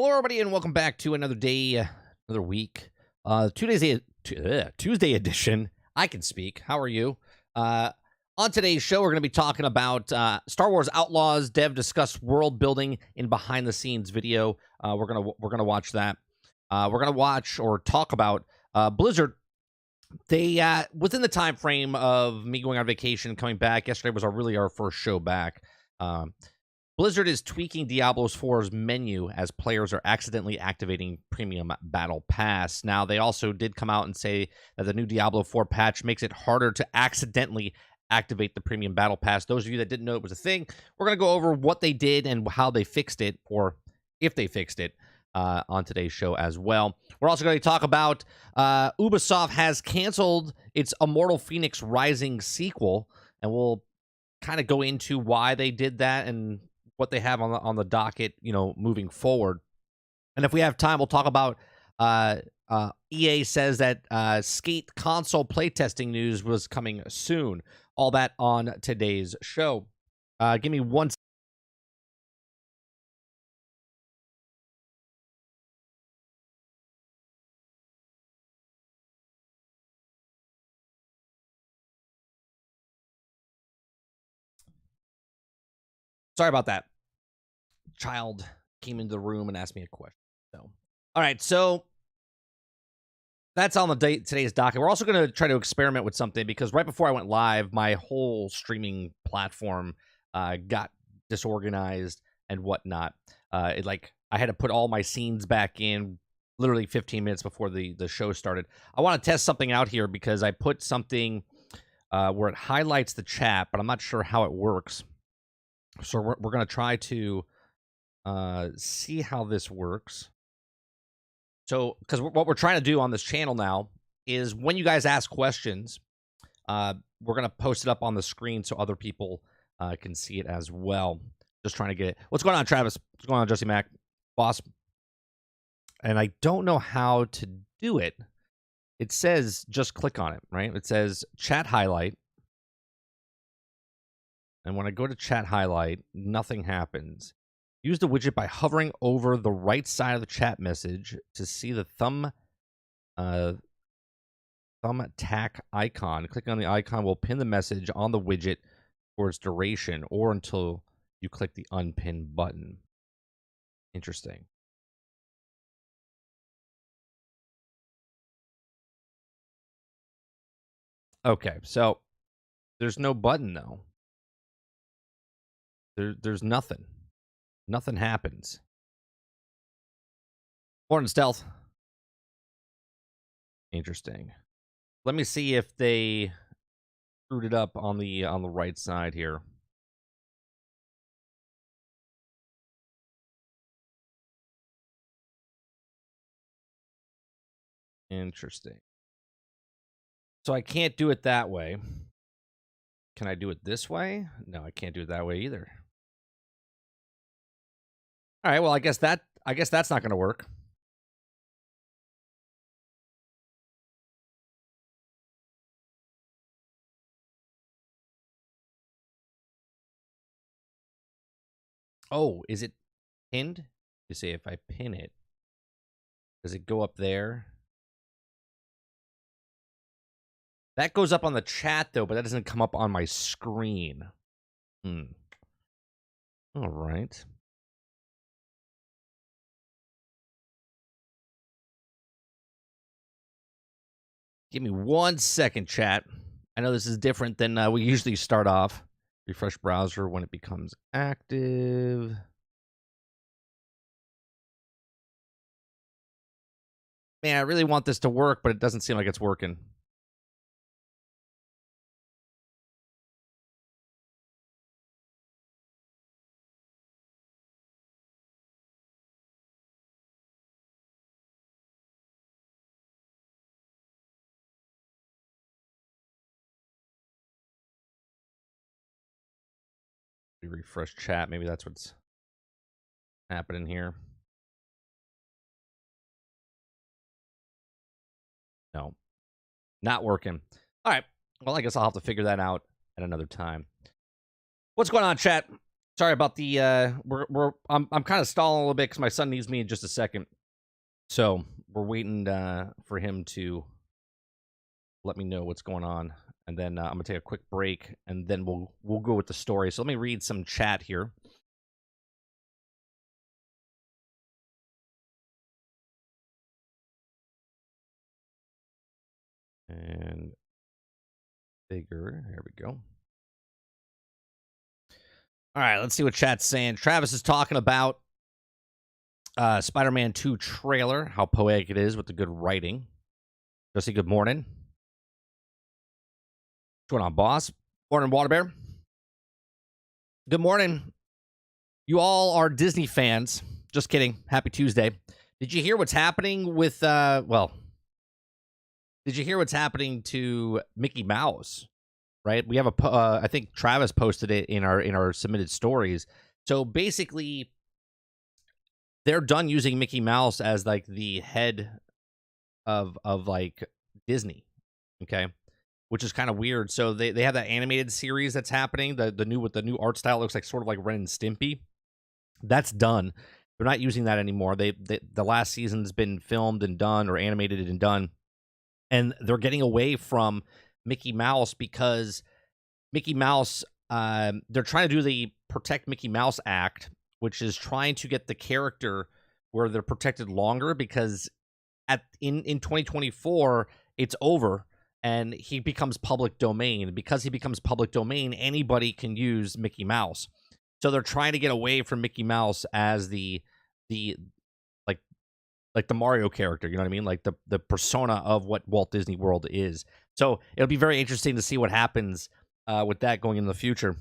Hello, everybody, and welcome back to another day, another week. Tuesday edition. I can speak. How are you? On today's show, we're going to be talking about Star Wars Outlaws. Dev discuss world building in behind the scenes video. We're gonna watch that. We're gonna watch or talk about Blizzard. They within the time frame of me going on vacation, coming back. Yesterday was our first show back. Blizzard is tweaking Diablo 4's menu as players are accidentally activating Premium Battle Pass. Now, they also did come out and say that the new Diablo 4 patch makes it harder to accidentally activate the Premium Battle Pass. Those of you that didn't know it was a thing, we're going to go over what they did and how they fixed it, or if they fixed it, on today's show as well. We're also going to talk about Ubisoft has canceled its Immortals Fenyx Rising sequel, and we'll kind of go into why they did that and what they have on the docket, moving forward. And if we have time, we'll talk about EA says that Skate console playtesting news was coming soon. All that on today's show. Give me one. Sorry about that. Child came into the room and asked me a question. So, all right. So that's on the today's docket. We're also going to try to experiment with something because right before I went live, my whole streaming platform got disorganized and whatnot. I had to put all my scenes back in literally 15 minutes before the show started. I want to test something out here because I put something where it highlights the chat, but I'm not sure how it works. So we're going to try to see how this works. So, because what we're trying to do on this channel now is when you guys ask questions, we're going to post it up on the screen so other people can see it as well. Just trying to get it. What's going on, Travis? What's going on, Jesse Mac? Boss? And I don't know how to do it. It says just click on it, right? It says chat highlight. And when I go to chat highlight, nothing happens. Use the widget by hovering over the right side of the chat message to see the thumbtack icon. Clicking on the icon will pin the message on the widget for its duration or until you click the unpin button. Interesting. Okay, so there's no button though. There's nothing. Nothing happens. Morning, Stealth. Interesting. Let me see if they screwed it up on the right side here. Interesting. So I can't do it that way. Can I do it this way? No, I can't do it that way either. All right, well, I guess that's not going to work. Oh, is it pinned? You see, if I pin it, does it go up there? That goes up on the chat, though, but that doesn't come up on my screen. All right. Give me 1 second, chat. I know this is different than we usually start off. Refresh browser when it becomes active. Man, I really want this to work, but it doesn't seem like it's working. Refresh chat. Maybe that's what's happening here. No, not working. All right. Well, I guess I'll have to figure that out at another time. What's going on, chat? Sorry about the I'm kind of stalling a little bit because my son needs me in just a second. So we're waiting for him to let me know what's going on, and then I'm gonna take a quick break, and then we'll go with the story. So let me read some chat here. And bigger. There we go. All right, let's see what chat's saying. Travis is talking about Spider-Man 2 trailer, how poetic it is with the good writing. Jesse, good morning. What's going on, boss? Morning, Water Bear. Good morning. You all are Disney fans. Just kidding. Happy Tuesday. Did you hear what's happening with, did you hear what's happening to Mickey Mouse? Right? We have I think Travis posted it in our submitted stories. So basically, they're done using Mickey Mouse as like the head of like Disney. Okay. Which is kind of weird. So they have that animated series that's happening. The new art style looks like sort of like Ren and Stimpy. That's done. They're not using that anymore. The last season's been filmed and done, or animated and done, and they're getting away from Mickey Mouse because Mickey Mouse. They're trying to do the Protect Mickey Mouse Act, which is trying to get the character where they're protected longer, because in 2024 it's over. And he becomes public domain. Because he becomes public domain, anybody can use Mickey Mouse. So they're trying to get away from Mickey Mouse as the like the Mario character, you know what I mean? Like the persona of what Walt Disney World is. So it'll be very interesting to see what happens with that going in the future.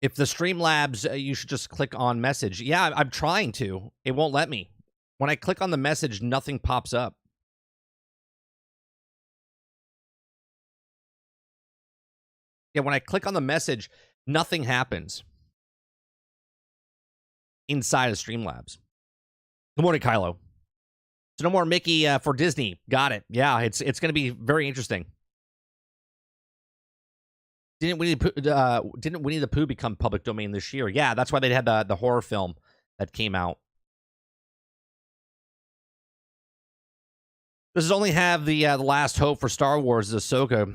If the Streamlabs, you should just click on message. Yeah, I'm trying to. It won't let me. When I click on the message, nothing pops up. Yeah, when I click on the message, nothing happens inside of Streamlabs. Good morning, Kylo. So no more Mickey for Disney. Got it. Yeah, it's going to be very interesting. Didn't Winnie the Pooh become public domain this year? Yeah, that's why they had the horror film that came out. This is only have the last hope for Star Wars is Ahsoka.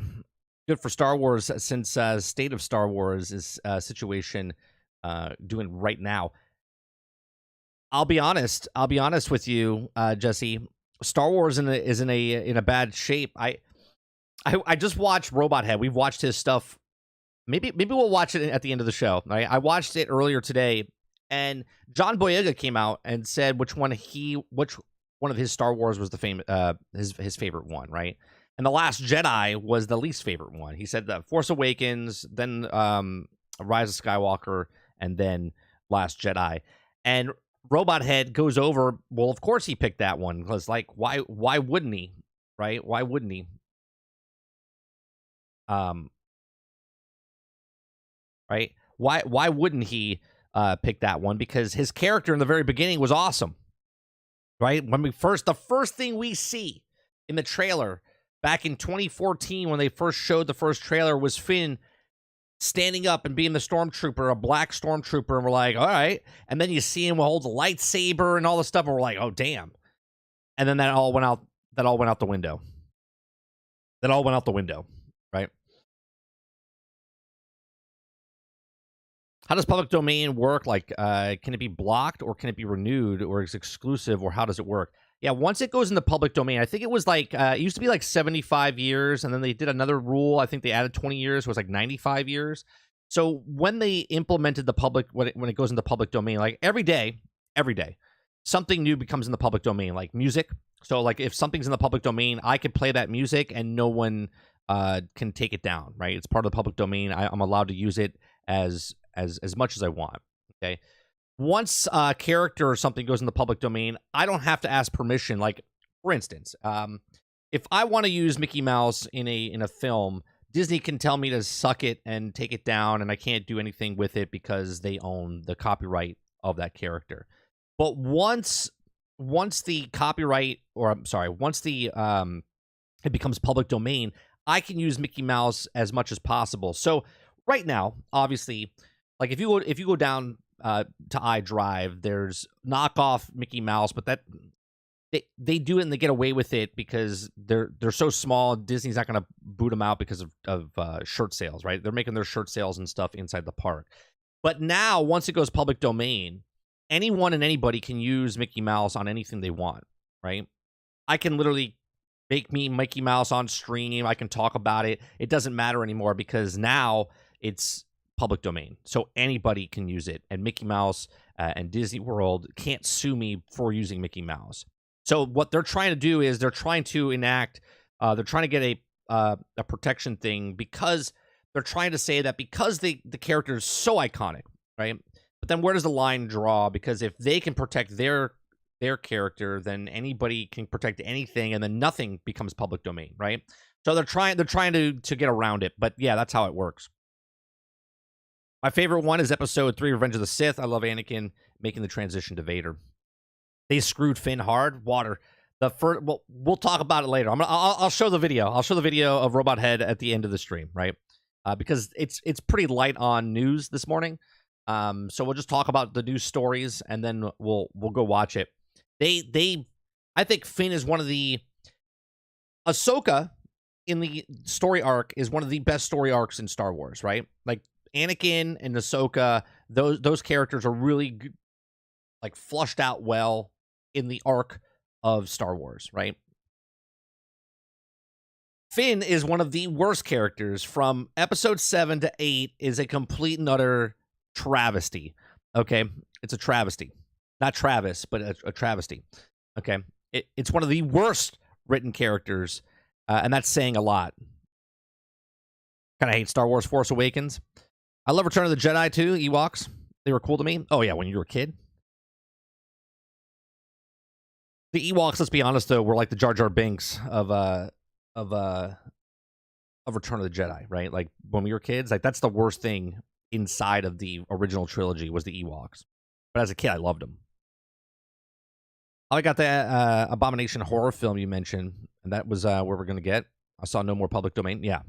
Good for Star Wars since State of Star Wars is situation doing right now. I'll be honest with you, Jesse. Star Wars is in a bad shape. I just watched Robot Head. We've watched his stuff. Maybe we'll watch it at the end of the show. Right? I watched it earlier today, and John Boyega came out and said which one of his Star Wars was his favorite one, right? And The Last Jedi was the least favorite one. He said The Force Awakens, then Rise of Skywalker, and then Last Jedi. And Robot Head goes over, well, of course he picked that one, because like why wouldn't he? Right? Why wouldn't he? Right? Why wouldn't he pick that one? Because his character in the very beginning was awesome. Right? When the first thing we see in the trailer back in 2014, when they first showed the first trailer, was Finn standing up and being the stormtrooper, a black stormtrooper, and we're like, all right. And then you see him hold a lightsaber and all this stuff, and we're like, oh damn. And then that all went out the window. Right? How does public domain work? Like, can it be blocked, or can it be renewed, or is it exclusive, or how does it work? Yeah, once it goes into public domain, I think it was like, it used to be like 75 years, and then they did another rule. I think they added 20 years, it was like 95 years. So when they implemented the public, when it goes into public domain, like every day, something new becomes in the public domain, like music. So like if something's in the public domain, I could play that music and no one can take it down, right? It's part of the public domain. I'm allowed to use it as much as I want. Okay. Once a character or something goes in the public domain, I don't have to ask permission. Like, for instance, if I want to use Mickey Mouse in a film, Disney can tell me to suck it and take it down, and I can't do anything with it because they own the copyright of that character. But once the copyright, or I'm sorry, once the it becomes public domain, I can use Mickey Mouse as much as possible. So right now, obviously, like if you go down to iDrive, there's knockoff Mickey Mouse, but that they do it and they get away with it because they're so small. Disney's not going to boot them out because of shirt sales, right? They're making their shirt sales and stuff inside the park. But now, once it goes public domain, anyone and anybody can use Mickey Mouse on anything they want, right? I can literally make me Mickey Mouse on stream. I can talk about it. It doesn't matter anymore because now it's public domain. So anybody can use it. And Mickey Mouse and Disney World can't sue me for using Mickey Mouse. So what they're trying to do is they're trying to enact, they're trying to get a protection thing because they're trying to say that because the character is so iconic, right? But then where does the line draw? Because if they can protect their character, then anybody can protect anything, and then nothing becomes public domain, right? So they're trying to get around it. But yeah, that's how it works. My favorite one is Episode 3, Revenge of the Sith. I love Anakin making the transition to Vader. They screwed Finn hard. Water. We'll talk about it later. I'll show the video. I'll show the video of Robot Head at the end of the stream, right? Because it's pretty light on news this morning. So we'll just talk about the news stories and then we'll go watch it. I think Finn is one of the Ahsoka in the story arc is one of the best story arcs in Star Wars, right? Like Anakin and Ahsoka, those characters are really like flushed out well in the arc of Star Wars, right? Finn is one of the worst characters from episode 7 to 8 is a complete and utter travesty. Okay. It's a travesty, not Travis, but a travesty. Okay. It's one of the worst written characters. And that's saying a lot. Kind of hate Star Wars Force Awakens. I love Return of the Jedi too. Ewoks. They were cool to me. Oh yeah. When you were a kid. The Ewoks, let's be honest, though, were like the Jar Jar Binks of Return of the Jedi, right? Like when we were kids, like that's the worst thing inside of the original trilogy was the Ewoks. But as a kid, I loved them. I got the Abomination horror film you mentioned, and that was where we're going to get. I saw no more public domain. Yeah.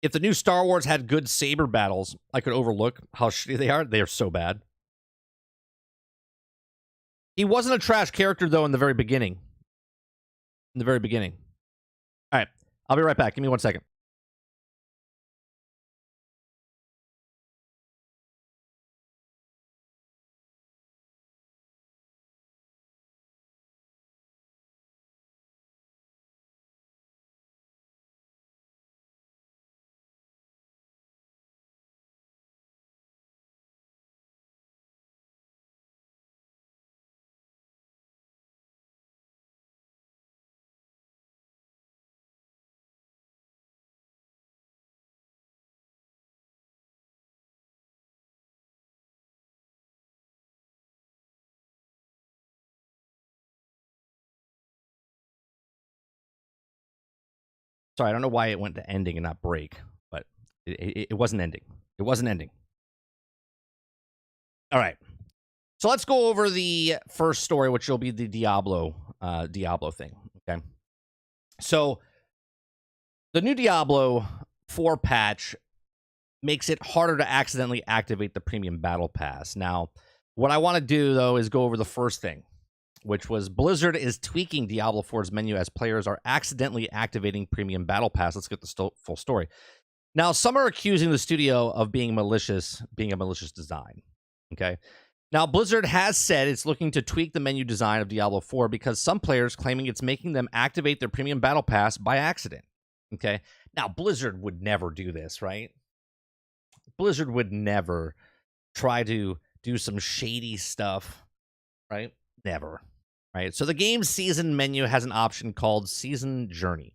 If the new Star Wars had good saber battles, I could overlook how shitty they are. They are so bad. He wasn't a trash character, though, in the very beginning. In the very beginning. All right. I'll be right back. Give me 1 second. Sorry, I don't know why it went to ending and not break, but it wasn't ending. It wasn't ending. All right. So let's go over the first story, which will be the Diablo thing. Okay. So the new Diablo 4 patch makes it harder to accidentally activate the premium battle pass. Now, what I want to do, though, is go over the first thing, which was Blizzard is tweaking Diablo 4's menu as players are accidentally activating premium battle pass. Let's get the full story. Now, some are accusing the studio of being a malicious design. Okay. Now, Blizzard has said it's looking to tweak the menu design of Diablo 4 because some players claiming it's making them activate their premium battle pass by accident. Okay. Now, Blizzard would never do this, right? Blizzard would never try to do some shady stuff, right? Never. Right. So the game's season menu has an option called Season Journey.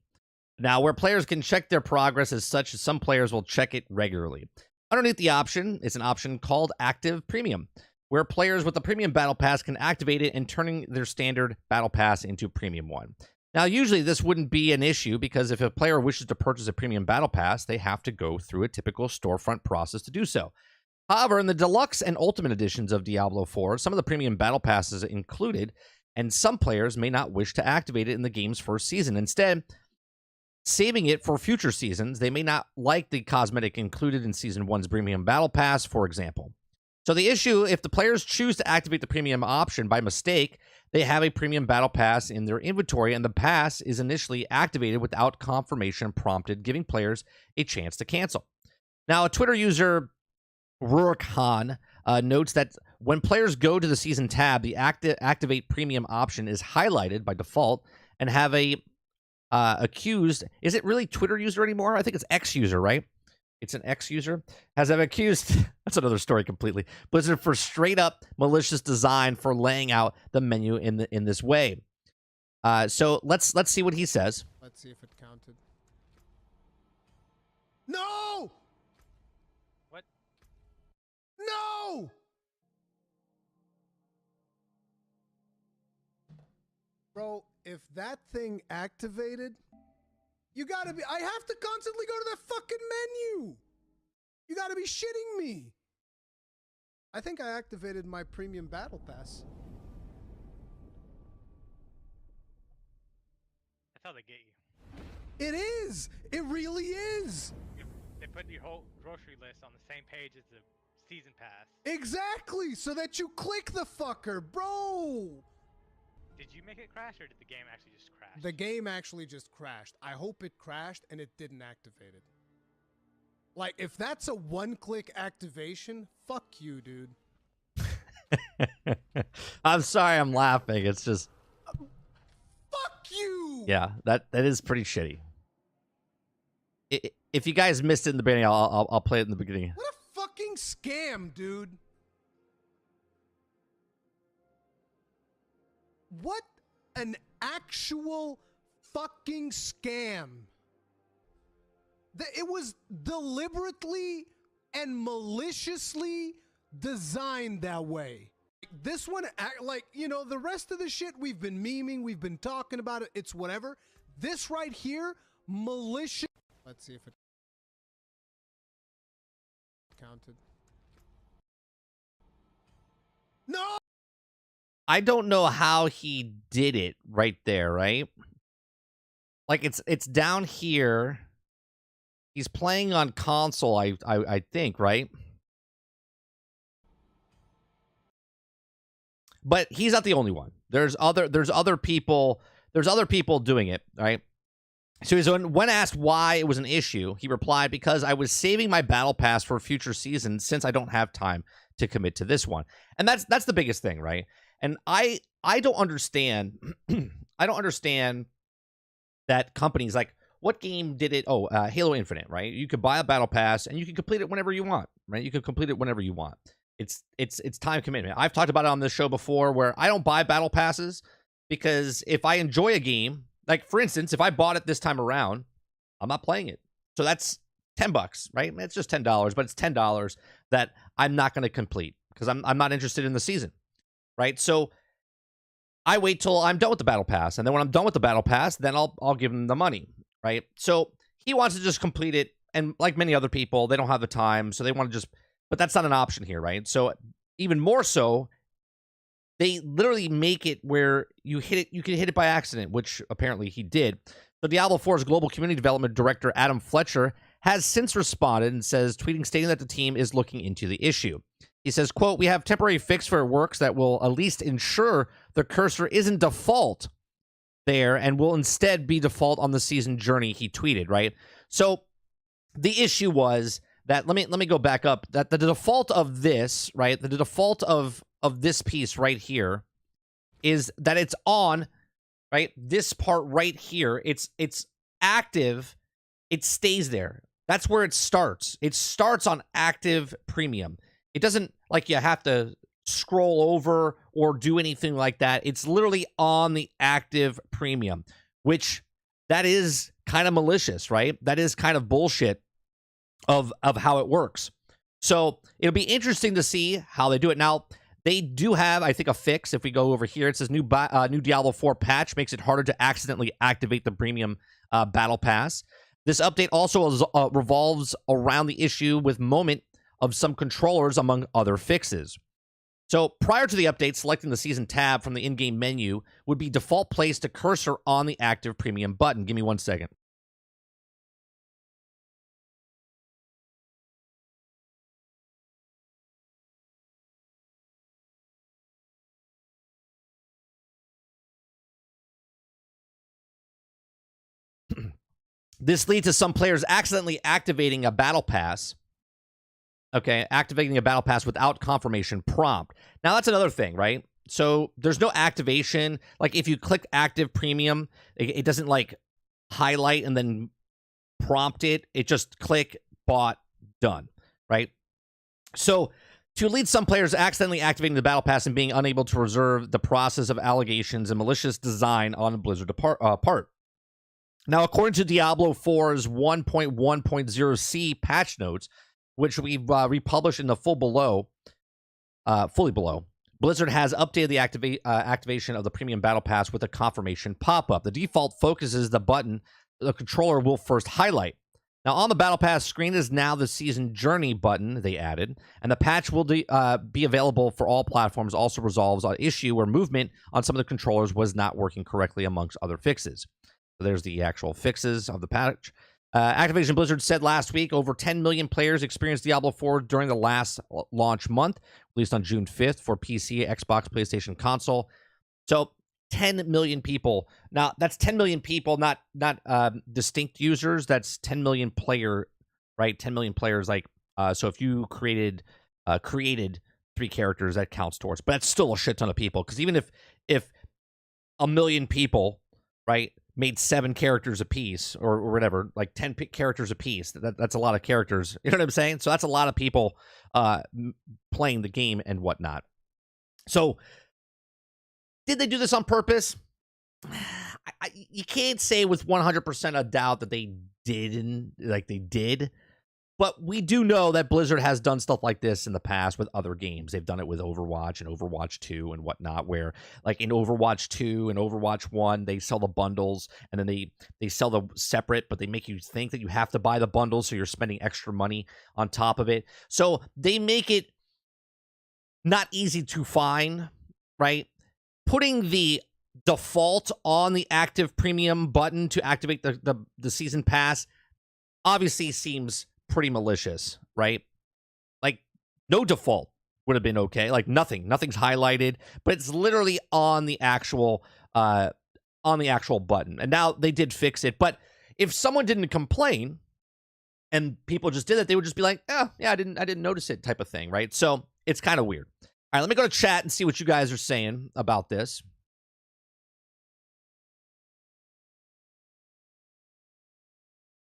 Now, where players can check their progress as such, some players will check it regularly. Underneath the option is an option called Active Premium, where players with the Premium Battle Pass can activate it and turning their standard Battle Pass into Premium one. Now, usually this wouldn't be an issue because if a player wishes to purchase a Premium Battle Pass, they have to go through a typical storefront process to do so. However, in the Deluxe and Ultimate editions of Diablo 4, some of the Premium Battle Passes are included, and some players may not wish to activate it in the game's first season. Instead, saving it for future seasons. They may not like the cosmetic included in Season 1's Premium Battle Pass, for example. So the issue, if the players choose to activate the Premium option by mistake, they have a Premium Battle Pass in their inventory, and the pass is initially activated without confirmation prompted, giving players a chance to cancel. Now, a Twitter user, Rurkhan, notes that when players go to the Season tab, the Activate Premium option is highlighted by default, and have a accused, is it really Twitter user anymore? I think it's X user, right? It's an X user. Has have accused, that's another story completely, Blizzard for straight up malicious design for laying out the menu in this way. So let's see what he says. Let's see if it counted. No! What? No! Bro, if that thing activated, you gotta be, I have to constantly go to that fucking menu. You gotta be shitting me. I think I activated my Premium Battle Pass. That's how they get you. It is. It really is. They put your whole grocery list on the same page as the season pass. Exactly. So that you click the fucker, bro. Did you make it crash, or did the game actually just crash? The game actually just crashed. I hope it crashed and it didn't activate it. Like, if that's a one-click activation, fuck you, dude. I'm sorry I'm laughing. It's just... Fuck you! Yeah, that is pretty shitty. If you guys missed it in the beginning, I'll play it in the beginning. What a fucking scam, dude. What an actual fucking scam. It was deliberately and maliciously designed that way. This one, like, you know, the rest of the shit we've been memeing, we've been talking about it, it's whatever. This right here, malicious. Let's see if it counted. No! I don't know how he did it right there, right? Like, it's down here. He's playing on console, I think, right? But he's not the only one. There's other people doing it, right? So when asked why it was an issue, he replied, "Because I was saving my battle pass for future seasons since I don't have time to commit to this one." And that's the biggest thing, right? And I don't understand I don't understand that companies, like, what game did it? Oh, Halo Infinite, right? You could buy a battle pass and you can complete it whenever you want, right? You can complete it whenever you want. It's time commitment. I've talked about it on this show before, where I don't buy battle passes because if I enjoy a game, like, for instance, if I bought it this time around, I'm not playing it. So that's $10, right? It's just $10, but it's $10 that I'm not going to complete because I'm not interested in the season, right? So I wait till I'm done with the battle pass, and then when I'm done with the battle pass, then I'll give him the money, right? So he wants to just complete it, and like many other people, they don't have the time, so they want to just, but that's not an option here, right? So even more so, they literally make it where you can hit it by accident, which apparently he did. So Diablo 4's global community development director, Adam Fletcher, has since responded and says, tweeting, stating that the team is looking into the issue. He says, quote, "We have temporary fix for works that will at least ensure the cursor isn't default there and will instead be default on the season journey," he tweeted, right? So the issue was that, let me go back up, that the default of this, right, the default of this piece right here is that it's on, right, this part right here, it's active, it stays there. That's where it starts. It starts on active premium. It doesn't, like, you have to scroll over or do anything like that. It's literally on the active premium, which that is kind of malicious, right? That is kind of bullshit of how it works. So it'll be interesting to see how they do it. Now, they do have, I think, a fix. If we go over here, it says new Diablo 4 patch makes it harder to accidentally activate the premium battle pass. This update also revolves around the issue with moment of some controllers, among other fixes. So prior to the update, selecting the season tab from the in-game menu would be default place to cursor on the active premium button. Give me 1 second. This leads to some players accidentally activating a battle pass. Okay, activating a battle pass without confirmation prompt. Now, that's another thing, right? So there's no activation. Like, if you click active premium, it doesn't, like, highlight and then prompt it. It just click, bought, done, right? So to lead some players accidentally activating the battle pass and being unable to reserve the process of allegations and malicious design on Blizzard part. Now, according to Diablo 4's 1.1.0c patch notes, which we've republished in the fully below, Blizzard has updated the activation of the premium battle pass with a confirmation pop-up. The default focuses the button the controller will first highlight. Now, on the battle pass screen is now the season journey button they added, and the patch will be available for all platforms. Also resolves an issue where movement on some of the controllers was not working correctly, amongst other fixes. So there's the actual fixes of the patch. Activision Blizzard said last week over 10 million players experienced Diablo 4 during the last launch month, released on June 5th for PC, Xbox, PlayStation, console. So 10 million people. Now, that's 10 million people, not distinct users. That's 10 million player, right? 10 million players. Like, so if you created 3 characters, that counts towards. But that's still a shit ton of people. Because even if a million people, right, made 7 characters apiece or whatever, like 10 characters apiece, that's a lot of characters. You know what I'm saying? So that's a lot of people playing the game and whatnot. So did they do this on purpose? You can't say with 100% of doubt that they didn't, like they did. But we do know that Blizzard has done stuff like this in the past with other games. They've done it with Overwatch and Overwatch 2 and whatnot, where like in Overwatch 2 and Overwatch 1, they sell the bundles and then they sell the separate, but they make you think that you have to buy the bundles, so you're spending extra money on top of it. So they make it not easy to find, right? Putting the default on the active premium button to activate the season pass obviously seems pretty malicious, right? Like, no default would have been okay. Like, nothing's highlighted, but it's literally on the actual button. And now they did fix it. But if someone didn't complain and people just did it, they would just be like, oh yeah, I didn't notice it, type of thing, right? So it's kind of weird. All right, let me go to chat and see what you guys are saying about this.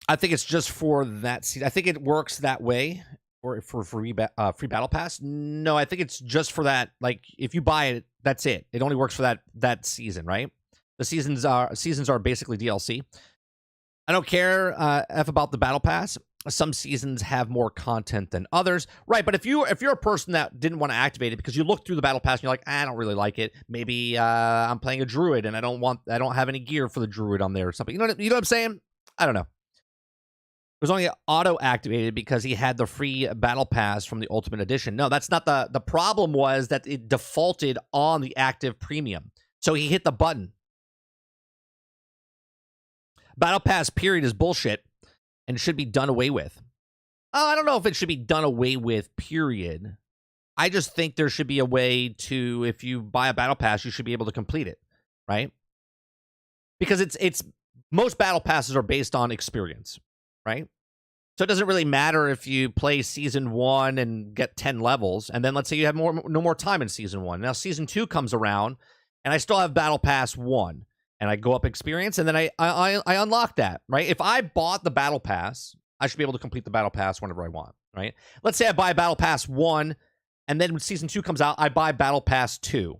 I think it's just for that season. I think it works that way, or for free battle pass. No, I think it's just for that. Like, if you buy it, that's it. It only works for that season, right? The seasons are basically DLC. I don't care about the battle pass. Some seasons have more content than others, right? But if you're a person that didn't want to activate it because you looked through the battle pass and you're like, I don't really like it. Maybe I'm playing a druid and I don't have any gear for the druid on there or something. You know what I'm saying? I don't know. It was only auto-activated because he had the free battle pass from the Ultimate Edition. No, that's not the problem. Was that it defaulted on the active premium. So he hit the button. Battle pass period is bullshit and should be done away with. Oh, I don't know if it should be done away with, period. I just think there should be a way to, if you buy a battle pass, you should be able to complete it, right? Because it's most battle passes are based on experience, right? So it doesn't really matter if you play season 1 and get 10 levels, and then let's say you have no more time in season 1. Now season 2 comes around, and I still have battle pass 1, and I go up experience, and then I unlock that, right? If I bought the battle pass, I should be able to complete the battle pass whenever I want, right? Let's say I buy battle pass 1, and then when season 2 comes out, I buy battle pass 2.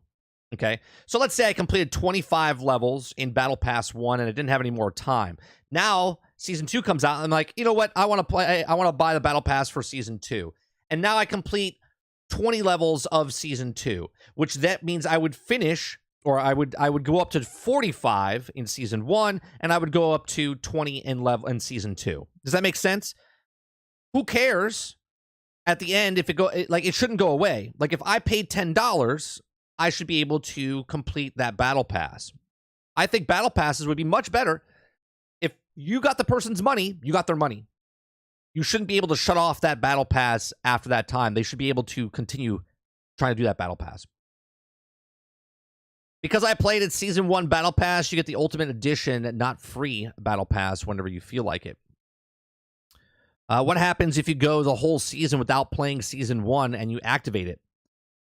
Okay, so let's say I completed 25 levels in Battle Pass 1 and I didn't have any more time. Now, Season 2 comes out and I'm like, you know what? I want to buy the Battle Pass for Season 2. And now I complete 20 levels of Season 2, which that means I would finish, or I would go up to 45 in Season 1, and I would go up to 20 in Season 2. Does that make sense? Who cares at the end if it shouldn't go away. Like, if I paid $10, I should be able to complete that battle pass. I think battle passes would be much better. If you got the person's money, you got their money. You shouldn't be able to shut off that battle pass after that time. They should be able to continue trying to do that battle pass. Because I played it Season 1 Battle Pass, you get the Ultimate Edition, not free Battle Pass whenever you feel like it. What happens if you go the whole season without playing Season 1 and you activate it?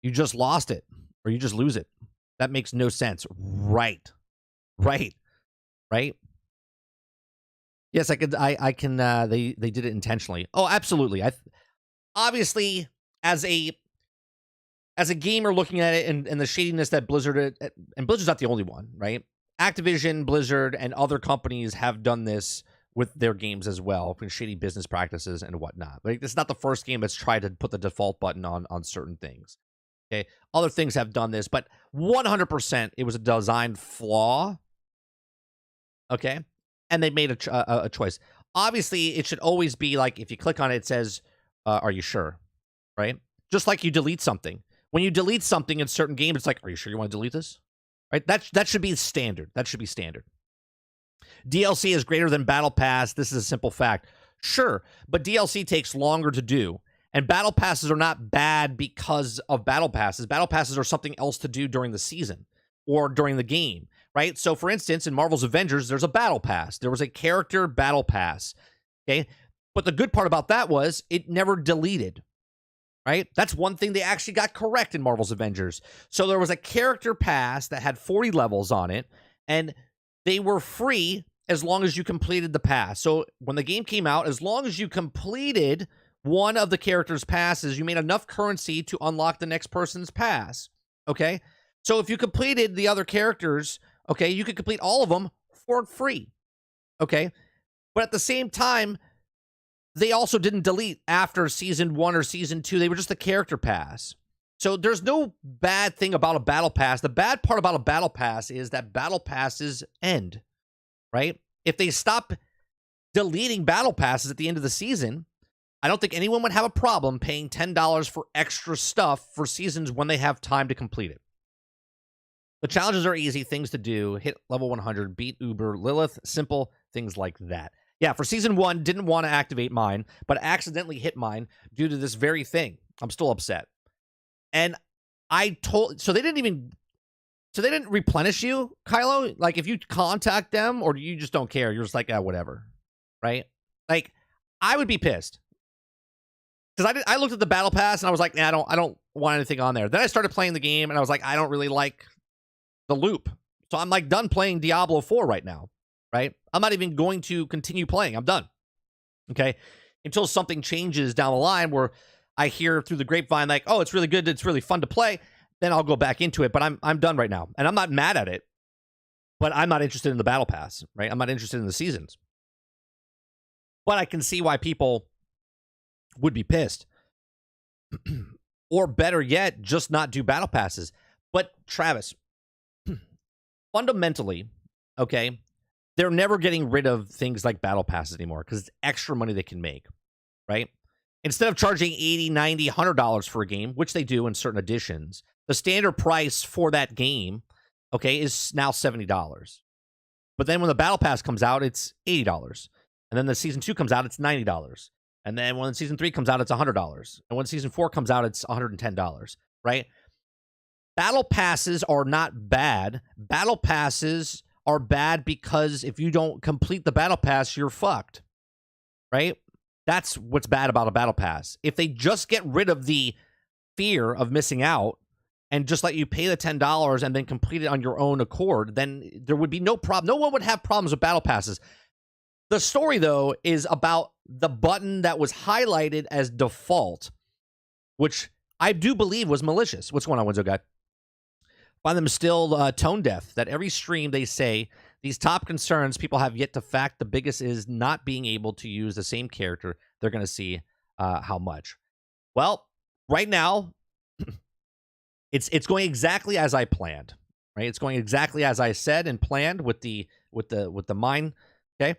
You just lost it, or you just lose it. That makes no sense. Right. Yes, I can. They did it intentionally. Oh, absolutely. Obviously, as a gamer looking at it and the shadiness that Blizzard, and Blizzard's not the only one, right? Activision, Blizzard, and other companies have done this with their games as well, with shady business practices and whatnot. Like, it's not the first game that's tried to put the default button on certain things. Okay, other things have done this, but 100% it was a design flaw. Okay, and they made a choice. Obviously, it should always be like, if you click on it, it says, "Are you sure?" Right? Just like you delete something. When you delete something in certain games, it's like, "Are you sure you want to delete this?" Right? That should be standard. That should be standard. DLC is greater than Battle Pass. This is a simple fact. Sure, but DLC takes longer to do. And Battle Passes are not bad because of Battle Passes. Battle Passes are something else to do during the season or during the game, right? So, for instance, in Marvel's Avengers, there's a Battle Pass. There was a character Battle Pass, okay? But the good part about that was it never deleted, right? That's one thing they actually got correct in Marvel's Avengers. So there was a character pass that had 40 levels on it, and they were free as long as you completed the pass. So when the game came out, as long as you completed one of the character's passes, you made enough currency to unlock the next person's pass, okay? So if you completed the other characters, okay, you could complete all of them for free, okay? But at the same time, they also didn't delete after Season 1 or Season 2. They were just a character pass. So there's no bad thing about a Battle Pass. The bad part about a Battle Pass is that Battle Passes end, right? If they stop deleting Battle Passes at the end of the season, I don't think anyone would have a problem paying $10 for extra stuff for seasons when they have time to complete it. The challenges are easy, things to do. Hit level 100, beat Uber, Lilith, simple things like that. Yeah, for Season 1, didn't want to activate mine, but accidentally hit mine due to this very thing. I'm still upset. And so they didn't replenish you, Kylo? Like, if you contact them, or you just don't care, you're just like, whatever, right? Like, I would be pissed. Because I looked at the Battle Pass and I was like, nah, I don't want anything on there. Then I started playing the game and I was like, I don't really like the loop. So I'm like done playing Diablo 4 right now, right? I'm not even going to continue playing. I'm done. Okay? Until something changes down the line where I hear through the grapevine like, oh, it's really good, it's really fun to play, then I'll go back into it. But I'm done right now. And I'm not mad at it. But I'm not interested in the Battle Pass, right? I'm not interested in the seasons. But I can see why people would be pissed. Or better yet, just not do Battle Passes. But Travis, fundamentally, okay, they're never getting rid of things like Battle Passes anymore because it's extra money they can make, right? Instead of charging $80, $90, $100 for a game, which they do in certain editions, the standard price for that game, okay, is now $70. But then when the Battle Pass comes out, it's $80. And then the Season 2 comes out, it's $90. And then when Season 3 comes out, it's $100. And when Season 4 comes out, it's $110, right? Battle Passes are not bad. Battle Passes are bad because if you don't complete the Battle Pass, you're fucked, right? That's what's bad about a Battle Pass. If they just get rid of the fear of missing out and just let you pay the $10 and then complete it on your own accord, then there would be no problem. No one would have problems with Battle Passes. The story, though, is about the button that was highlighted as default, which I do believe was malicious. What's going on, Winzo guy? Find them still tone deaf. That every stream they say these top concerns people have yet to fact. The biggest is not being able to use the same character. They're going to see how much. Well, right now, it's going exactly as I planned. Right, it's going exactly as I said and planned with the mine. Okay.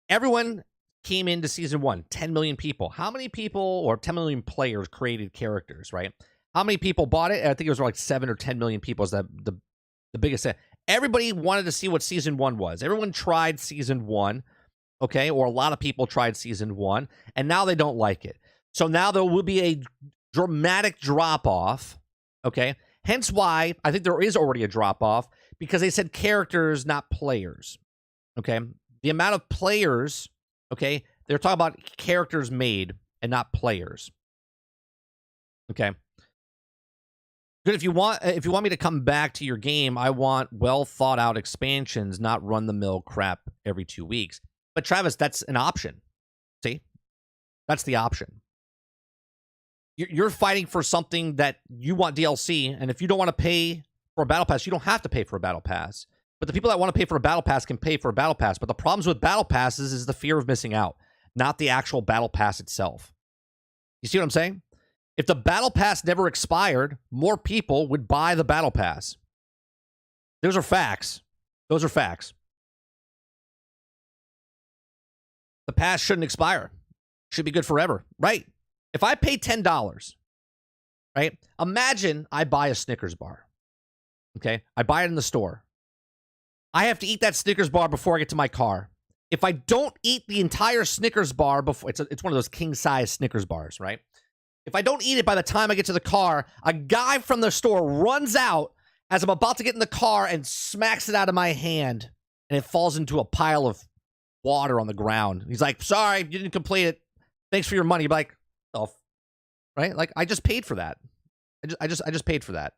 Everyone came into Season 1, 10 million people. How many people, or 10 million players, created characters, right? How many people bought it? I think it was like 7 or 10 million people is the biggest. Everybody wanted to see what Season 1 was. Everyone tried Season 1, okay? Or a lot of people tried Season 1, and now they don't like it. So now there will be a dramatic drop-off, okay? Hence why I think there is already a drop-off, because they said characters, not players. Okay? The amount of players, okay, they're talking about characters made and not players. Okay? Good. If you want me to come back to your game, I want well thought out expansions, not run the mill crap every 2 weeks. But Travis, that's an option. See, that's the option. You're fighting for something that you want DLC, and if you don't want to pay for a battle pass, you don't have to pay for a battle pass. But the people that want to pay for a battle pass can pay for a battle pass. But the problems with battle passes is the fear of missing out, not the actual battle pass itself. You see what I'm saying? If the battle pass never expired, more people would buy the battle pass. Those are facts. Those are facts. The pass shouldn't expire. Should be good forever. Right. If I pay $10, right? Imagine I buy a Snickers bar. Okay? I buy it in the store. I have to eat that Snickers bar before I get to my car. If I don't eat the entire Snickers bar before, it's one of those king-size Snickers bars, right? If I don't eat it by the time I get to the car, a guy from the store runs out as I'm about to get in the car and smacks it out of my hand, and it falls into a pile of water on the ground. He's like, "Sorry, you didn't complete it. Thanks for your money." You're like, "Oh," right? Like, I just paid for that. I just paid for that,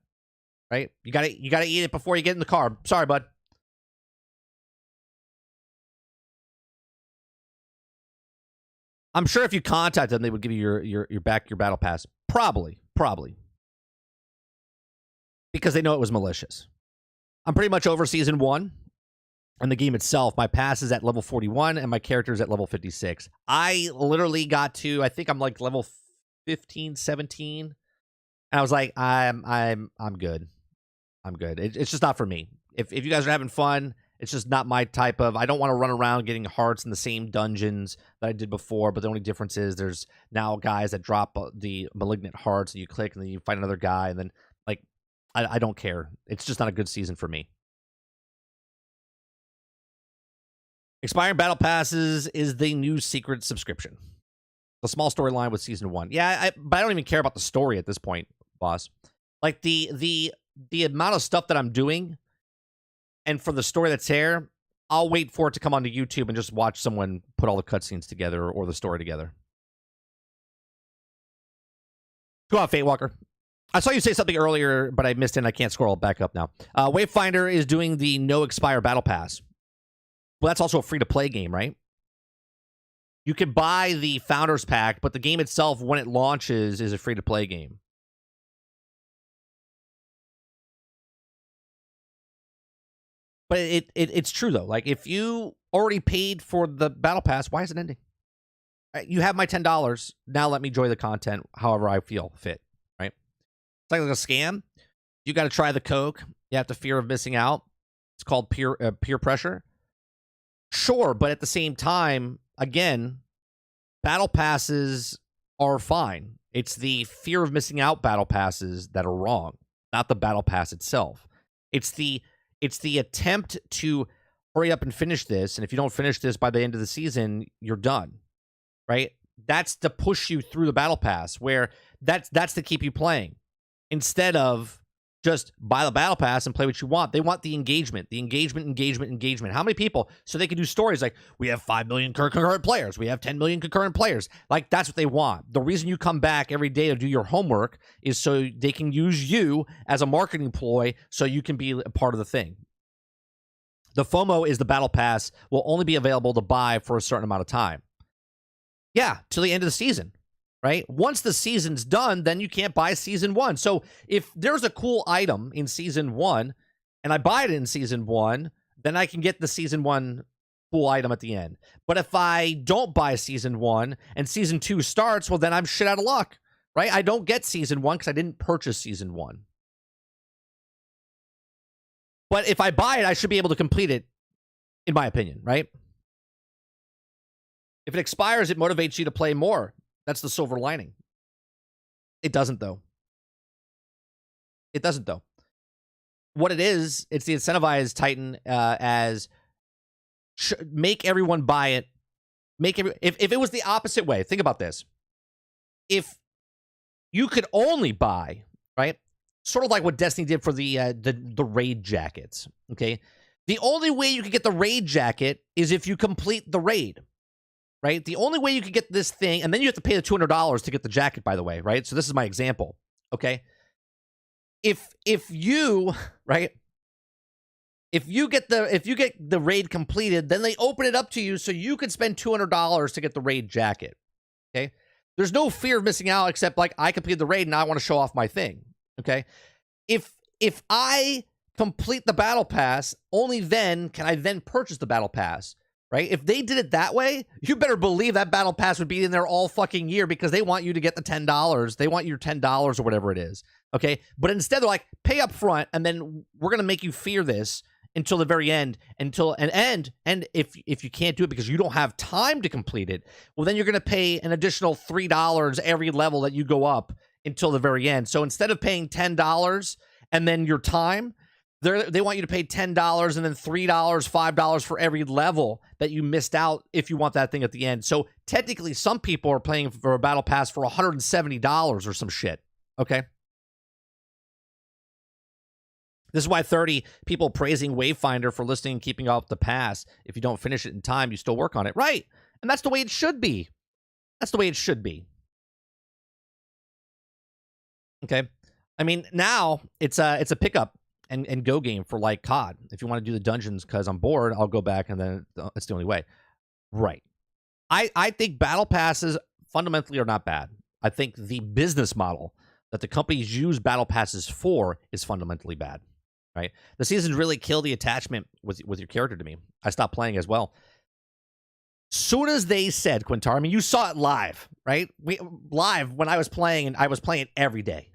right? You gotta eat it before you get in the car. Sorry, bud. I'm sure if you contact them, they would give you your battle pass. Probably. Because they know it was malicious. I'm pretty much over season 1. And the game itself, my pass is at level 41 and my character is at level 56. I literally got to, I think I'm like level 15, 17. And I was like, I'm good. I'm good. It's just not for me. If you guys are having fun, it's just not my type of, I don't want to run around getting hearts in the same dungeons that I did before, but the only difference is there's now guys that drop the malignant hearts and you click and then you find another guy and then, like, I don't care. It's just not a good season for me. Expiring battle passes is the new secret subscription. The small storyline with season 1. Yeah, but I don't even care about the story at this point, boss. Like, the amount of stuff that I'm doing, and for the story that's here, I'll wait for it to come onto YouTube and just watch someone put all the cutscenes together or the story together. Go on, Fate Walker. I saw you say something earlier, but I missed it and I can't scroll back up now. Wayfinder is doing the no expire battle pass. Well, that's also a free-to-play game, right? You can buy the Founders Pack, but the game itself, when it launches, is a free-to-play game. But it's true, though. Like, if you already paid for the Battle Pass, why is it ending? You have my $10. Now let me enjoy the content however I feel fit, right? It's like a scam. You got to try the Coke. You have the fear of missing out. It's called peer pressure. Sure, but at the same time, again, battle passes are fine. It's the fear of missing out battle passes that are wrong, not the battle pass itself. It's the attempt to hurry up and finish this, and if you don't finish this by the end of the season, you're done, right? That's to push you through the battle pass, where that's to keep you playing, instead of just buy the battle pass and play what you want. They want the engagement. How many people? So they can do stories like, we have 5 million concurrent players. We have 10 million concurrent players. Like, that's what they want. The reason you come back every day to do your homework is so they can use you as a marketing ploy so you can be a part of the thing. The FOMO is the battle pass will only be available to buy for a certain amount of time. Yeah, till the end of the season. Right? Once the season's done, then you can't buy season 1. So if there's a cool item in season 1 and I buy it in season 1, then I can get the season 1 cool item at the end. But if I don't buy season 1 and season 2 starts, well, then I'm shit out of luck, right? I don't get season 1 because I didn't purchase season 1. But if I buy it, I should be able to complete it, in my opinion, right? If it expires, it motivates you to play more. That's the silver lining. It doesn't, though. It doesn't, though. What it is, it's the incentivized Titan as make everyone buy it. If it was the opposite way, think about this. If you could only buy, right? sort of like what Destiny did for the raid jackets. Okay, the only way you can get the raid jacket is if you complete the raid, right? The only way you can get this thing, and then you have to pay the $200 to get the jacket, by the way, right? So this is my example. Okay, if you right. If you get the raid completed, then they open it up to you so you can spend $200 to get the raid jacket. Okay? There's no fear of missing out except like I completed the raid and I want to show off my thing. Okay? If I complete the battle pass, only then can I then purchase the battle pass, right? If they did it that way, you better believe that battle pass would be in there all fucking year because they want you to get the $10. They want your $10 or whatever it is. Okay? But instead they're like, pay up front and then we're going to make you fear this until the very end, and if you can't do it because you don't have time to complete it, well, then you're going to pay an additional $3 every level that you go up until the very end. So instead of paying $10 and then your time, they want you to pay $10 and then $3, $5 for every level that you missed out if you want that thing at the end. So technically, some people are paying for a battle pass for $170 or some shit. Okay. This is why 30 people praising Wayfinder for listing and keeping up the pass. If you don't finish it in time, you still work on it. Right. And that's the way it should be. That's the way it should be. Okay. I mean, now it's a pickup and go game for like COD. If you want to do the dungeons because I'm bored, I'll go back and then it's the only way. Right. I think battle passes fundamentally are not bad. I think the business model that the companies use battle passes for is fundamentally bad. Right, the seasons really kill the attachment with your character to me. I stopped playing as well. Soon as they said, Quintar, I mean, you saw it live, right? Live when I was playing, and I was playing it every day.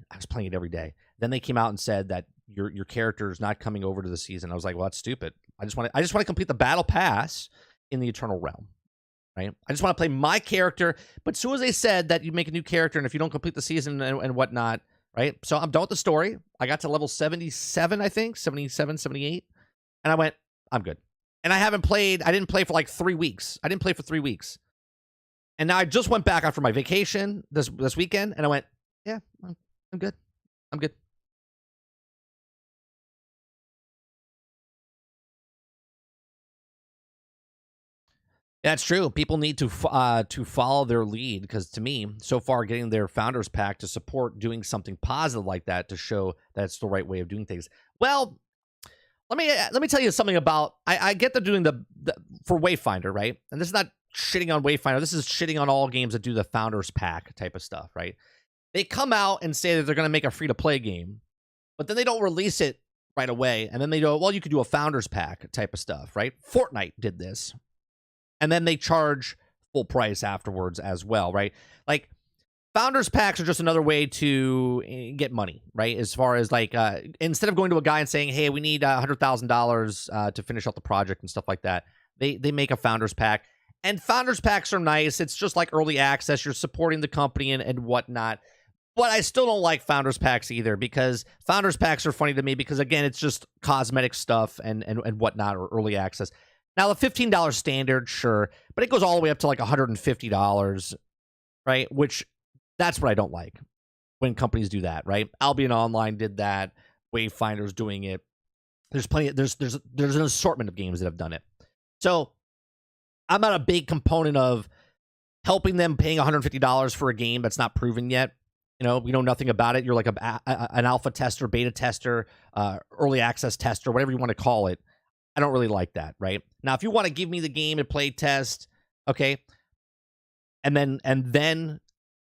Then they came out and said that your character is not coming over to the season. I was like, well, that's stupid. I just want to complete the battle pass in the Eternal Realm, right? I just want to play my character. But as soon as they said that you make a new character, and if you don't complete the season and whatnot. Right? So I'm done with the story. I got to level 77, I think, 77, 78. And I went, I'm good. And I didn't play for like 3 weeks. I didn't play for 3 weeks. And now I just went back after my vacation this weekend. And I went, yeah, I'm good. I'm good. That's true. People need to follow their lead because, to me, so far, getting their founders pack to support doing something positive like that to show that it's the right way of doing things. Well, let me tell you something about. I get they're doing the for Wayfinder, right? And this is not shitting on Wayfinder. This is shitting on all games that do the founders pack type of stuff, right? They come out and say that they're going to make a free to play game, but then they don't release it right away, and then they go, well, you could do a founders pack type of stuff, right? Fortnite did this. And then they charge full price afterwards as well, right? Like, founders packs are just another way to get money, right? As far as like, instead of going to a guy and saying, hey, we need $100,000 to finish out the project and stuff like that, they make a founders pack. And founders packs are nice. It's just like early access. You're supporting the company and whatnot. But I still don't like founders packs either, because founders packs are funny to me because, again, it's just cosmetic stuff and whatnot, or early access. Now, the $15 standard, sure, but it goes all the way up to like $150, right? Which, that's what I don't like when companies do that, right? Albion Online did that. Wayfinder's doing it. There's plenty. There's an assortment of games that have done it. So I'm not a big component of helping them paying $150 for a game that's not proven yet. You know, we know nothing about it. You're like an alpha tester, beta tester, early access tester, whatever you want to call it. I don't really like that, right? Now, if you want to give me the game and play test, okay, and then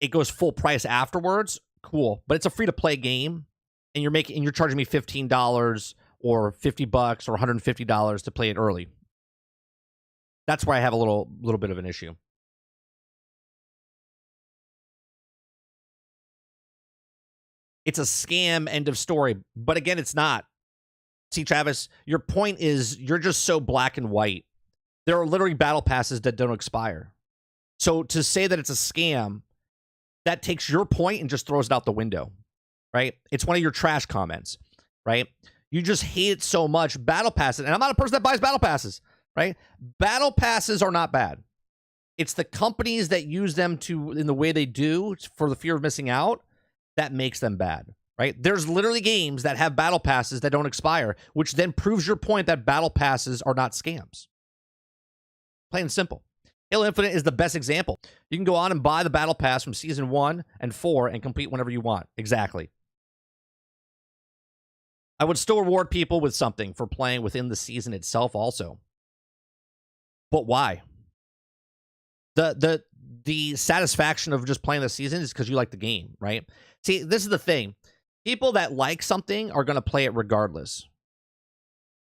it goes full price afterwards, cool. But it's a free to play game, and you're charging me $15 or $50 or $150 to play it early. That's where I have a little bit of an issue. It's a scam, end of story. But again, it's not. See, Travis, your point is you're just so black and white. There are literally battle passes that don't expire. So to say that it's a scam, that takes your point and just throws it out the window, right? It's one of your trash comments, right? You just hate it so much. Battle passes, and I'm not a person that buys battle passes, right? Battle passes are not bad. It's the companies that use them in the way they do for the fear of missing out that makes them bad. right? There's literally games that have battle passes that don't expire, which then proves your point that battle passes are not scams. Plain and simple. Halo Infinite is the best example. You can go on and buy the battle pass from season 1 and 4 and complete whenever you want. Exactly. I would still reward people with something for playing within the season itself also. But why? The satisfaction of just playing the season is because you like the game, right? See, this is the thing. People that like something are going to play it regardless.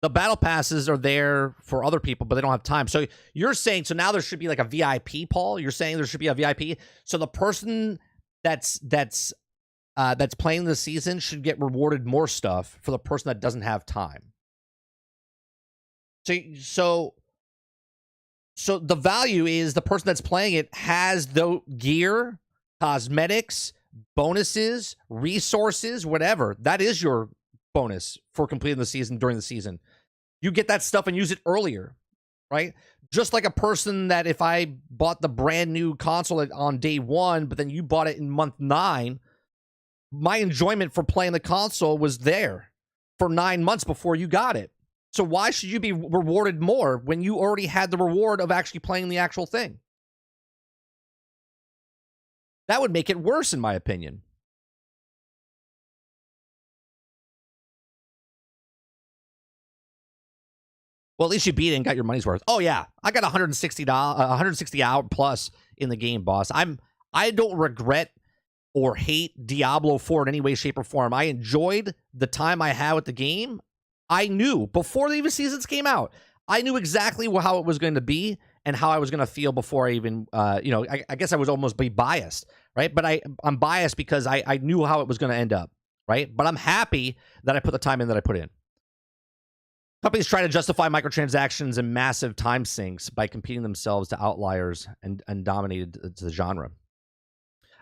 The battle passes are there for other people, but they don't have time. So you're saying, so now there should be like a VIP, Paul? You're saying there should be a VIP? So the person that's playing the season should get rewarded more stuff for the person that doesn't have time. So the value is the person that's playing it has the gear, cosmetics, bonuses, resources, whatever. That is your bonus for completing the season during the season. You get that stuff and use it earlier, right? Just like a person that if I bought the brand new console on day 1, but then you bought it in month 9, my enjoyment for playing the console was there for 9 months before you got it. So why should you be rewarded more when you already had the reward of actually playing the actual thing? That would make it worse, in my opinion. Well, at least you beat it and got your money's worth. Oh yeah, I got $160 hour plus in the game, boss. I don't regret or hate Diablo 4 in any way, shape, or form. I enjoyed the time I had with the game. I knew before the even seasons came out, I knew exactly how it was going to be and how I was going to feel before I even, I guess I was almost be biased, right? But I'm biased because I knew how it was going to end up, right? But I'm happy that I put the time in that I put in. Companies try to justify microtransactions and massive time sinks by competing themselves to outliers and dominated to the genre.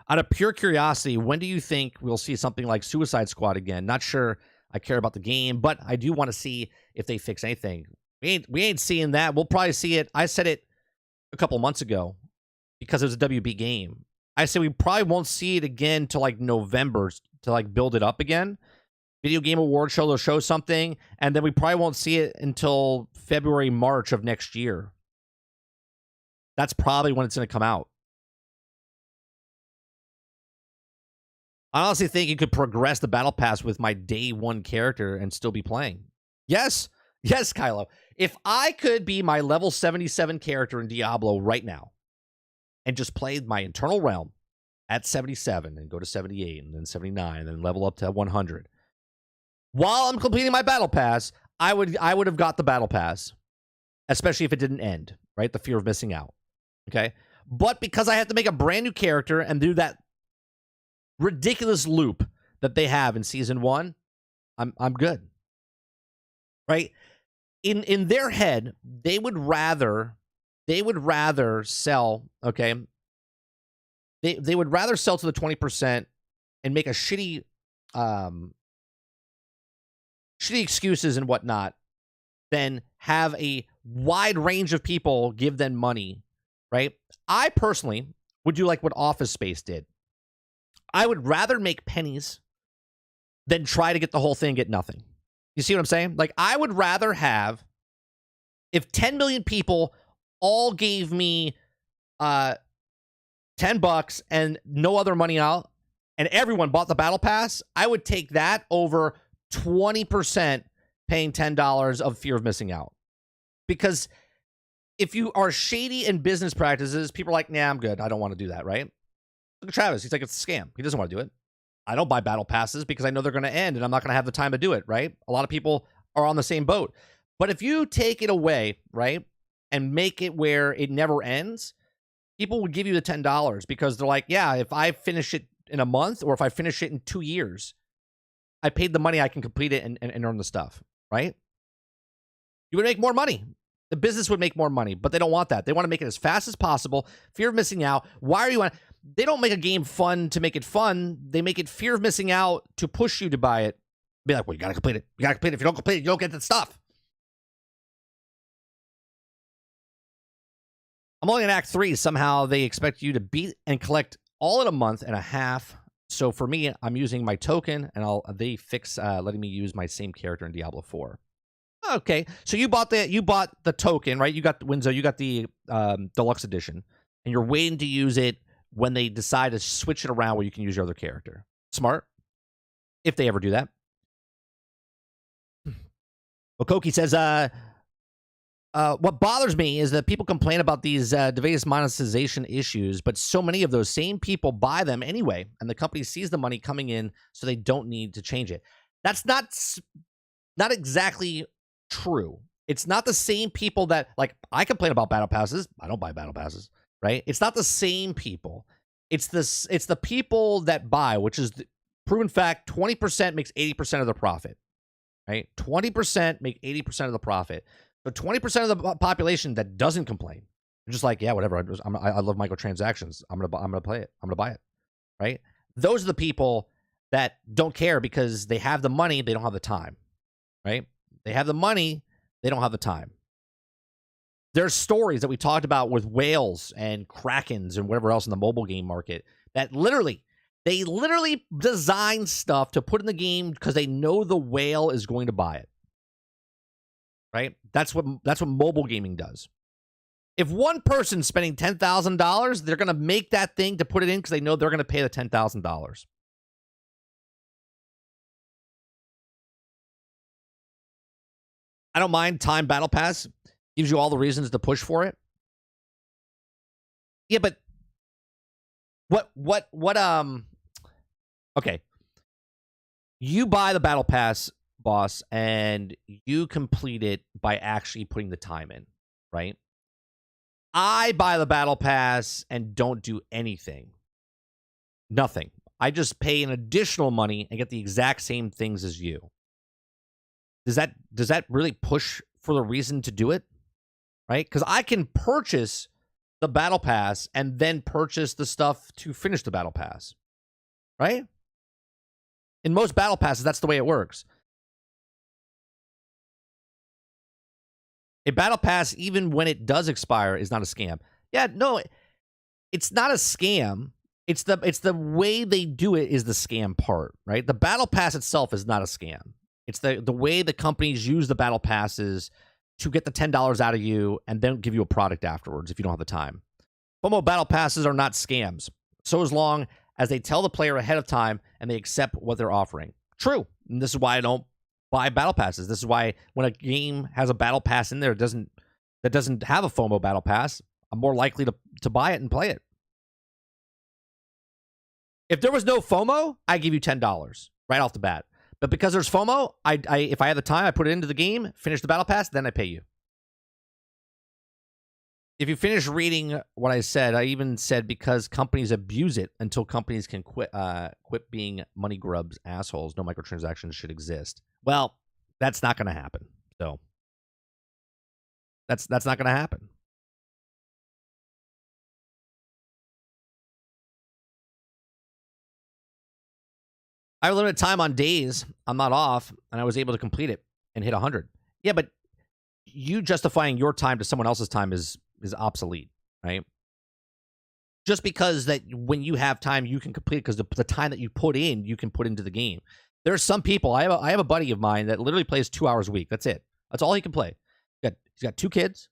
Out of pure curiosity, when do you think we'll see something like Suicide Squad again? Not sure I care about the game, but I do want to see if they fix anything. We ain't seeing that. We'll probably see it. I said it a couple months ago because it was a WB game. I said we probably won't see it again till like November to like build it up again. Video Game Award show, they'll show something, and then we probably won't see it until February, March of next year. That's probably when it's going to come out. I honestly think you could progress the Battle Pass with my day 1 character and still be playing. Yes, Kylo. If I could be my level 77 character in Diablo right now and just play my internal realm at 77 and go to 78 and then 79 and then level up to 100, while I'm completing my battle pass, I would have got the battle pass, especially if it didn't end, right? The fear of missing out. Okay? But because I have to make a brand new character and do that ridiculous loop that they have in season 1, I'm good. Right? In their head, they would rather sell, okay? They would rather sell to the 20% and make a shitty excuses and whatnot than have a wide range of people give them money, right? I personally would do like what Office Space did. I would rather make pennies than try to get the whole thing and get nothing. You see what I'm saying? Like, I would rather have, if 10 million people all gave me $10 and no other money out, and everyone bought the battle pass, I would take that over 20% paying $10 of fear of missing out. Because if you are shady in business practices, people are like, nah, I'm good. I don't want to do that, right? Look at Travis. He's like, it's a scam. He doesn't want to do it. I don't buy battle passes because I know they're going to end and I'm not going to have the time to do it, right? A lot of people are on the same boat. But if you take it away, right, and make it where it never ends, people will give you the $10 because they're like, yeah, if I finish it in a month or if I finish it in 2 years, I paid the money, I can complete it and earn the stuff, right? You would make more money. The business would make more money, but they don't want that. They want to make it as fast as possible. Fear of missing out. Why are you on? They don't make a game fun to make it fun. They make it fear of missing out to push you to buy it. Be like, well, you got to complete it. You got to complete it. If you don't complete it, you don't get the stuff. I'm only in Act 3. Somehow they expect you to beat and collect all in a month and a half. So for me, I'm using my token, and they fix letting me use my same character in Diablo 4. Okay, so you bought the token, right? You got the Winzo, you got the deluxe edition, and you're waiting to use it when they decide to switch it around where you can use your other character. Smart, if they ever do that. Okoki says, what bothers me is that people complain about these device monetization issues, but so many of those same people buy them anyway, and the company sees the money coming in, so they don't need to change it. That's not exactly true. It's not the same people that, like, I complain about battle passes. I don't buy battle passes, right? It's not the same people. It's the people that buy, which is the proven fact. 20% makes 80% of the profit, right? 20% make 80% of the profit. So 20% of the population that doesn't complain, they're just like, yeah, whatever. I love microtransactions. I'm gonna play it. I'm gonna buy it, right? Those are the people that don't care because they have the money, they don't have the time, right? They have the money, they don't have the time. There's stories that we talked about with whales and krakens and whatever else in the mobile game market that they literally design stuff to put in the game because they know the whale is going to buy it. Right? That's what mobile gaming does. If one person's spending $10,000, they're going to make that thing to put it in because they know they're going to pay the $10,000. I don't mind Time Battle Pass. Gives you all the reasons to push for it. Yeah, but okay. You buy the Battle Pass, boss, and you complete it by actually putting the time in, right? I buy the Battle Pass and don't do anything. Nothing. I just pay an additional money and get the exact same things as you. Does that really push for the reason to do it? Right? Because I can purchase the Battle Pass and then purchase the stuff to finish the Battle Pass. Right? In most Battle Passes, that's the way it works. A Battle Pass, even when it does expire, is not a scam. Yeah, no, it's not a scam. It's the way they do it is the scam part, right? The Battle Pass itself is not a scam. It's the way the companies use the Battle Passes to get the $10 out of you and then give you a product afterwards if you don't have the time. FOMO Battle Passes are not scams, so as long as they tell the player ahead of time and they accept what they're offering. True. And this is why I don't buy Battle Passes. This is why when a game has a Battle Pass in there that doesn't have a FOMO Battle Pass, I'm more likely to buy it and play it. If there was no FOMO, I give you $10 right off the bat. But because there's FOMO, if I have the time, I put it into the game, finish the Battle Pass, then I pay you. If you finish reading what I said, I even said because companies abuse it until companies can quit being money grubs, assholes, no microtransactions should exist. Well, that's not going to happen. So that's not going to happen. I have a limited time on days. I'm not off, and I was able to complete it and hit 100. Yeah, but you justifying your time to someone else's time is obsolete, right? Just because that when you have time, you can complete it because the time that you put in, you can put into the game. There are some people. I have a buddy of mine that literally plays 2 hours a week. That's it. That's all he can play. He's got 2 kids.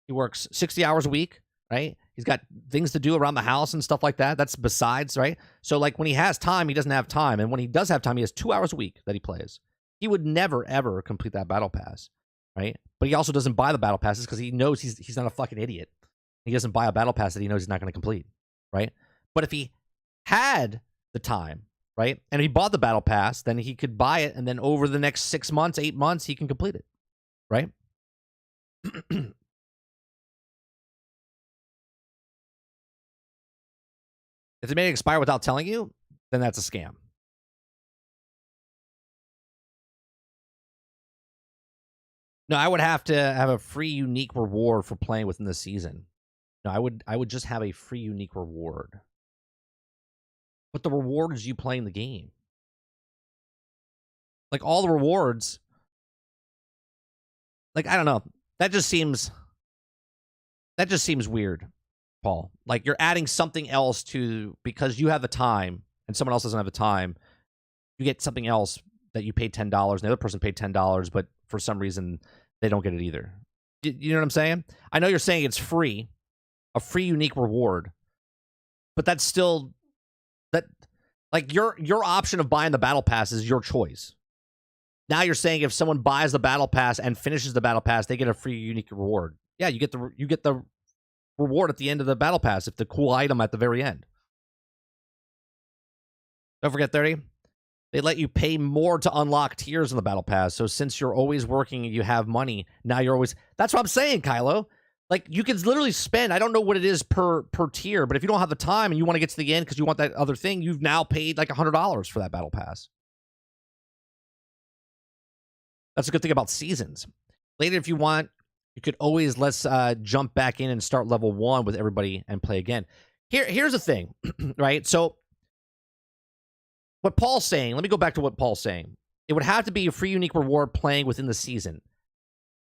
He works 60 hours a week, right? He's got things to do around the house and stuff like that. That's besides, right? So like when he has time, he doesn't have time. And when he does have time, he has 2 hours a week that he plays. He would never, ever complete that Battle Pass, right? But he also doesn't buy the Battle Passes because he knows he's not a fucking idiot. He doesn't buy a Battle Pass that he knows he's not going to complete, right? But if he had the time, right, and he bought the Battle Pass, then he could buy it, and then over the next 6 months, 8 months, he can complete it, right? If they made it expire without telling you, then that's a scam. No, I would have to have a free unique reward for playing within the season. No, I would just have a free unique reward. But the reward is you playing the game. Like all the rewards, like I don't know. That just seems weird, Paul. Like you're adding something else to because you have the time and someone else doesn't have the time, you get something else that you paid $10, and the other person paid $10, but for some reason they don't get it either. You know what I'm saying? I know you're saying it's free, a free unique reward, but that's still that like your option of buying the battle pass is your choice. Now you're saying if someone buys the battle pass and finishes the battle pass, they get a free unique reward. Yeah, you get the reward at the end of the battle pass if the cool item at the very end. Don't forget, 30. They let you pay more to unlock tiers in the battle pass. So since you're always working and you have money, now you're always... That's what I'm saying, Kylo. Like, you can literally spend... I don't know what it is per tier, but if you don't have the time and you want to get to the end because you want that other thing, you've now paid like $100 for that battle pass. That's a good thing about seasons. Later, if you want, you could always let's jump back in and start level 1 with everybody and play again. Here's the thing, right? So... what Paul's saying, let me go back to what Paul's saying. It would have to be a free unique reward playing within the season.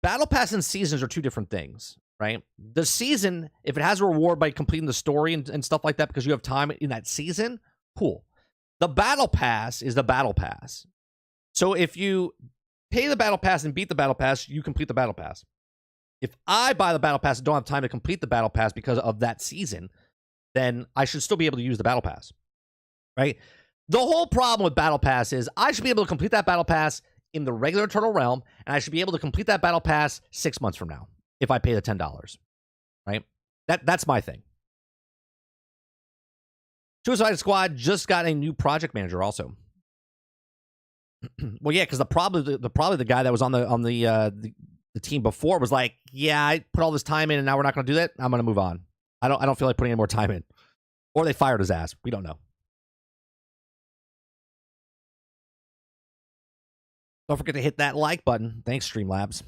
Battle Pass and seasons are two different things, right? The season, if it has a reward by completing the story and stuff like that because you have time in that season, cool. The Battle Pass is the Battle Pass. So if you pay the Battle Pass and beat the Battle Pass, you complete the Battle Pass. If I buy the Battle Pass and don't have time to complete the Battle Pass because of that season, then I should still be able to use the Battle Pass, right? The whole problem with Battle Pass is I should be able to complete that Battle Pass in the regular Eternal Realm, and I should be able to complete that Battle Pass 6 months from now if I pay the $10, right? That's my thing. Suicide Squad just got a new project manager also. Well, yeah, because probably the guy that was on the team before was like, yeah, I put all this time in, and now we're not going to do that. I'm going to move on. I don't feel like putting any more time in, or they fired his ass. We don't know. Don't forget to hit that like button. Thanks, Streamlabs.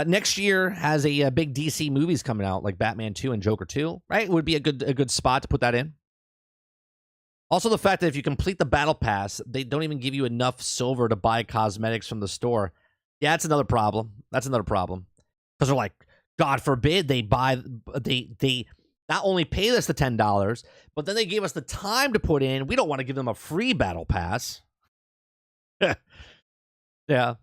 Next year has a big DC movies coming out, like Batman 2 and Joker 2, right? It would be a good spot to put that in. Also, the fact that if you complete the Battle Pass, they don't even give you enough silver to buy cosmetics from the store. Yeah, that's another problem. That's another problem. Because they're like, God forbid they not only pay us the $10, but then they gave us the time to put in. We don't want to give them a free Battle Pass. Yeah.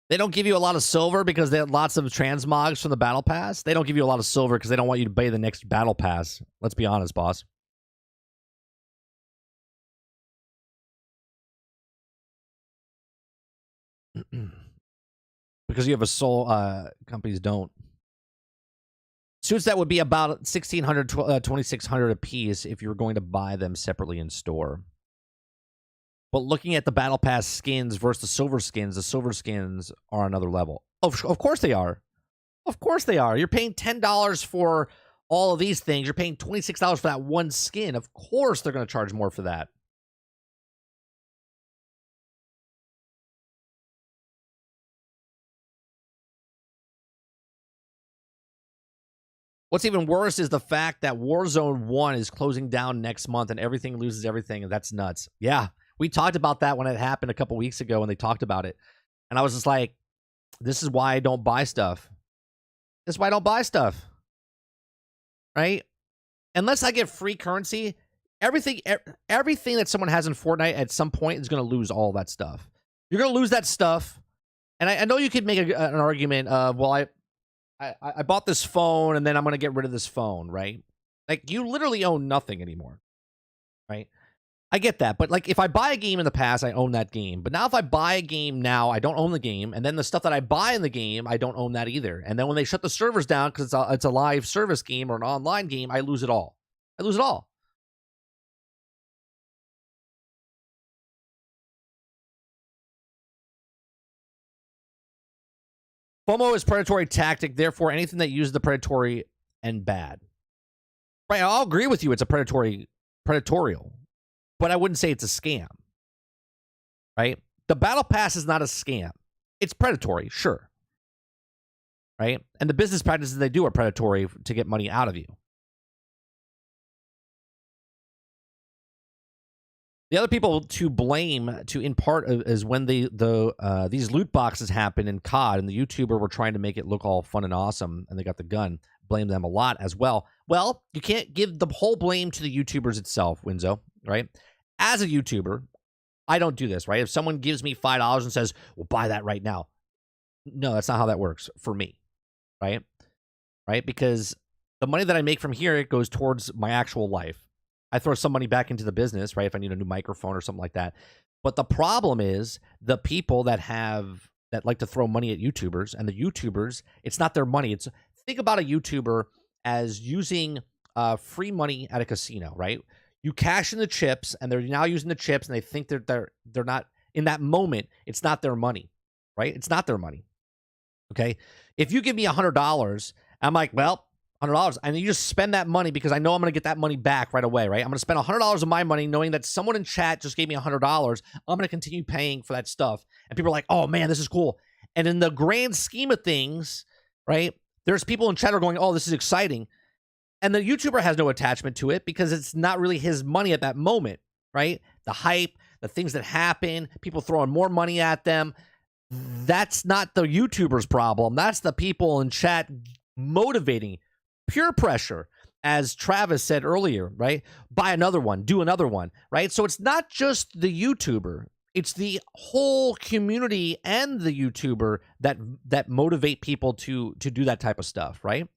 They don't give you a lot of silver because they have lots of transmogs from the Battle Pass. They don't give you a lot of silver because they don't want you to pay the next Battle Pass. Let's be honest, boss. Because you have a soul, companies don't. Suits that would be about 1,600, 2,600 a piece if you were going to buy them separately in store. But looking at the Battle Pass skins versus the silver skins are another level. Of course they are. Of course they are. You're paying $10 for all of these things. You're paying $26 for that one skin. Of course they're going to charge more for that. What's even worse is the fact that Warzone 1 is closing down next month and everything loses everything, and that's nuts. Yeah. We talked about that when it happened a couple weeks ago when they talked about it. And I was just like, this is why I don't buy stuff. This is why I don't buy stuff. Right? Unless I get free currency, everything that someone has in Fortnite at some point is going to lose all that stuff. You're going to lose that stuff. And I know you could make an argument of, well, I bought this phone and then I'm going to get rid of this phone, right? Like, you literally own nothing anymore. Right? I get that, but like if I buy a game in the past, I own that game. But now if I buy a game now, I don't own the game, and then the stuff that I buy in the game, I don't own that either. And then when they shut the servers down because it's a live service game or an online game, I lose it all. I lose it all. FOMO is predatory tactic, therefore anything that uses the predatory and bad. Right, I'll agree with you. It's a predatorial. But I wouldn't say it's a scam, right? The Battle Pass is not a scam. It's predatory, sure, right? And the business practices they do are predatory to get money out of you. The other people to blame, in part, is when these loot boxes happen in COD, and the YouTuber were trying to make it look all fun and awesome, and they got the gun. blame them a lot as well. Well, you can't give the whole blame to the YouTubers itself, Winzo, right? As a YouTuber, I don't do this, right? If someone gives me $5 and says, well, buy that right now. No, that's not how that works for me, right? Right? Because the money that I make from here, it goes towards my actual life. I throw some money back into the business, right? If I need a new microphone or something like that. But the problem is the people that like to throw money at YouTubers, and the YouTubers, it's not their money. Think about a YouTuber as using free money at a casino, right? You cash in the chips, and they're now using the chips, and they think they're not in that moment. It's not their money, right? It's not their money. Okay, if you give me $100, I'm like, well, $100, and you just spend that money because I know I'm going to get that money back right away, right? I'm going to spend $100 of my money knowing that someone in chat just gave me $100. I'm going to continue paying for that stuff, and people are like, oh man, this is cool. And in the grand scheme of things, right, there's people in chat are going, oh, this is exciting. And the YouTuber has no attachment to it because it's not really his money at that moment, right? The hype, the things that happen, people throwing more money at them. That's not the YouTuber's problem. That's the people in chat motivating. Pure pressure, as Travis said earlier, right? Buy another one, do another one, right? So it's not just the YouTuber. It's the whole community and the YouTuber that motivate people to do that type of stuff, right?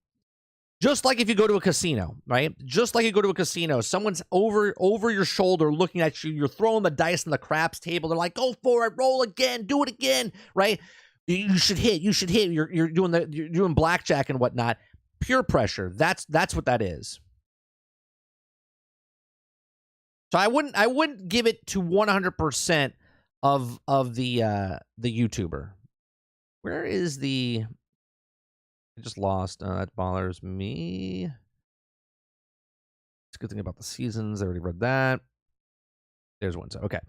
Just like if you go to a casino, right? Just like you go to a casino, someone's over your shoulder looking at you. You're throwing the dice on the craps table. They're like, "Go for it, roll again, do it again," right? You should hit. You should hit. You're doing blackjack and whatnot. Pure pressure. That's what that is. So I wouldn't give it to 100% of the YouTuber. Where is the? I just lost. That bothers me. It's a good thing about the seasons. I already read that. There's one. So okay.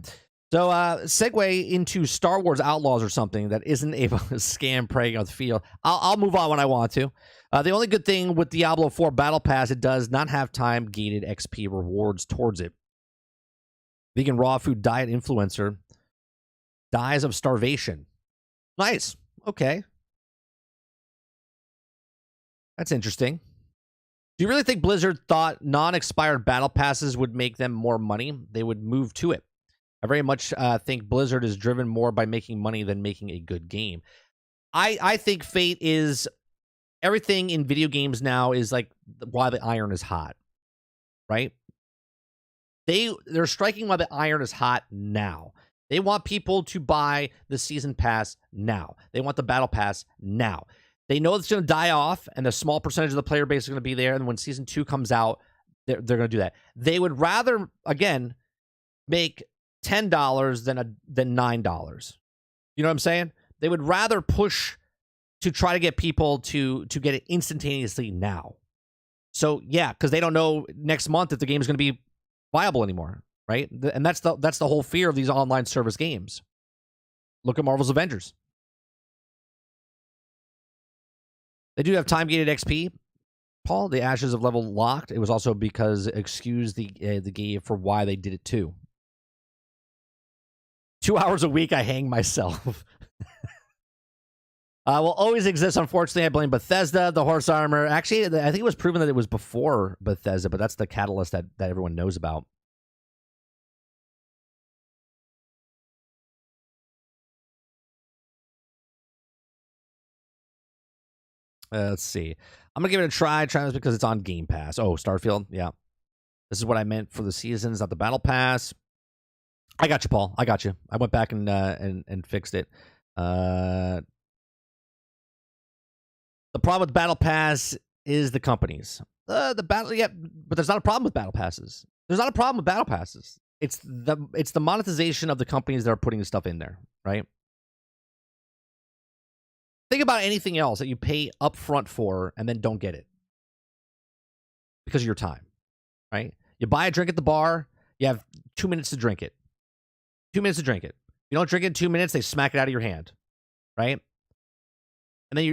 So segue into Star Wars Outlaws or something that isn't able to scam prey on the field. I'll move on when I want to. The only good thing with Diablo 4 Battle Pass, it does not have time-gated XP rewards towards it. Vegan raw food diet influencer dies of starvation. Nice. Okay. That's interesting. Do you really think Blizzard thought non-expired battle passes would make them more money? They would move to it. I very much think Blizzard is driven more by making money than making a good game. I think Fate is... Everything in video games now is like why the iron is hot, right? They're striking while the iron is hot now. They want people to buy the season pass now. They want the battle pass now. They know it's going to die off, and the small percentage of the player base is going to be there. And when season 2 comes out, they're going to do that. They would rather, again, make $10 than $9. You know what I'm saying? They would rather push to try to get people to get it instantaneously now. So yeah, because they don't know next month if the game is going to be viable anymore, right? And that's the whole fear of these online service games. Look at Marvel's Avengers. They do have time-gated XP. Paul, the Ashes of Level locked. It was also because, excuse the game for why they did it too. 2 hours a week, I hang myself. Will always exist, unfortunately. I blame Bethesda, the horse armor. Actually, I think it was proven that it was before Bethesda, but that's the catalyst that everyone knows about. Let's see. I'm going to give it a try. Try this because it's on Game Pass. Oh, Starfield. Yeah. This is what I meant for the seasons, not the Battle Pass. I got you, Paul. I got you. I went back and fixed it. The problem with Battle Pass is the companies. But there's not a problem with Battle Passes. There's not a problem with Battle Passes. It's the monetization of the companies that are putting the stuff in there, right? Think about anything else that you pay upfront for and then don't get it because of your time, right? You buy a drink at the bar, you have 2 minutes to drink it. 2 minutes to drink it. You don't drink it in 2 minutes, they smack it out of your hand, right? And then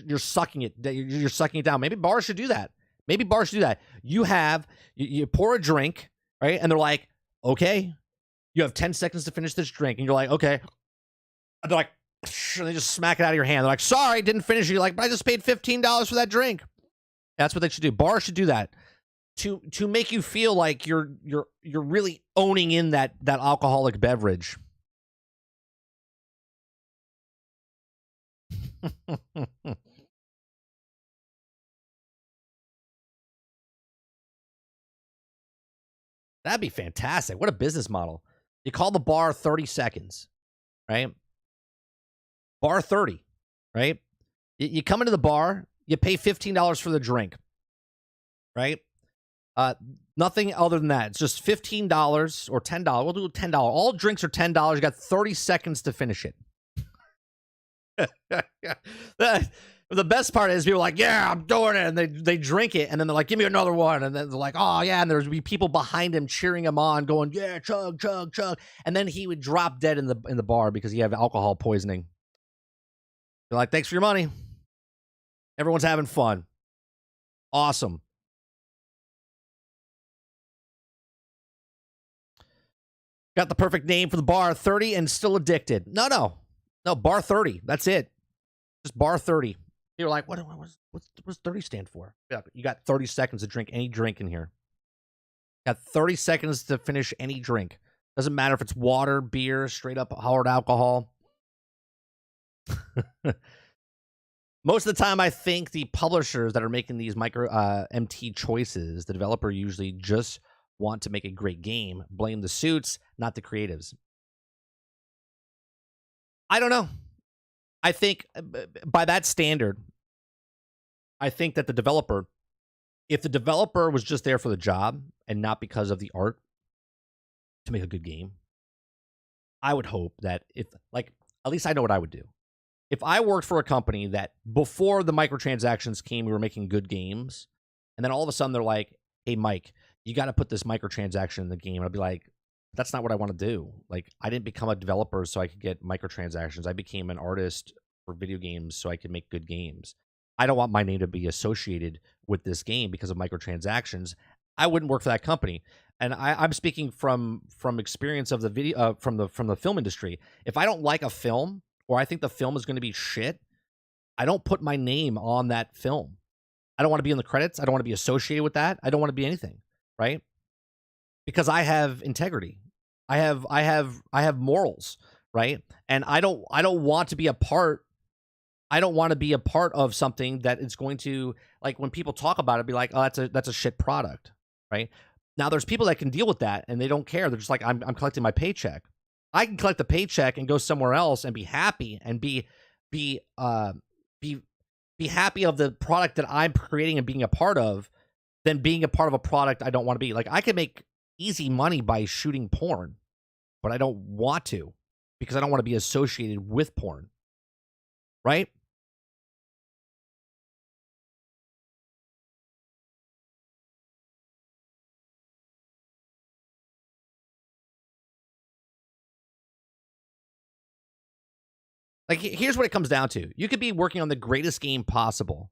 you're sucking it. You're sucking it down. Maybe bars should do that. You pour a drink, right? And they're like, okay, you have 10 seconds to finish this drink. And you're like, okay. And they're like, and they just smack it out of your hand. They're like, sorry, didn't finish it. You're like, but I just paid $15 for that drink. That's what they should do. Bars should do that to make you feel like you're really owning in that alcoholic beverage. That'd be fantastic. What a business model. You call the bar 30 seconds, right? Bar 30, right? You come into the bar, you pay $15 for the drink, right? Nothing other than that. It's just $15 or $10. We'll do $10. All drinks are $10. You got 30 seconds to finish it. The best part is people are like, yeah, I'm doing it. And they drink it. And then they're like, give me another one. And then they're like, oh, yeah. And there'd be people behind him cheering him on, going, yeah, chug, chug, chug. And then he would drop dead in the bar because he had alcohol poisoning. They're like, thanks for your money. Everyone's having fun. Awesome. Got the perfect name for the bar, 30 and still addicted. No, bar 30. That's it. Just bar 30. You're like, what's 30 stand for? Yeah, you got 30 seconds to drink any drink in here. Got 30 seconds to finish any drink. Doesn't matter if it's water, beer, straight up hard alcohol. Most of the time, I think the publishers that are making these micro MT choices, the developer usually just want to make a great game. Blame the suits, not the creatives. I don't know. I think by that standard, I think that the developer, if the developer was just there for the job and not because of the art to make a good game, I would hope that if, like, at least I know what I would do. If I worked for a company that before the microtransactions came, we were making good games, and then all of a sudden they're like, hey, Mike, you got to put this microtransaction in the game. I'd be like, that's not what I want to do. Like, I didn't become a developer so I could get microtransactions. I became an artist for video games so I could make good games. I don't want my name to be associated with this game because of microtransactions. I wouldn't work for that company. And I'm speaking from experience of the video from the film industry. If I don't like a film or I think the film is going to be shit, I don't put my name on that film. I don't want to be in the credits. I don't want to be associated with that. I don't want to be anything, right? Because I have integrity. I have morals, right? And I don't want to be a part. I don't want to be a part of something that is going to, like, when people talk about it, be like, oh, that's a shit product, right? Now there's people that can deal with that and they don't care. They're just like, I'm collecting my paycheck. I can collect the paycheck and go somewhere else and be happy and be happy of the product that I'm creating and being a part of, than being a part of a product I don't want to be. Like, I can make easy money by shooting porn, but I don't want to because I don't want to be associated with porn, right? Like, here's what it comes down to. You could be working on the greatest game possible,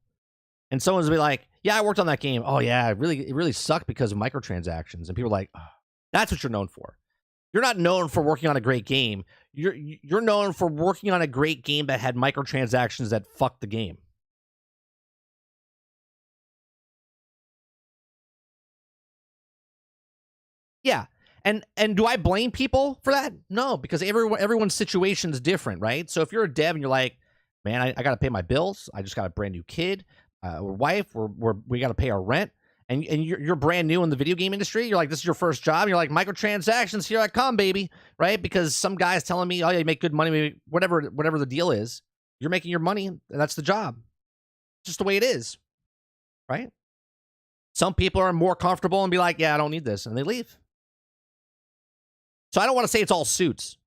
and someone's be like, yeah, I worked on that game. Oh, yeah, it really sucked because of microtransactions. And people are like, oh, that's what you're known for. You're not known for working on a great game. You're known for working on a great game that had microtransactions that fucked the game. Yeah. And do I blame people for that? No, because everyone's situation is different, right? So if you're a dev and you're like, man, I got to pay my bills. I just got a brand new kid, wife. We got to pay our rent. And you're brand new in the video game industry. You're like, this is your first job. And you're like, microtransactions, here I come, baby, right? Because some guy's telling me, oh, yeah, you make good money, maybe whatever the deal is. You're making your money, and that's the job. Just the way it is, right? Some people are more comfortable and be like, yeah, I don't need this, and they leave. So I don't want to say it's all suits,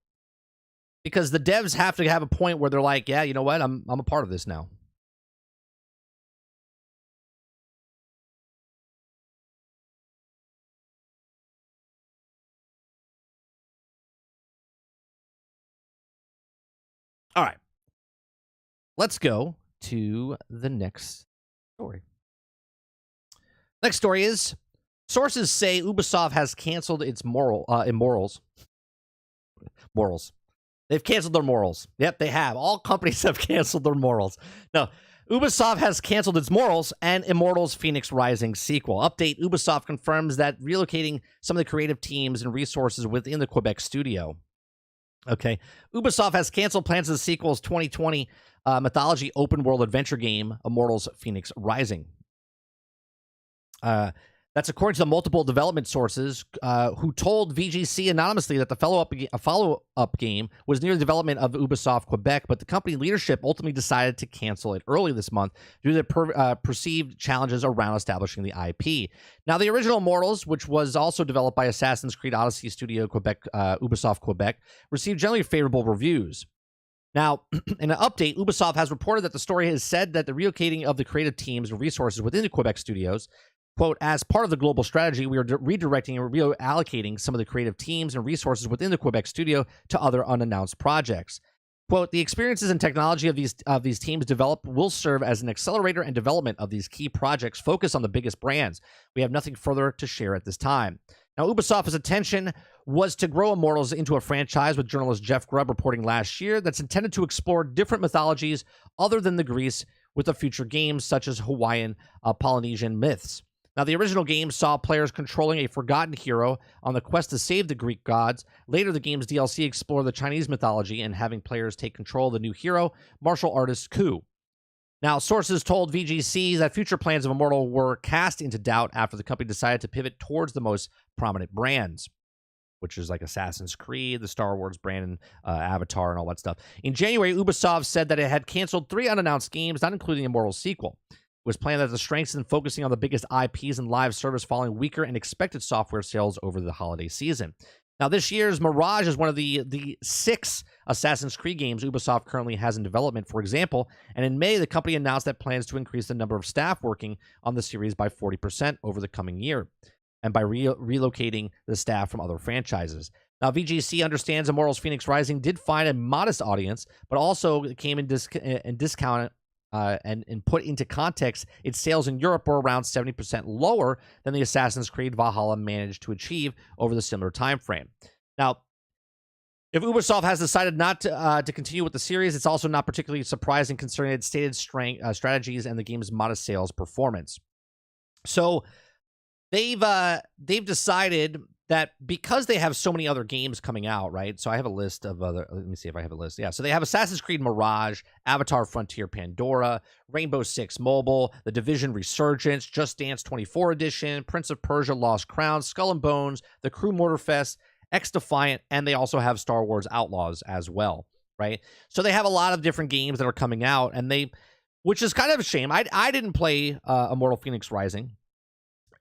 because the devs have to have a point where they're like, yeah, you know what? I'm a part of this now. All right. Let's go to the next story. Next story is, sources say Ubisoft has canceled its Immortals. Morals. They've canceled their morals. Yep, they have. All companies have canceled their morals. No, Ubisoft has canceled its Mortals and Immortals Fenyx Rising sequel. Update: Ubisoft confirms that relocating some of the creative teams and resources within the Quebec studio. Okay. Ubisoft has canceled plans of the sequel's 2020 mythology open world adventure game, Immortals Fenyx Rising. That's according to the multiple development sources who told VGC anonymously that the follow-up game was near the development of Ubisoft Quebec, but the company leadership ultimately decided to cancel it early this month due to the perceived challenges around establishing the IP. Now, the original Immortals, which was also developed by Assassin's Creed Odyssey Studio Quebec, Ubisoft Quebec, received generally favorable reviews. Now, in an update, Ubisoft has reported that the story has said that the relocating of the creative teams and resources within the Quebec studios, quote, as part of the global strategy, we are redirecting and reallocating some of the creative teams and resources within the Quebec studio to other unannounced projects. Quote, the experiences and technology of these teams developed will serve as an accelerator and development of these key projects focused on the biggest brands. We have nothing further to share at this time. Now, Ubisoft's intention was to grow Immortals into a franchise, with journalist Jeff Grubb reporting last year, that's intended to explore different mythologies other than the Greece with the future games such as Hawaiian, Polynesian myths. Now, the original game saw players controlling a forgotten hero on the quest to save the Greek gods. Later, the game's DLC explored the Chinese mythology and having players take control of the new hero, martial artist Ku. Now, sources told VGC that future plans of Immortal were cast into doubt after the company decided to pivot towards the most prominent brands, which is like Assassin's Creed, the Star Wars brand, and Avatar, and all that stuff. In January, Ubisoft said that it had canceled 3 unannounced games, not including Immortal's sequel. It was planned that the strengths in focusing on the biggest IPs and live service following weaker and expected software sales over the holiday season. Now, this year's Mirage is one of the 6 Assassin's Creed games Ubisoft currently has in development, for example, and in May, the company announced that plans to increase the number of staff working on the series by 40% over the coming year, and by relocating the staff from other franchises. Now, VGC understands Immortals Fenyx Rising did find a modest audience, but also came in discounted and put into context, its sales in Europe were around 70% lower than the Assassin's Creed Valhalla managed to achieve over the similar time frame. Now, if Ubisoft has decided not to continue with the series, it's also not particularly surprising considering its stated strategies and the game's modest sales performance. So they've decided that because they have so many other games coming out, right? So I have a list of other, let me see if I have a list. Yeah, so they have Assassin's Creed Mirage, Avatar Frontier Pandora, Rainbow Six Mobile, The Division Resurgence, Just Dance 24 Edition, Prince of Persia Lost Crown, Skull and Bones, The Crew Mortarfest, X-Defiant, and they also have Star Wars Outlaws as well, right? So they have a lot of different games that are coming out, and which is kind of a shame. I didn't play Immortal Fenyx Rising.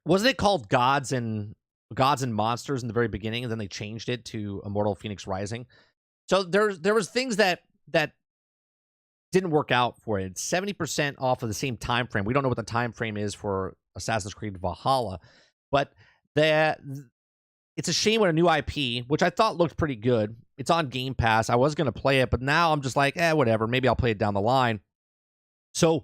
Wasn't it called Gods and Monsters in the very beginning, and then they changed it to Immortal Fenyx Rising? So there was things that didn't work out for it. It's 70% off of the same time frame. We don't know what the time frame is for Assassin's Creed Valhalla, but it's a shame when a new IP, which I thought looked pretty good, it's on Game Pass. I was going to play it, but now I'm just like, whatever. Maybe I'll play it down the line. So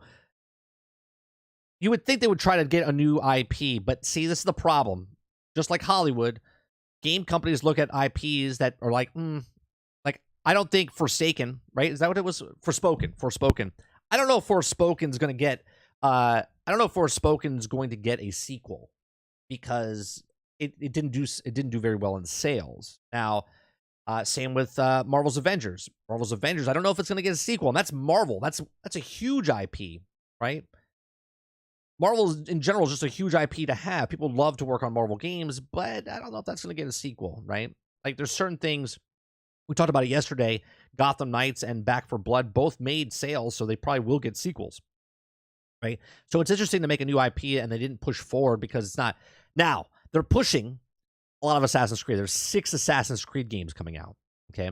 you would think they would try to get a new IP, but see, this is the problem. Just like Hollywood, game companies look at IPs that are like, I don't think Forsaken, right? Is that what it was? Forspoken. I don't know if Forspoken's going to get, a sequel because it didn't do very well in sales. Now, same with Marvel's Avengers. Marvel's Avengers, I don't know if it's going to get a sequel, and that's Marvel. That's a huge IP, right? Marvel in general is just a huge IP to have. People love to work on Marvel games, but I don't know if that's going to get a sequel, right? Like, there's certain things, we talked about it yesterday, Gotham Knights and Back 4 Blood both made sales, so they probably will get sequels, right? So it's interesting to make a new IP, and they didn't push forward because it's not. Now, they're pushing a lot of Assassin's Creed. There's 6 Assassin's Creed games coming out, okay?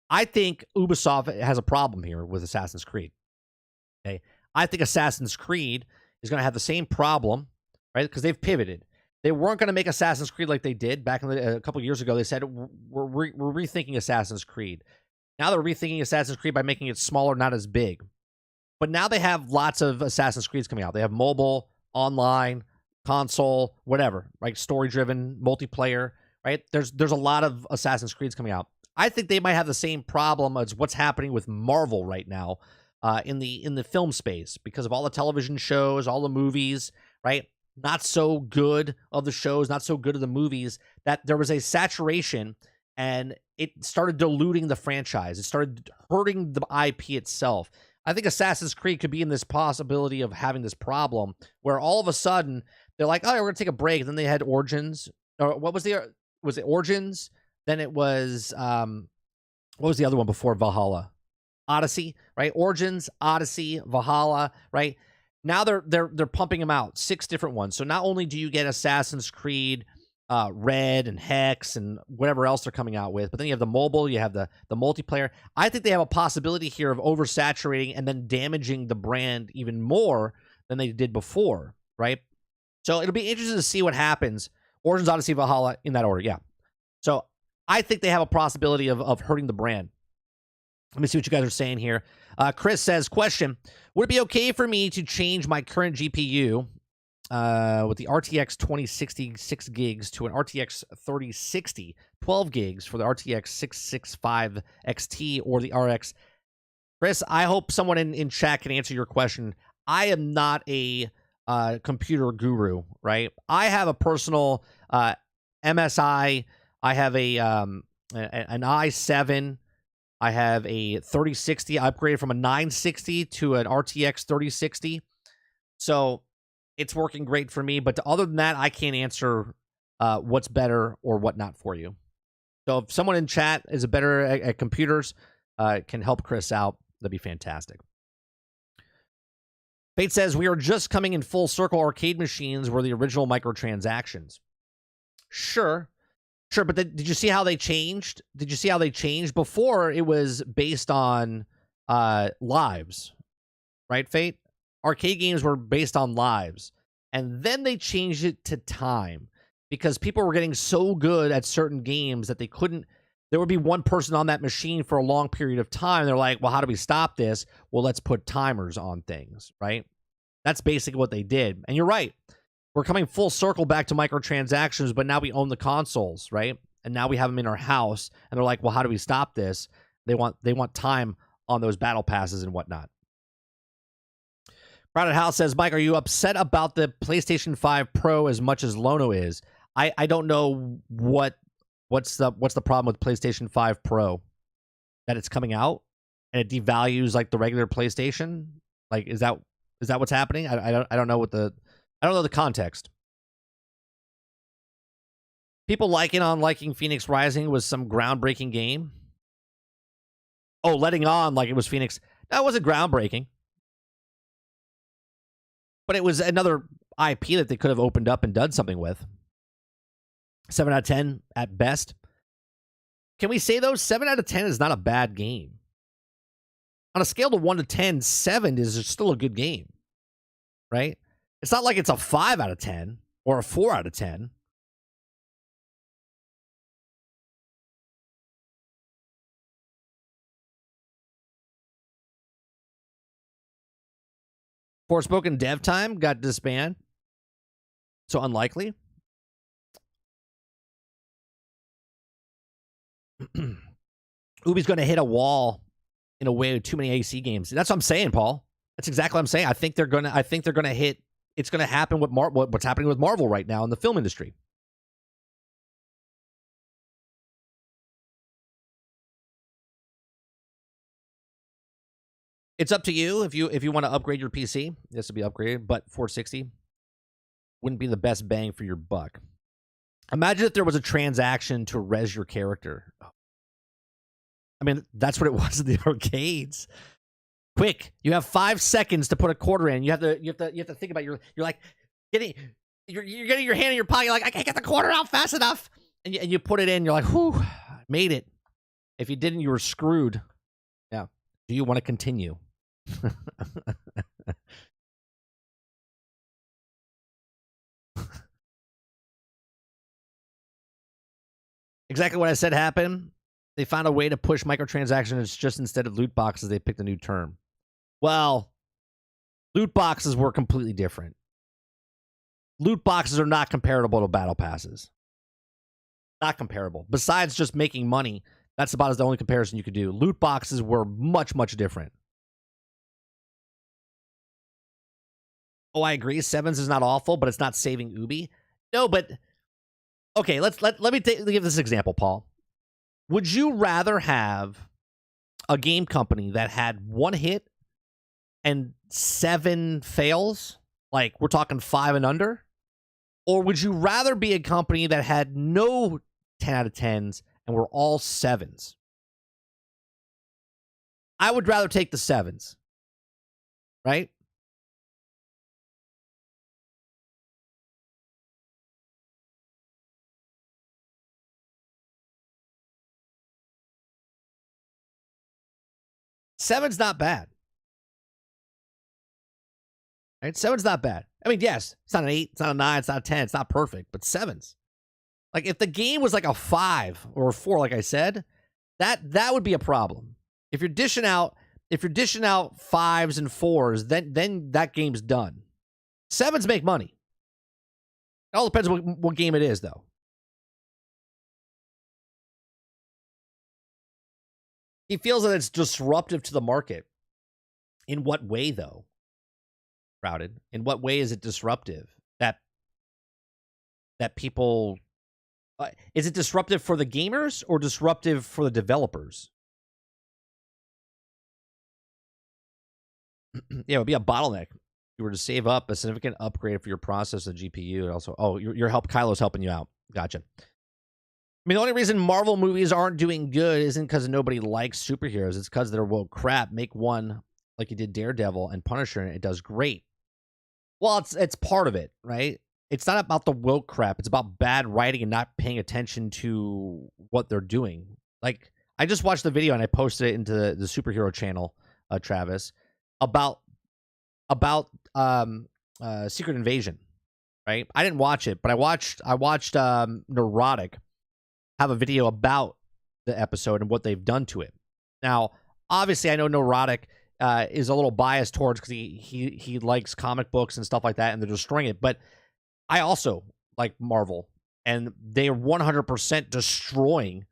I think Ubisoft has a problem here with Assassin's Creed, okay? I think Assassin's Creed is going to have the same problem, right? Because they've pivoted. They weren't going to make Assassin's Creed like they did back in a couple years ago. They said, we're rethinking Assassin's Creed. Now they're rethinking Assassin's Creed by making it smaller, not as big. But now they have lots of Assassin's Creeds coming out. They have mobile, online, console, whatever, right? Story-driven, multiplayer, right? There's a lot of Assassin's Creeds coming out. I think they might have the same problem as what's happening with Marvel right now, in the film space because of all the television shows, all the movies, right? Not so good of the shows, not so good of the movies, that there was a saturation and it started diluting the franchise. It started hurting the IP itself. I think Assassin's Creed could be in this possibility of having this problem where all of a sudden they're like, oh, we're going to take a break. And then they had Origins. Or what was it Origins? Then it was, what was the other one before Valhalla? Odyssey, right? Origins, Odyssey, Valhalla, right? Now they're pumping them out, 6 different ones. So not only do you get Assassin's Creed, Red and Hex and whatever else they're coming out with, but then you have the mobile, you have the multiplayer. I think they have a possibility here of oversaturating and then damaging the brand even more than they did before, right? So it'll be interesting to see what happens. Origins, Odyssey, Valhalla, in that order, yeah. So I think they have a possibility of hurting the brand. Let me see what you guys are saying here. Chris says, question, would it be okay for me to change my current GPU with the RTX 2060 6 gigs to an RTX 3060 12 gigs for the RTX 665 XT or the RX? Chris, I hope someone in chat can answer your question. I am not a computer guru, right? I have a personal MSI. I have an i7. I have a 3060. I upgraded from a 960 to an RTX 3060. So it's working great for me. But other than that, I can't answer what's better or what not for you. So if someone in chat is better at computers, can help Chris out, that'd be fantastic. Fate says, we are just coming in full circle. Arcade machines were the original microtransactions. Sure, but did you see how they changed? Did you see how they changed? Before, it was based on lives, right, Fate? Arcade games were based on lives. And then they changed it to time because people were getting so good at certain games that they couldn't. There would be one person on that machine for a long period of time. They're like, well, how do we stop this? Well, let's put timers on things, right? That's basically what they did. And you're right. We're coming full circle back to microtransactions, but now we own the consoles, right? And now we have them in our house. And they're like, well, how do we stop this? They want time on those battle passes and whatnot. Crowded House says, Mike, are you upset about the PlayStation 5 Pro as much as Lono is? I don't know what's the problem with PlayStation 5 Pro, that it's coming out and it devalues like the regular PlayStation. Like, is that what's happening? I don't know I don't know the context. People liking Fenyx Rising was some groundbreaking game. Oh, letting on like it was Phoenix. That wasn't groundbreaking. But it was another IP that they could have opened up and done something with. 7 out of 10 at best. Can we say, though, 7 out of 10 is not a bad game? On a scale of 1 to 10, 7 is still a good game, right? It's not like it's a 5 out of 10 or a 4 out of 10. Forspoken dev time got disbanded. So unlikely. Ubi's going to hit a wall in a way with too many AC games. That's what I'm saying, Paul. That's exactly what I'm saying. I think they're going to hit. It's going to happen with what's happening with Marvel right now in the film industry. It's up to you if you want to upgrade your PC. This will be upgraded, but 460 wouldn't be the best bang for your buck. Imagine if there was a transaction to res your character. I mean, that's what it was in the arcades. Quick, you have 5 seconds to put a quarter in. You have to think about you're like getting your hand in your pocket. You're like, I can't get the quarter out fast enough, and you put it in. You're like, whew, made it. If you didn't, you were screwed. Yeah. Do you want to continue? Exactly what I said happened. They found a way to push microtransactions. Just instead of loot boxes, they picked a new term. Well, loot boxes were completely different. Loot boxes are not comparable to battle passes. Not comparable. Besides just making money, that's about as the only comparison you could do. Loot boxes were much, much different. Oh, I agree. Sevens is not awful, but it's not saving Ubi. No, but okay, let me give this example, Paul. Would you rather have a game company that had one hit and 7 fails, like we're talking 5 and under? Or would you rather be a company that had no 10 out of 10s and were all 7s? I would rather take the 7s, right? Seven's not bad. Right? Seven's not bad. I mean, yes, it's not an 8, it's not a 9, it's not a 10, it's not perfect, but 7s. Like, if the game was like a 5 or a 4, like I said, that would be a problem. If you're dishing out 5s and 4s, then that game's done. 7s make money. It all depends what game it is, though. He feels that it's disruptive to the market. In what way, though? Crowded. In what way is it disruptive? That people... is it disruptive for the gamers or disruptive for the developers? Yeah, it would be a bottleneck. If you were to save up a significant upgrade for your processor GPU, and also, your help, Kylo's helping you out. Gotcha. I mean, the only reason Marvel movies aren't doing good isn't because nobody likes superheroes. It's because they're, well, crap. Make one like you did Daredevil and Punisher, and it does great. Well, it's part of it, right? It's not about the woke crap. It's about bad writing and not paying attention to what they're doing. Like, I just watched the video and I posted it into the superhero channel, Travis, about Secret Invasion, right? I didn't watch it, but I watched Neurotic have a video about the episode and what they've done to it. Now, obviously, I know Neurotic is a little biased towards, because he likes comic books and stuff like that, and they're destroying it. But I also like Marvel, and they are 100% destroying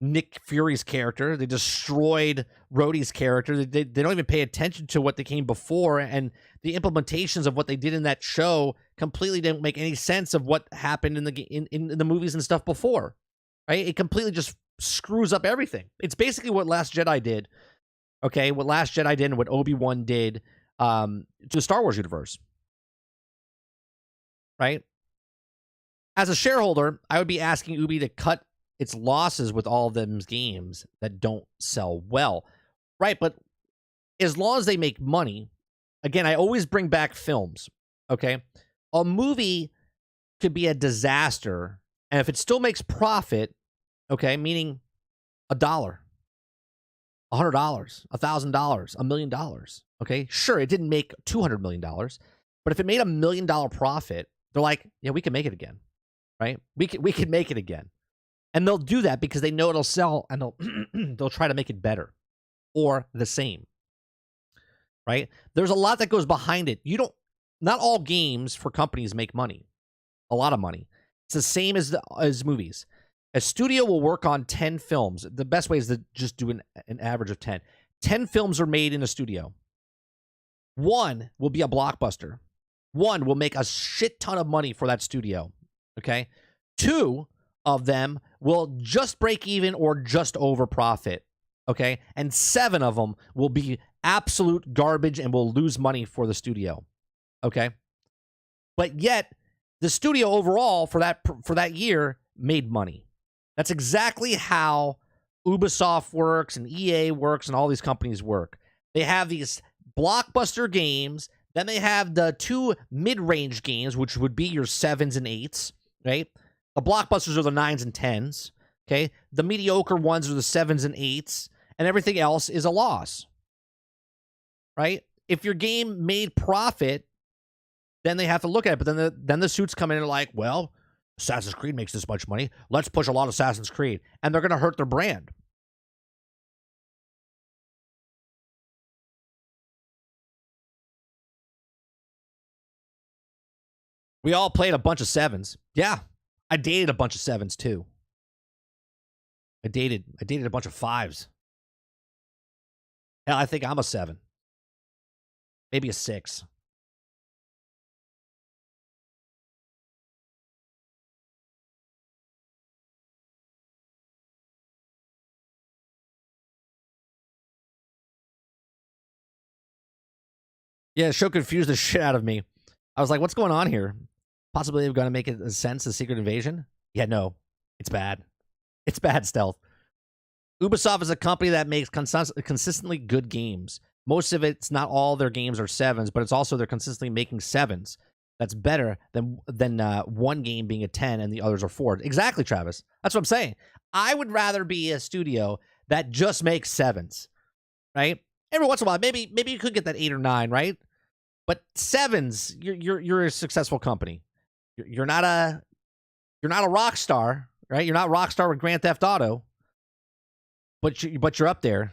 Nick Fury's character. They destroyed Rhodey's character. They don't even pay attention to what they came before, and the implementations of what they did in that show completely didn't make any sense of what happened in the movies and stuff before. Right? It completely just screws up everything. It's basically what Last Jedi did. Okay, what Last Jedi did and what Obi-Wan did to the Star Wars universe. Right? As a shareholder, I would be asking Ubi to cut its losses with all of them games that don't sell well. Right? But as long as they make money, again, I always bring back films. Okay? A movie could be a disaster, and if it still makes profit, okay, meaning $1, $100, $1,000, $1 million. Okay, sure, it didn't make $200 million, but if it made $1 million profit, they're like, yeah, we can make it again, right? We can make it again, and they'll do that because they know it'll sell, and they'll try to make it better or the same, right? There's a lot that goes behind it. Not all games for companies make money, a lot of money. It's the same as movies. A studio will work on 10 films. The best way is to just do an average of 10. 10 films are made in a studio. One will be a blockbuster. One will make a shit ton of money for that studio. Okay? 2 of them will just break even or just over profit. Okay? And 7 of them will be absolute garbage and will lose money for the studio. Okay? But yet, the studio overall for that year made money. That's exactly how Ubisoft works and EA works and all these companies work. They have these blockbuster games, then they have the 2 mid-range games, which would be your 7s and 8s, right? The blockbusters are the 9s and 10s, okay? The mediocre ones are the 7s and 8s, and everything else is a loss, right? If your game made profit, then they have to look at it, but then the suits come in and are like, well, Assassin's Creed makes this much money. Let's push a lot of Assassin's Creed. And they're going to hurt their brand. We all played a bunch of 7s. Yeah. I dated a bunch of 7s too. I dated a bunch of 5s. Hell, I think I'm a 7. Maybe a 6. Yeah, show confused the shit out of me. I was like, what's going on here? Possibly they're going to make it a sense of Secret Invasion? Yeah, no. It's bad. It's bad stealth. Ubisoft is a company that makes consistently good games. Most of it's not all their games are 7s, but it's also they're consistently making 7s. That's better than one game being a 10 and the others are 4. Exactly, Travis. That's what I'm saying. I would rather be a studio that just makes 7s, right? Every once in a while, maybe you could get that 8 or 9, right? But 7s, you're a successful company. You're not a rock star, right? You're not Rockstar with Grand Theft Auto, but you're up there.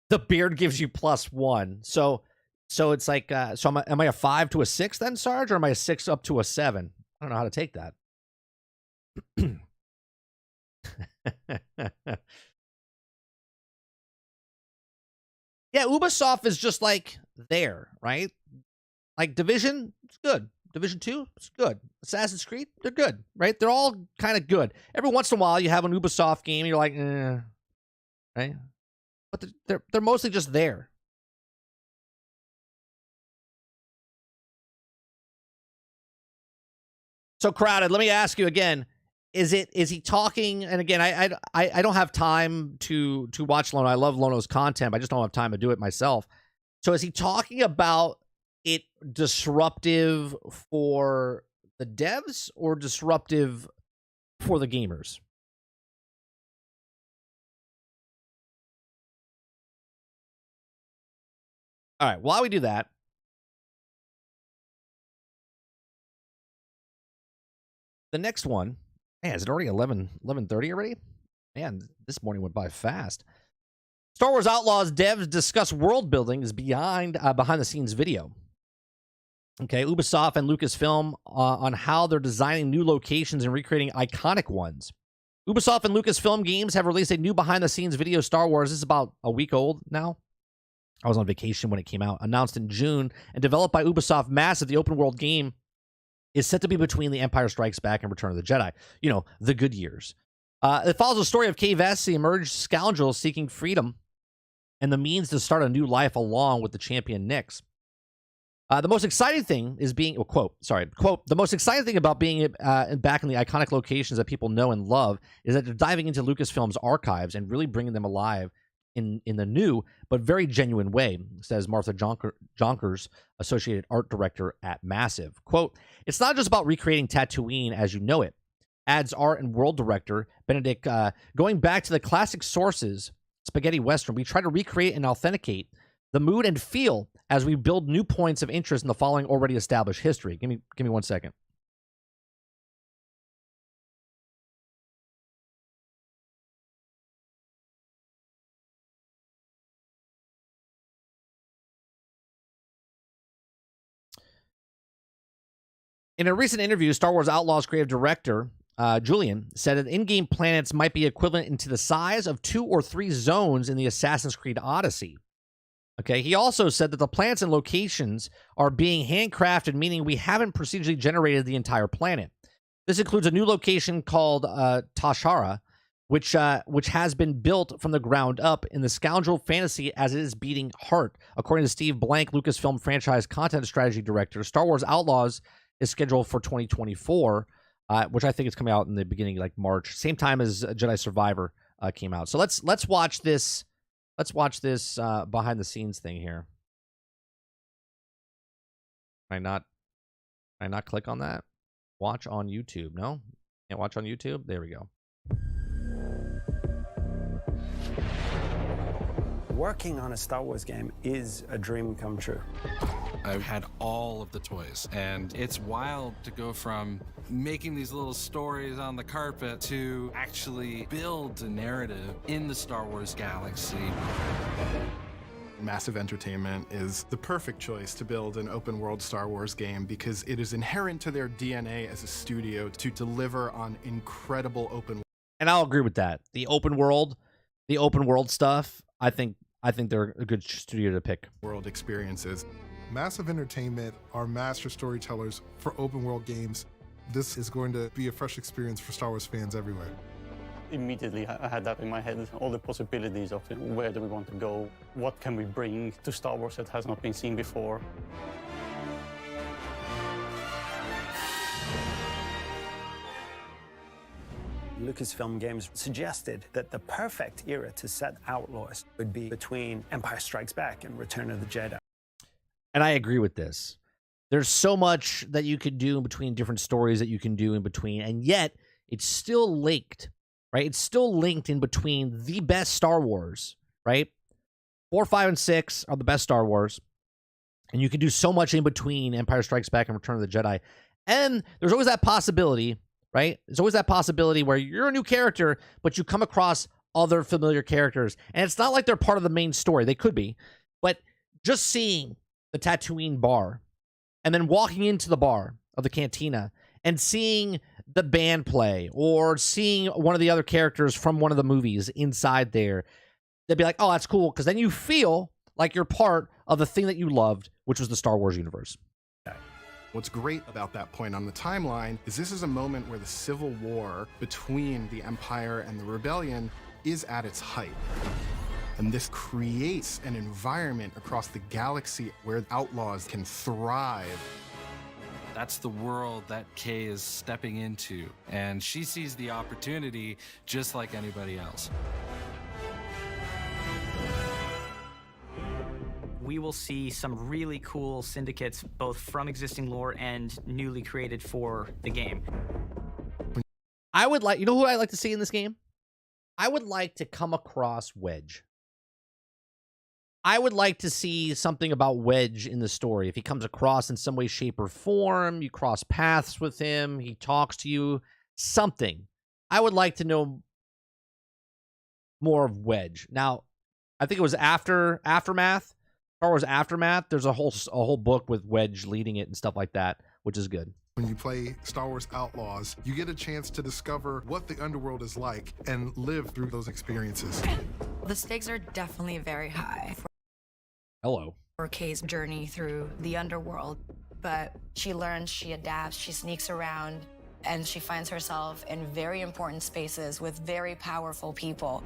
The beard gives you +1, so it's like so am I a 5 to a 6 then, Sarge, or am I a 6 up to a 7? I don't know how to take that. Yeah, Ubisoft is just like there, right? Like Division, it's good. Division 2, it's good. Assassin's Creed, they're good, right? They're all kind of good. Every once in a while, you have an Ubisoft game, and you're like, right? But they're mostly just there. So Crowded, let me ask you again: is he talking? And again, I don't have time to watch Lono. I love Lono's content, but I just don't have time to do it myself. So is he talking about it disruptive for the devs or disruptive for the gamers? All right, while we do that, the next one, man, is it already 11:30 already? Man, this morning went by fast. Star Wars Outlaws devs discuss world building is behind the scenes video. Okay, Ubisoft and Lucasfilm on how they're designing new locations and recreating iconic ones. Ubisoft and Lucasfilm Games have released a new behind the scenes video Star Wars. This is about a week old now. I was on vacation when it came out. Announced in June and developed by Ubisoft Massive, the open world game is set to be between The Empire Strikes Back and Return of the Jedi. You know, the good years. It follows the story of Kay Vess, the emerged scoundrel seeking freedom and the means to start a new life along with the champion Nyx. The most exciting thing is being, quote, the most exciting thing about being back in the iconic locations that people know and love is that they're diving into Lucasfilm's archives and really bringing them alive in the new but very genuine way, says Martha Jonkers, associated art director at Massive. Quote, it's not just about recreating Tatooine as you know it, adds art and world director Benedict. Going back to the classic sources, spaghetti western, we try to recreate and authenticate the mood and feel as we build new points of interest in the following already established history. Give me 1 second. In a recent interview, Star Wars Outlaws creative director Julian said that in-game planets might be equivalent into the size of 2 or 3 zones in the Assassin's Creed Odyssey. Okay, he also said that the planets and locations are being handcrafted, meaning we haven't procedurally generated the entire planet. This includes a new location called Tashara, which has been built from the ground up in the scoundrel fantasy as it is beating heart. According to Steve Blank, Lucasfilm franchise content strategy director, Star Wars Outlaws is scheduled for 2024, which I think is coming out in the beginning, like March, same time as Jedi Survivor came out. So let's watch this. Let's watch this behind the scenes thing here. Can I not click on that? Watch on YouTube. No? Can't watch on YouTube? There we go. Working on a Star Wars game is a dream come true. I've had all of the toys, and it's wild to go from making these little stories on the carpet to actually build a narrative in the Star Wars galaxy. Massive Entertainment is the perfect choice to build an open world Star Wars game because it is inherent to their DNA as a studio to deliver on incredible open. And I'll agree with that. The open world stuff, I think they're a good studio to pick. World experiences. Massive Entertainment are master storytellers for open world games. This is going to be a fresh experience for Star Wars fans everywhere. Immediately, I had that in my head, all the possibilities of where do we want to go, what can we bring to Star Wars that has not been seen before. Lucasfilm Games suggested that the perfect era to set Outlaws would be between Empire Strikes Back and Return of the Jedi. And I agree with this. There's so much that you could do in between, different stories that you can do in between, and yet it's still linked, right? It's still linked in between the best Star Wars, right? 4, 5, and 6 are the best Star Wars, and you can do so much in between Empire Strikes Back and Return of the Jedi. And there's always that possibility, right? There's always that possibility where you're a new character, but you come across other familiar characters, and it's not like they're part of the main story. They could be, but just seeing the Tatooine bar, and then walking into the bar of the cantina and seeing the band play or seeing one of the other characters from one of the movies inside there, they'd be like, oh, that's cool. Because then you feel like you're part of the thing that you loved, which was the Star Wars universe. What's great about that point on the timeline is this is a moment where the civil war between the Empire and the Rebellion is at its height. And this creates an environment across the galaxy where outlaws can thrive. That's the world that Kay is stepping into, and she sees the opportunity just like anybody else. We will see some really cool syndicates, both from existing lore and newly created for the game. I would like, you know who I'd like to see in this game? I would like to come across Wedge. I would like to see something about Wedge in the story. If he comes across in some way, shape, or form, you cross paths with him, he talks to you, something. I would like to know more of Wedge. Now, I think it was after Aftermath, Star Wars Aftermath. There's a whole book with Wedge leading it and stuff like that, which is good. When you play Star Wars Outlaws, you get a chance to discover what the underworld is like and live through those experiences. The stakes are definitely very high Hello. for Kay's journey through the underworld, but she learns, she adapts, she sneaks around, and she finds herself in very important spaces with very powerful people.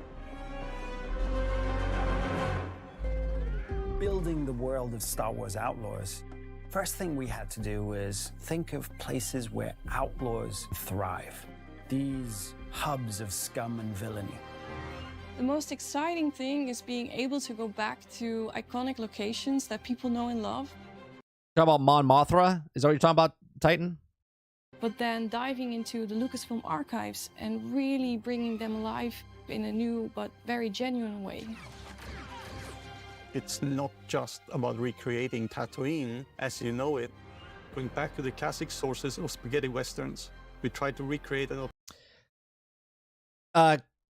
Building the world of Star Wars Outlaws, first thing we had to do was think of places where outlaws thrive. These hubs of scum and villainy. The most exciting thing is being able to go back to iconic locations that people know and love. Talk about Mon Mothma? Is that what you're talking about, Titan? But then diving into the Lucasfilm archives and really bringing them alive in a new but very genuine way. It's not just about recreating Tatooine as you know it. Going back to the classic sources of spaghetti westerns, we try to recreate it.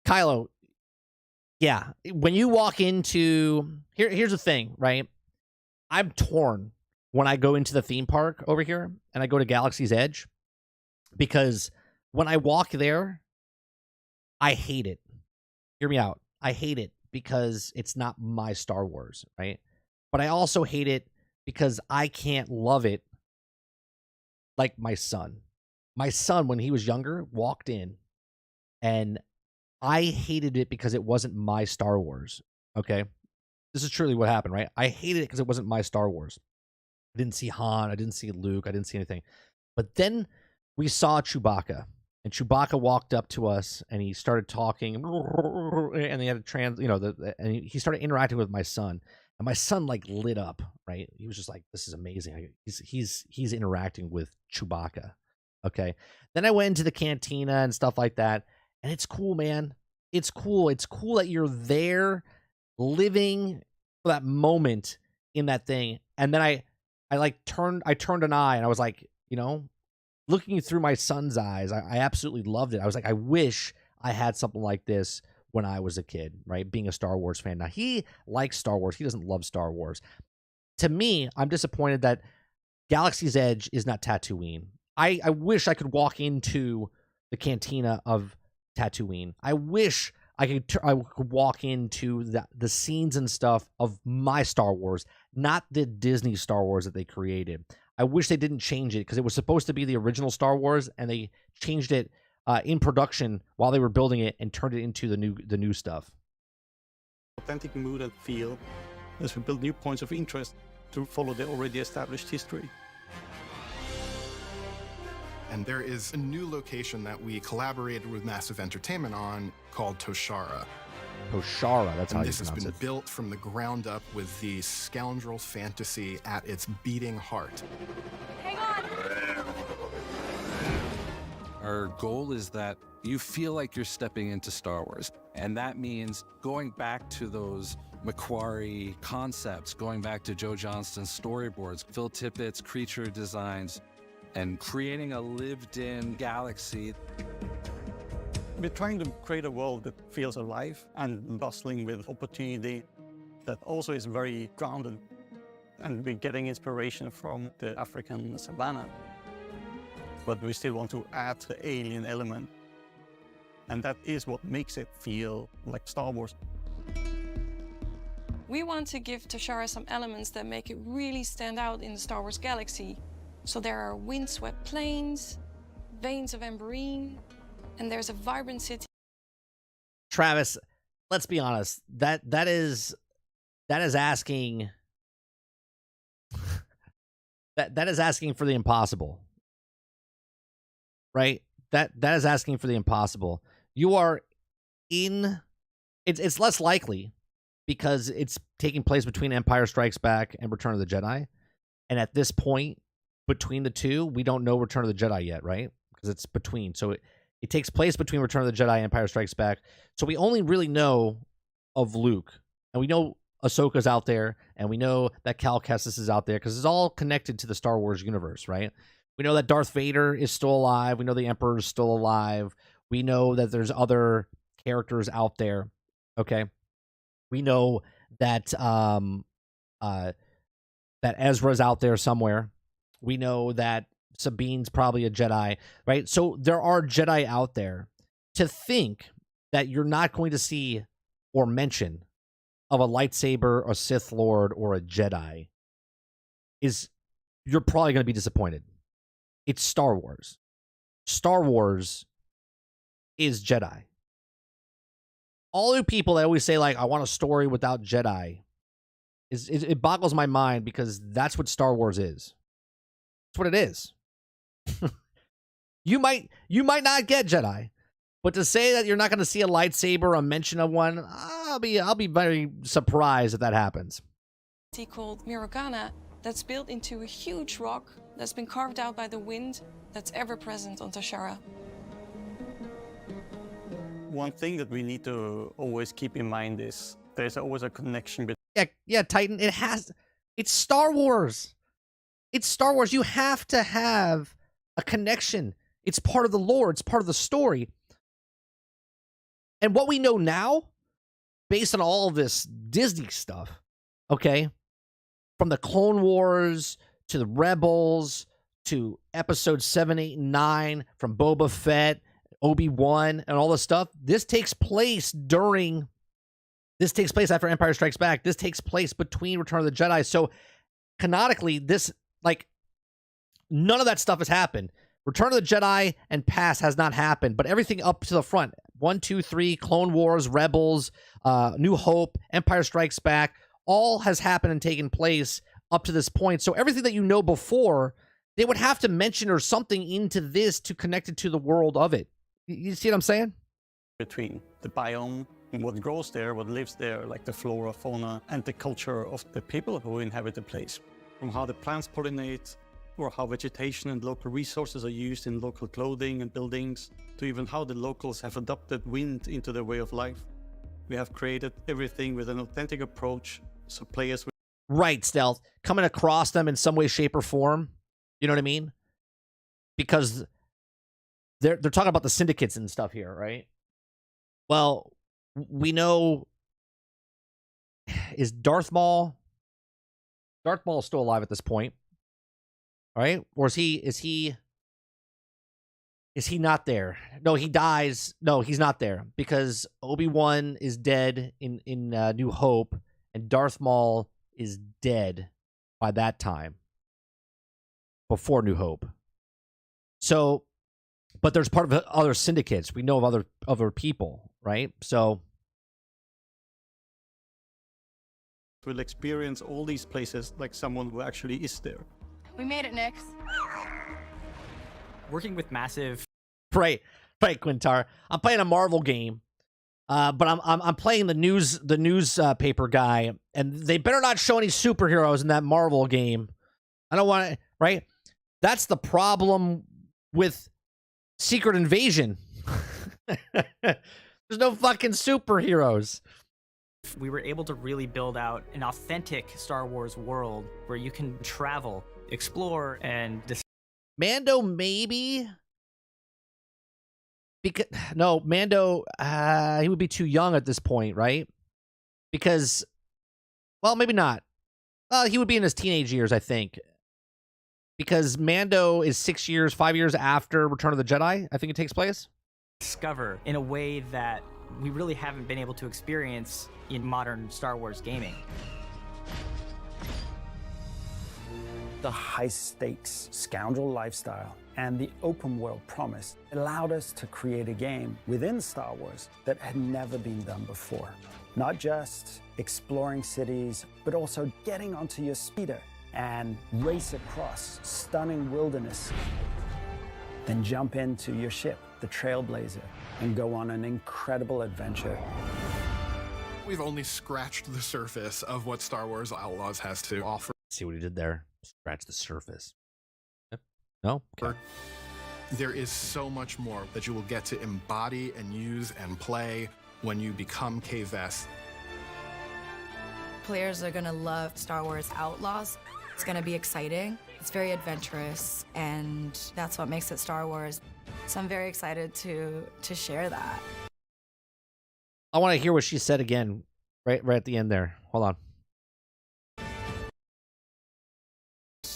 Kylo, yeah, when you walk into... Here's the thing, right? I'm torn when I go into the theme park over here and I go to Galaxy's Edge, because when I walk there, I hate it. Hear me out. I hate it because it's not my Star Wars, right? But I also hate it because I can't love it like my son. My son, when he was younger, walked in, and I hated it because it wasn't my Star Wars, okay? This is truly what happened, right? I hated it because it wasn't my Star Wars. I didn't see Han, I didn't see Luke, I didn't see anything. But then we saw Chewbacca, and Chewbacca walked up to us, and he started talking, and he had a and he started interacting with my son, and my son like lit up, right? He was just like, "This is amazing." He's interacting with Chewbacca, okay? Then I went into the cantina and stuff like that, and it's cool, man. It's cool. It's cool that you're there, living for that moment in that thing. And then I turned an eye, and I was like, looking through my son's eyes, I absolutely loved it. I was like, I wish I had something like this when I was a kid, right? Being a Star Wars fan. Now, he likes Star Wars. He doesn't love Star Wars. To me, I'm disappointed that Galaxy's Edge is not Tatooine. I wish I could walk into the cantina of Tatooine. I wish I could walk into the scenes and stuff of my Star Wars, not the Disney Star Wars that they created. I wish they didn't change it, because it was supposed to be the original Star Wars, and they changed it in production while they were building it and turned it into the new stuff. Authentic mood and feel as we build new points of interest to follow the already established history. And there is a new location that we collaborated with Massive Entertainment on called Toshara. Toshara, that's how And you this has pronounce been it. built from the ground up with the scoundrel fantasy at its beating heart. Hang on! Our goal is that you feel like you're stepping into Star Wars. And that means going back to those Macquarie concepts, going back to Joe Johnston's storyboards, Phil Tippett's creature designs, and creating a lived-in galaxy. We're trying to create a world that feels alive and bustling with opportunity, that also is very grounded. And we're getting inspiration from the African savannah. But we still want to add the alien element. And that is what makes it feel like Star Wars. We want to give Toshara some elements that make it really stand out in the Star Wars galaxy. So there are windswept plains, veins of amberine, and there's a vibrant city. Travis, let's be honest. That is asking that is asking for the impossible. Right? That is asking for the impossible. You are in it's less likely because it's taking place between Empire Strikes Back and Return of the Jedi. And at this point, between the two, we don't know Return of the Jedi yet, right? Because it's between. So it takes place between Return of the Jedi and Empire Strikes Back. So we only really know of Luke. And we know Ahsoka's out there. And we know that Cal Kestis is out there. Because it's all connected to the Star Wars universe, right? We know that Darth Vader is still alive. We know the Emperor is still alive. We know that there's other characters out there. Okay? We know that that Ezra's out there somewhere. We know that Sabine's probably a Jedi, right? So there are Jedi out there. To think that you're not going to see or mention of a lightsaber, a Sith Lord, or a Jedi is, you're probably going to be disappointed. It's Star Wars. Star Wars is Jedi. All the people that always say, like, I want a story without Jedi, it boggles my mind because that's what Star Wars is. That's what it is. You might not get Jedi, but to say that you're not going to see a lightsaber, a mention of one, I'll be very surprised if that happens. Called Mirogana that's built into a huge rock that's been carved out by the wind that's ever present on Toshara. One thing that we need to always keep in mind is there's always a connection between Yeah, Titan. It's Star Wars. It's Star Wars. You have to have a connection. It's part of the lore. It's part of the story. And what we know now, based on all of this Disney stuff, okay, from the Clone Wars to the Rebels to episodes 7, 8, and 9, from Boba Fett, Obi-Wan, and all this stuff, this takes place after Empire Strikes Back. This takes place between Return of the Jedi. So canonically, none of that stuff has happened. Return of the Jedi and past has not happened, but everything up to the front, 1, 2, 3, Clone Wars, Rebels, New Hope, Empire Strikes Back, all has happened and taken place up to this point. So everything that you know before, they would have to mention or something into this to connect it to the world of it. You see what I'm saying? between the biome and what grows there, what lives there, like the flora, fauna, and the culture of the people who inhabit the place. From how the plants pollinate, or how vegetation and local resources are used in local clothing and buildings, to even how the locals have adopted wind into their way of life. We have created everything with an authentic approach, so players will... Right, Stealth. Coming across them in some way, shape, or form. You know what I mean? Because they're talking about the syndicates and stuff here, right? Well, we know... Is Darth Maul... Darth Maul is still alive at this point. Right? Or is he not there? No, he dies. No, he's not there because Obi-Wan is dead in New Hope, and Darth Maul is dead by that time, before New Hope. So but there's part of other syndicates. We know of other people, right? So Will experience all these places like someone who actually is there. We made it, Nix. Working with massive right, Quintar. I'm playing a Marvel game, but I'm playing the newspaper guy, and they better not show any superheroes in that Marvel game. I don't want to. Right, that's the problem with Secret Invasion. There's no fucking superheroes. we were able to really build out an authentic Star Wars world where you can travel, explore, and Mando maybe. Because no, Mando, he would be too young at this point, right? Because, well, maybe not. He would be in his teenage years, I think. Because Mando is 5 years after Return of the Jedi, I think it takes place. discover in a way that we really haven't been able to experience in modern Star Wars gaming. The high-stakes scoundrel lifestyle and the open-world promise allowed us to create a game within Star Wars that had never been done before. Not just exploring cities, but also getting onto your speeder and race across stunning wilderness. Then jump into your ship, the Trailblazer, and go on an incredible adventure. We've only scratched the surface of what Star Wars Outlaws has to offer. See what he did there? Scratch the surface. Yep. No? Okay. There is so much more that you will get to embody and use and play when you become K-Vest. Players are gonna love Star Wars Outlaws. It's gonna be exciting. It's very adventurous, and that's what makes it Star Wars. So I'm very excited to share that. I want to hear what she said again, right at the end there. Hold on.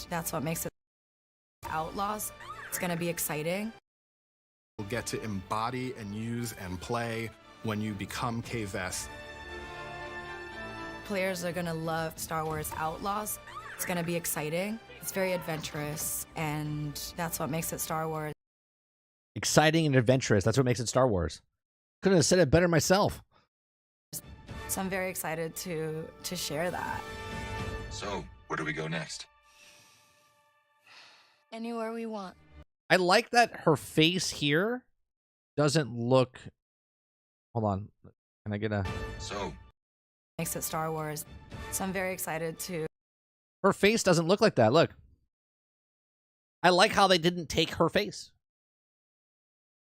That's what makes it Outlaws. It's gonna be exciting. You'll get to embody and use and play when you become K-Vest. Players are gonna love Star Wars Outlaws. It's gonna be exciting. It's very adventurous, and that's what makes it Star Wars. Exciting and adventurous. That's what makes it Star Wars. Couldn't have said it better myself. So I'm very excited to share that. So, where do we go next? Anywhere we want. I like that her face here doesn't look... Hold on. Can I get a... So, Makes it Star Wars. So I'm very excited to... Her face doesn't look like that. Look. I like how they didn't take her face.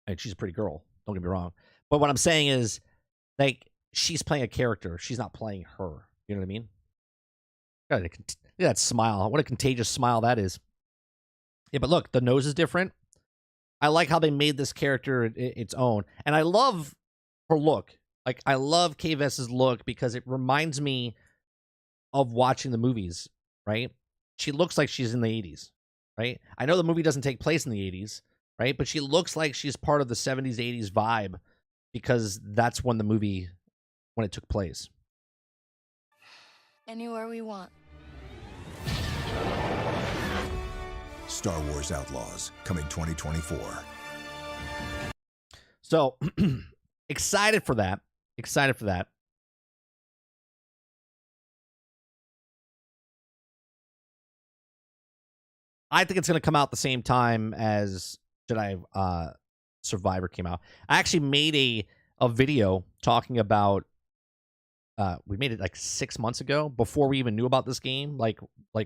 And she's a pretty girl. Don't get me wrong. But what I'm saying is, like, she's playing a character. She's not playing her. You know what I mean? Look at that smile. What a contagious smile that is. Yeah, but look, the nose is different. I like how they made this character its own. And I love her look. Like, I love K-Vest's look because it reminds me of watching the movies, right? She looks like she's in the 80s, right? I know the movie doesn't take place in the 80s, right? But she looks like she's part of the 70s, 80s vibe because that's when it took place. Anywhere we want. Star Wars Outlaws, coming 2024. So, excited for that. Excited for that. I think it's going to come out the same time as Jedi Survivor came out. I actually made a video talking about we made it like 6 months ago before we even knew about this game, like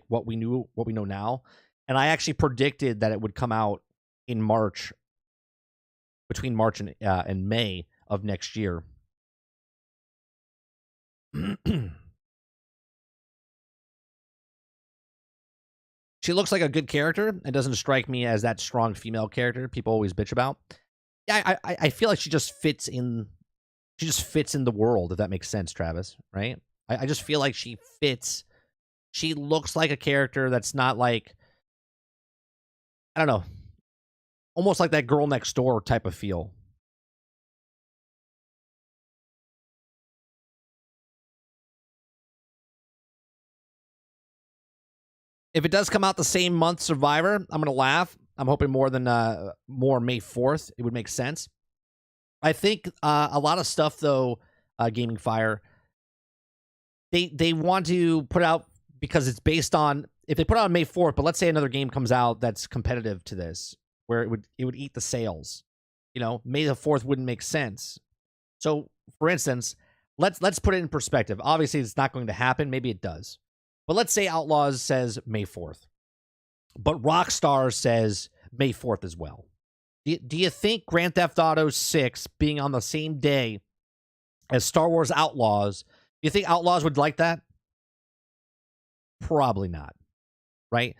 what we know now. And I actually predicted that it would come out in March, between March and May of next year. She looks like a good character. It doesn't strike me as that strong female character people always bitch about. Yeah, I feel like she just fits in. She just fits in the world, if that makes sense, Travis. Right? I just feel like she fits. She looks like a character that's not like, I don't know, almost like that girl next door type of feel. If it does come out the same month Survivor, I'm going to laugh I'm hoping more than more May 4th. It would make sense. I think a lot of stuff though, Gaming Fire, they want to put out because it's based on, if they put out on May 4th, but let's say another game comes out that's competitive to this, where it would eat the sales. You know, May the 4th wouldn't make sense. So, for instance, let's put it in perspective. Obviously, it's not going to happen. Maybe it does. But let's say Outlaws says May 4th. But Rockstar says May 4th as well. Do you think Grand Theft Auto 6 being on the same day as Star Wars Outlaws, do you think Outlaws would like that? Probably not. Right?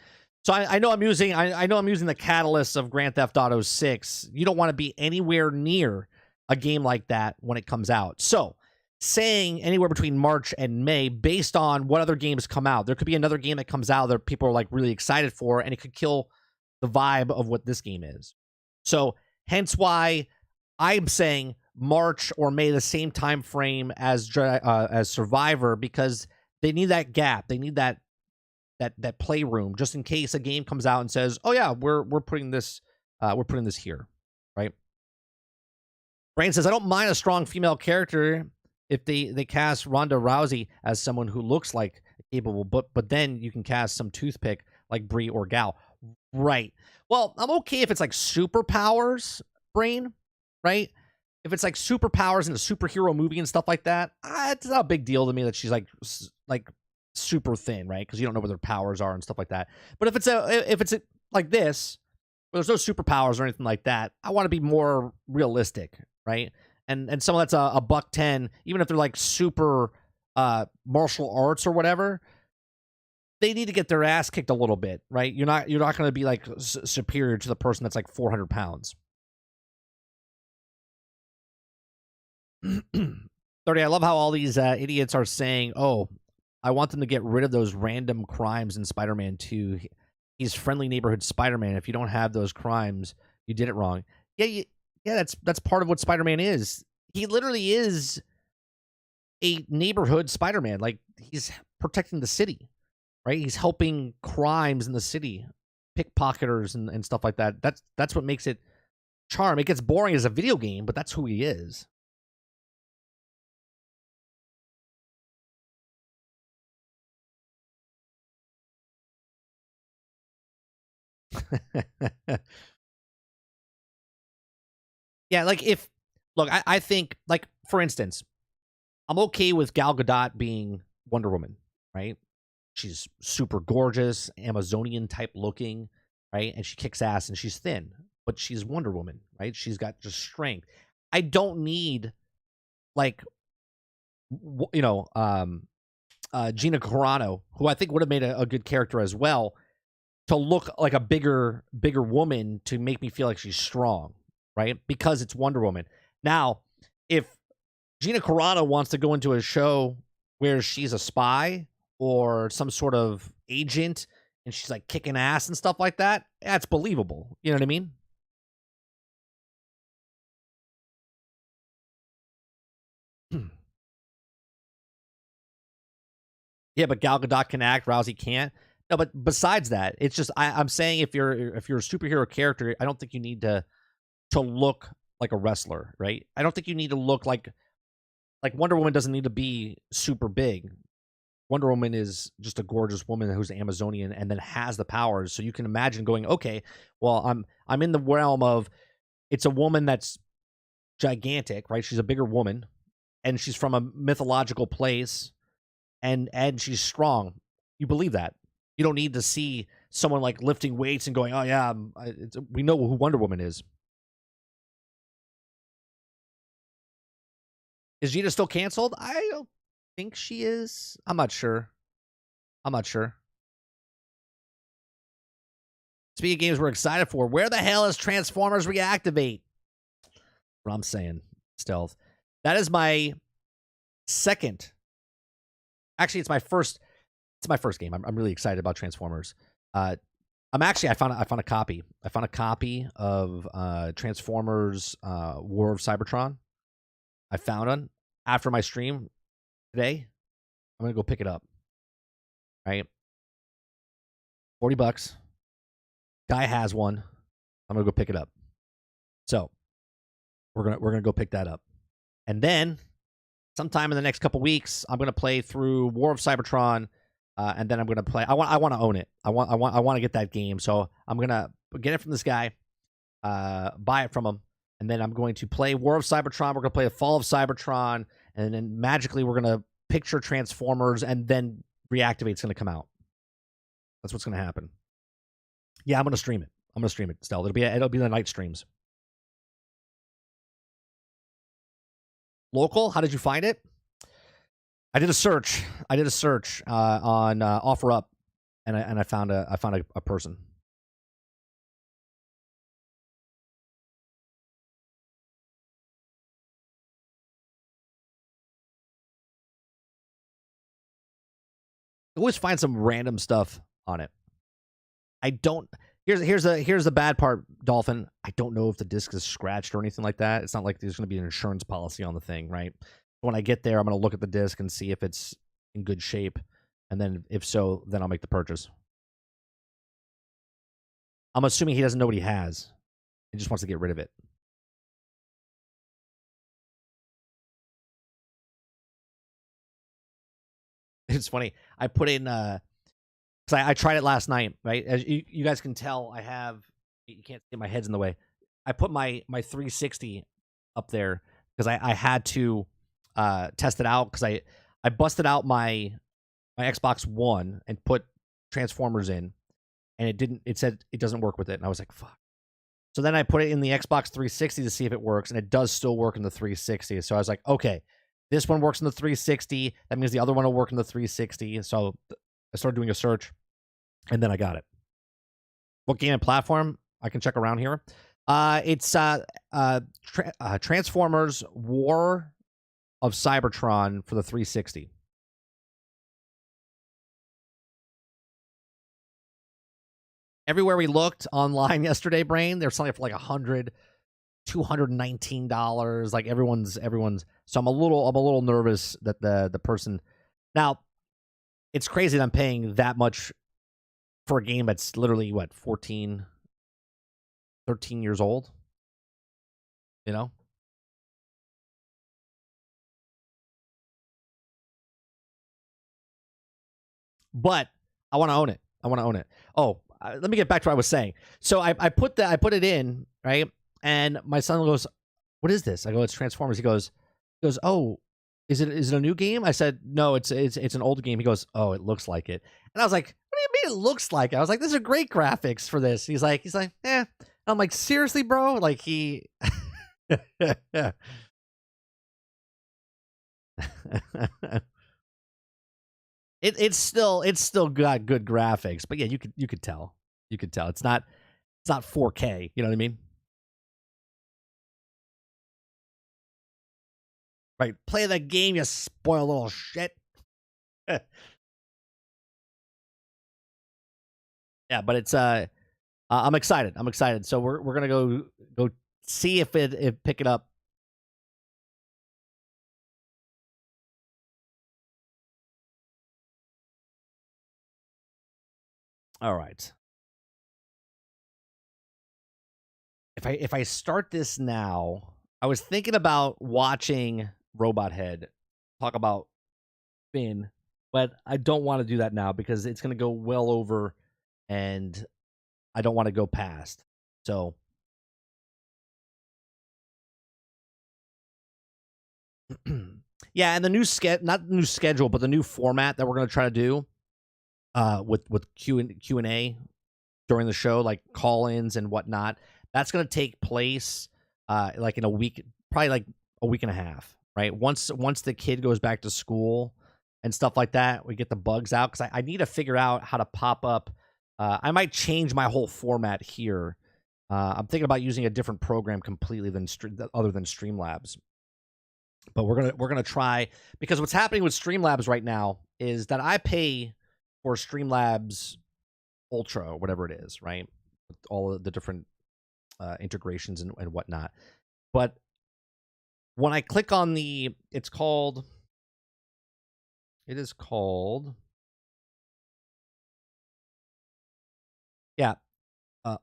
So I know I'm using the catalyst of Grand Theft Auto 6. You don't want to be anywhere near a game like that when it comes out. So saying anywhere between March and May based on what other games come out. There could be another game that comes out that people are like really excited for, and it could kill the vibe of what this game is. So hence why I'm saying March or May, the same time frame as Survivor, because they need that gap. They need that playroom just in case a game comes out and says, "Oh yeah, we're putting this here," right? Brain says, "I don't mind a strong female character if they cast Ronda Rousey as someone who looks like capable, but then you can cast some toothpick like Brie or Gal." Right. Well, I'm okay if it's like superpowers, Brain, right? If it's like superpowers in a superhero movie and stuff like that, it's not a big deal to me that she's like super thin, right? Because you don't know what their powers are and stuff like that. But if it's like this, where there's no superpowers or anything like that, I want to be more realistic, right? And someone that's a $110, even if they're like super martial arts or whatever, they need to get their ass kicked a little bit, right? You're not going to be like superior to the person that's like 400 pounds. 30, I love how all these idiots are saying, "Oh, I want them to get rid of those random crimes in Spider-Man 2. He's friendly neighborhood Spider-Man. If you don't have those crimes, you did it wrong." Yeah, that's part of what Spider-Man is. He literally is a neighborhood Spider-Man. Like, he's protecting the city, right? He's helping crimes in the city, pickpocketers and stuff like that. That's what makes it charm. It gets boring as a video game, but that's who he is. Yeah, like I think, like, for instance, I'm okay with Gal Gadot being Wonder Woman, right? She's super gorgeous, Amazonian type looking, right? And she kicks ass and she's thin, but she's Wonder Woman, right? She's got just strength. I don't need like Gina Carano, who I think would have made a good character as well, to look like a bigger woman to make me feel like she's strong, right? Because it's Wonder Woman. Now, if Gina Carano wants to go into a show where she's a spy or some sort of agent and she's like kicking ass and stuff like that, that's believable. You know what I mean? Yeah, but Gal Gadot can act, Rousey can't. No, but besides that, it's just I'm saying if you're a superhero character, I don't think you need to look like a wrestler, right? I don't think you need to look like Wonder Woman doesn't need to be super big. Wonder Woman is just a gorgeous woman who's Amazonian and then has the powers. So you can imagine going, okay, well, I'm in the realm of, it's a woman that's gigantic, right? She's a bigger woman and she's from a mythological place and she's strong. You believe that. You don't need to see someone like lifting weights and going, "Oh yeah, we know who Wonder Woman is." Is Gina still canceled? I don't think she is. I'm not sure. Speaking of games we're excited for, where the hell is Transformers Reactivate? What I'm saying, Stealth. That is my second. Actually, it's my first. It's my first game. I'm really excited about Transformers. I found a copy. I found a copy of Transformers War of Cybertron. I found one after my stream today. I'm gonna go pick it up. Right? $40. Guy has one. I'm gonna go pick it up. So we're gonna go pick that up, and then sometime in the next couple weeks, I'm gonna play through War of Cybertron, and then I'm gonna play. I want to own it. I want to get that game. So I'm gonna get it from this guy, buy it from him, and then I'm going to play War of Cybertron. We're gonna play the Fall of Cybertron, and then magically we're gonna picture Transformers, and then Reactivate's gonna come out. That's what's gonna happen. Yeah, I'm gonna stream it. Still. It'll be the night streams. Local? How did you find it? I did a search. On OfferUp, and I found a person. Always find some random stuff on it. I don't. Here's the bad part, Dolphin. I don't know if the disc is scratched or anything like that. It's not like there's going to be an insurance policy on the thing, right? When I get there, I'm going to look at the disc and see if it's in good shape, and then if so, then I'll make the purchase. I'm assuming he doesn't know what he has. He just wants to get rid of it. It's funny. I put in because I tried it last night, right? As you guys can tell, you can't see, my head's in the way. I put my 360 up there because I had to test it out, because I busted out my Xbox One and put Transformers in, and it said it doesn't work with it, and I was like, fuck. So then I put it in the Xbox 360 to see if it works, and it does still work in the 360. So I was like, okay, this one works in the 360. That means the other one will work in the 360. So I started doing a search, and then I got it. What game and platform? I can check around here. It's Transformers War of Cybertron for the 360. Everywhere we looked online yesterday, Brain, they're selling it for like $219. Like everyone's. So I'm a little nervous that the person. Now, it's crazy that I'm paying that much for a game that's literally what, 13 years old. You know. But I want to own it. Oh, let me get back to what I was saying. So I put it in, right, and my son goes, "What is this?" I go, "It's Transformers." He goes, "Oh, is it a new game?" I said, "No, it's an old game." He goes, "Oh, it looks like it." And I was like, "What do you mean it looks like it?" I was like, "These are great graphics for this." He's like, "Eh." I'm like, "Seriously, bro?" Like he. It's still got good graphics, but yeah, you could tell. It's not 4K. You know what I mean? Right. Play the game, you spoiled little shit. Yeah, but it's I'm excited. So we're gonna go see if pick it up. All right. If I start this now, I was thinking about watching Robot Head talk about Finn, but I don't want to do that now because it's going to go well over, and I don't want to go past. So yeah, and the new not the new schedule, but the new format that we're going to try to do with Q&A during the show, like call-ins and whatnot. That's going to take place like in a week, probably like a week and a half, right? Once the kid goes back to school and stuff like that, we get the bugs out, because I need to figure out how to pop up. I might change my whole format here. I'm thinking about using a different program completely other than Streamlabs. But we're gonna try, because what's happening with Streamlabs right now is that I pay for Streamlabs Ultra or whatever it is, right? With all of the different integrations and whatnot. But when I click on it is called, yeah,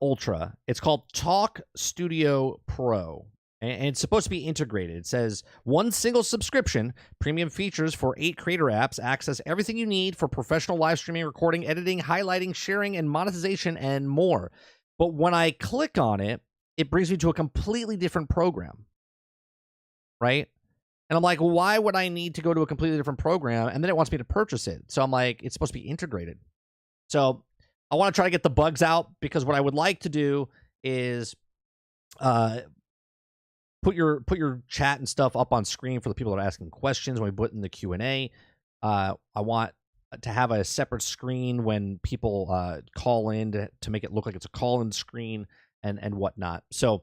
Ultra. It's called Talk Studio Pro, and it's supposed to be integrated. It says one single subscription, premium features for 8 creator apps, access everything you need for professional live streaming, recording, editing, highlighting, sharing, and monetization, and more. But when I click on it, it brings me to a completely different program, right? And I'm like, why would I need to go to a completely different program? And then it wants me to purchase it. So I'm like, it's supposed to be integrated. So I want to try to get the bugs out, because what I would like to do is put your chat and stuff up on screen for the people that are asking questions when we put in the Q&A. I want to have a separate screen when people call in to make it look like it's a call-in screen and whatnot. So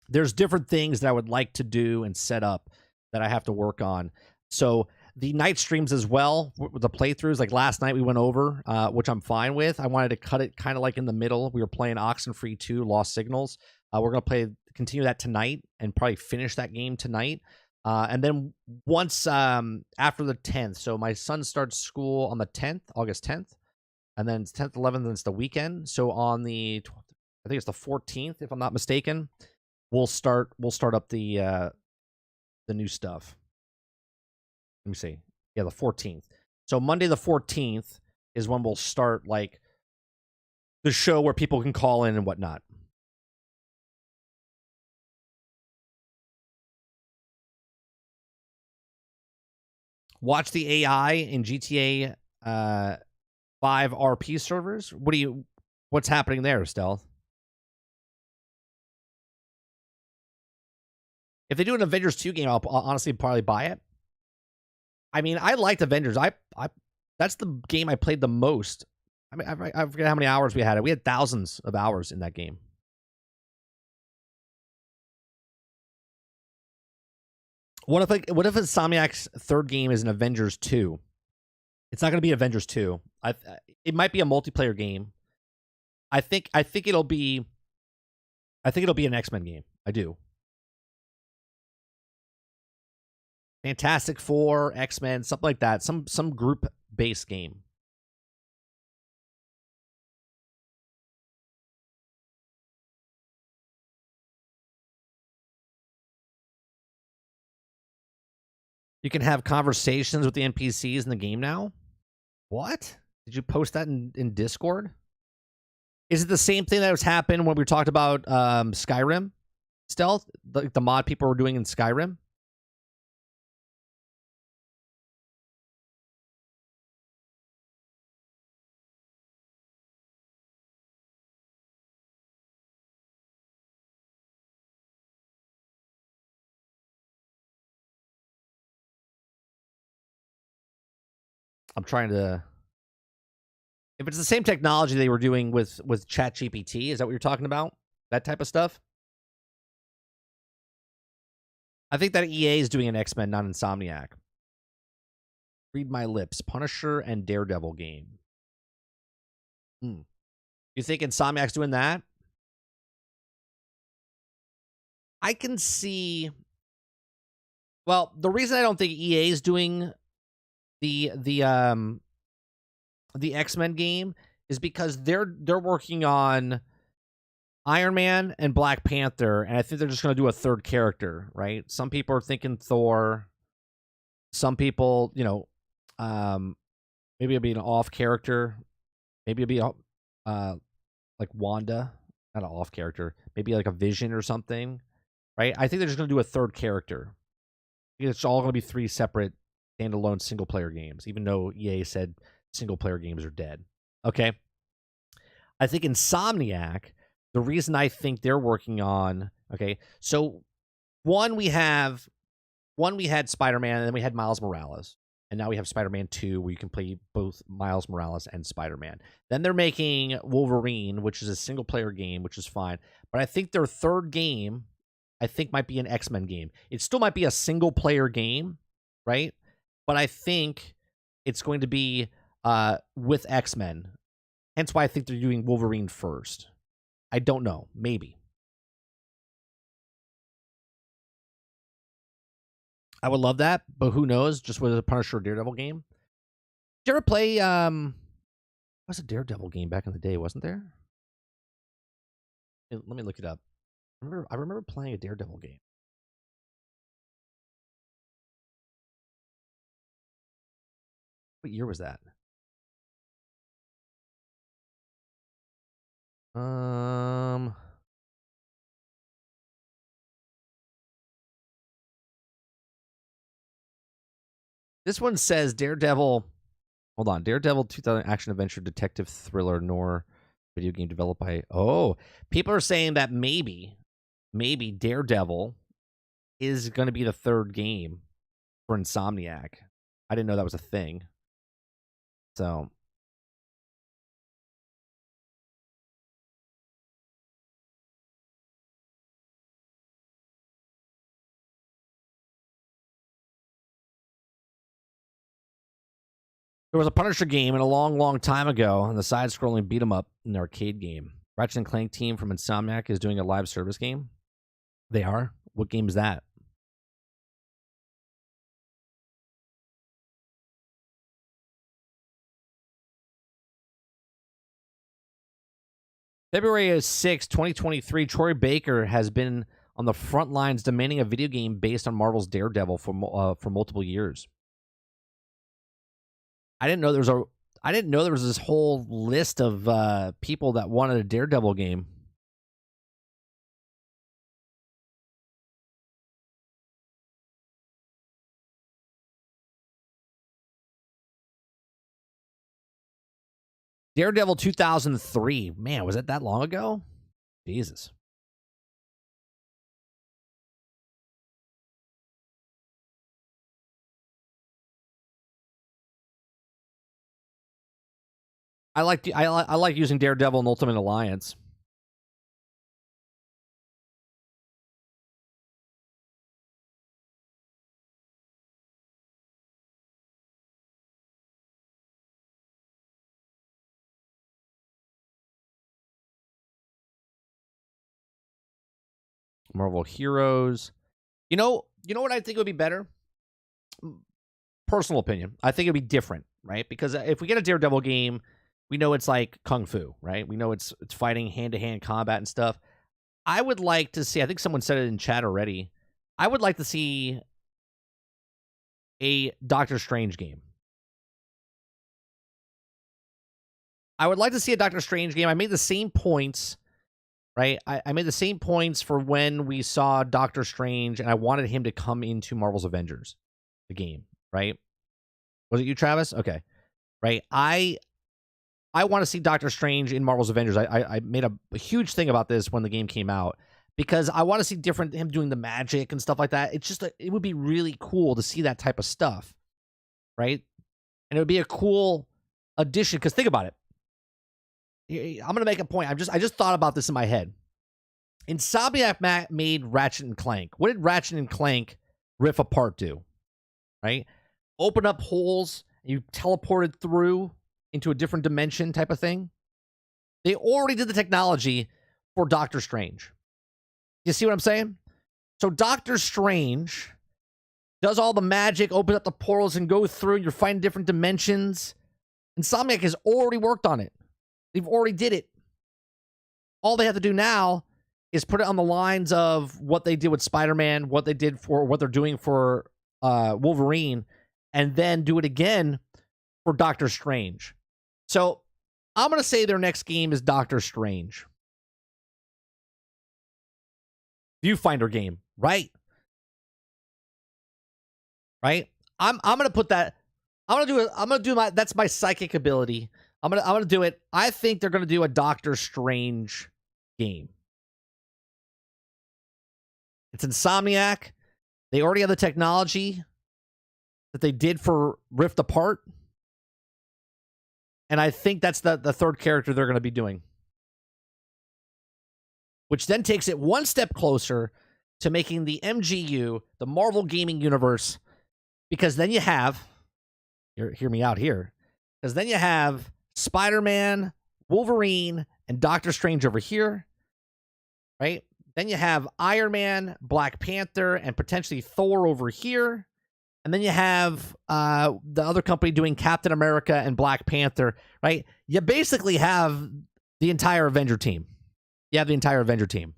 there's different things that I would like to do and set up that I have to work on. So the night streams as well, the playthroughs, like last night we went over, which I'm fine with. I wanted to cut it kind of like in the middle. We were playing Oxenfree 2, Lost Signals. We're going to continue that tonight and probably finish that game tonight. And then once after the 10th, so my son starts school on the 10th, August 10th, and then it's 10th, 11th, and it's the weekend. So on the, I think it's the 14th, if I'm not mistaken, we'll start up the new stuff. Let me see. Yeah, the 14th. So Monday the 14th is when we'll start like the show where people can call in and whatnot. Watch the AI in GTA 5 RP servers. What's happening there, Stealth? If they do an Avengers 2 game, I'll honestly probably buy it. I mean, I liked Avengers. I that's the game I played the most. I mean, I forget how many hours we had. We had thousands of hours in that game. What if Insomniac's third game is an Avengers 2? It's not going to be Avengers 2. It might be a multiplayer game. I think it'll be an X-Men game. I do. Fantastic Four, X-Men, something like that. Some group-based game. You can have conversations with the NPCs in the game now? What? Did you post that in Discord? Is it the same thing that was happened when we talked about Skyrim? Stealth? The mod people were doing in Skyrim? I'm trying to... If it's the same technology they were doing with ChatGPT, is that what you're talking about? That type of stuff? I think that EA is doing an X-Men, not Insomniac. Read my lips. Punisher and Daredevil game. You think Insomniac's doing that? I can see... Well, the reason I don't think EA is doing the X-Men game is because they're working on Iron Man and Black Panther, and I think they're just going to do a third character, right? Some people are thinking Thor. Some people, maybe it'll be an off character. Maybe it'll be like Wanda, not an off character. Maybe like a Vision or something, right? I think they're just going to do a third character. It's all going to be 3 separate standalone single-player games, even though EA said single-player games are dead. Okay? I think Insomniac, the reason I think they're working on... Okay, so we had Spider-Man, and then we had Miles Morales. And now we have Spider-Man 2, where you can play both Miles Morales and Spider-Man. Then they're making Wolverine, which is a single-player game, which is fine. But I think their third game, might be an X-Men game. It still might be a single-player game, right? But I think it's going to be with X-Men. Hence why I think they're doing Wolverine first. I don't know. Maybe. I would love that, but who knows? Just with a Punisher or Daredevil game. Did you ever play... There was a Daredevil game back in the day, wasn't there? Let me look it up. I remember playing a Daredevil game. What year was that? This one says Daredevil. Hold on, Daredevil 2000 action adventure detective thriller nor video game developed by. Oh, people are saying that maybe Daredevil is going to be the third game for Insomniac. I didn't know that was a thing. So there was a Punisher game in a long time ago, and the side-scrolling beat 'em up in the arcade game. Ratchet and Clank team from Insomniac is doing a live service game. They are? What game is that? February 6, 2023, Troy Baker has been on the front lines demanding a video game based on Marvel's Daredevil for multiple years. I didn't know there was this whole list of people that wanted a Daredevil game. Daredevil 2003. Man, was it that long ago? Jesus. I like using Daredevil in Ultimate Alliance. Marvel Heroes. You know what I think would be better? Personal opinion. I think it'd be different, right? Because if we get a Daredevil game, we know it's like Kung Fu, right? We know it's fighting hand-to-hand combat and stuff. I would like to see, I think someone said it in chat already, I would like to see a Doctor Strange game. I would like to see a Doctor Strange game. I made the same points, right? I made the same points for when we saw Doctor Strange, and I wanted him to come into Marvel's Avengers, the game, right? Was it you, Travis? Okay. Right. I want to see Doctor Strange in Marvel's Avengers. I made a huge thing about this when the game came out because I want to see him doing the magic and stuff like that. It's just it would be really cool to see that type of stuff, right? And it would be a cool addition because think about it. I'm gonna make a point. I just thought about this in my head. Insomniac made Ratchet and Clank. What did Ratchet and Clank Rift Apart do? Right? Open up holes. You teleported through into a different dimension type of thing. They already did the technology for Doctor Strange. You see what I'm saying? So Doctor Strange does all the magic, opens up the portals and go through. You're fighting different dimensions. Insomniac has already worked on it. They've already did it. All they have to do now is put it on the lines of what they did with Spider-Man, what they did for what they're doing for Wolverine, and then do it again for Doctor Strange. So I'm going to say their next game is Doctor Strange. Viewfinder game, right? Right? I'm going to put that. I'm going to do my, that's my psychic ability. I'm going to do it. I think they're going to do a Doctor Strange game. It's Insomniac. They already have the technology that they did for Rift Apart. And I think that's the third character they're going to be doing. Which then takes it one step closer to making the MGU, the Marvel Gaming Universe, because then you have, hear me out here, because then you have Spider-Man, Wolverine, and Doctor Strange over here, right? Then you have Iron Man, Black Panther, and potentially Thor over here. And then you have the other company doing Captain America and Black Panther, right? You basically have the entire Avenger team. You have the entire Avenger team.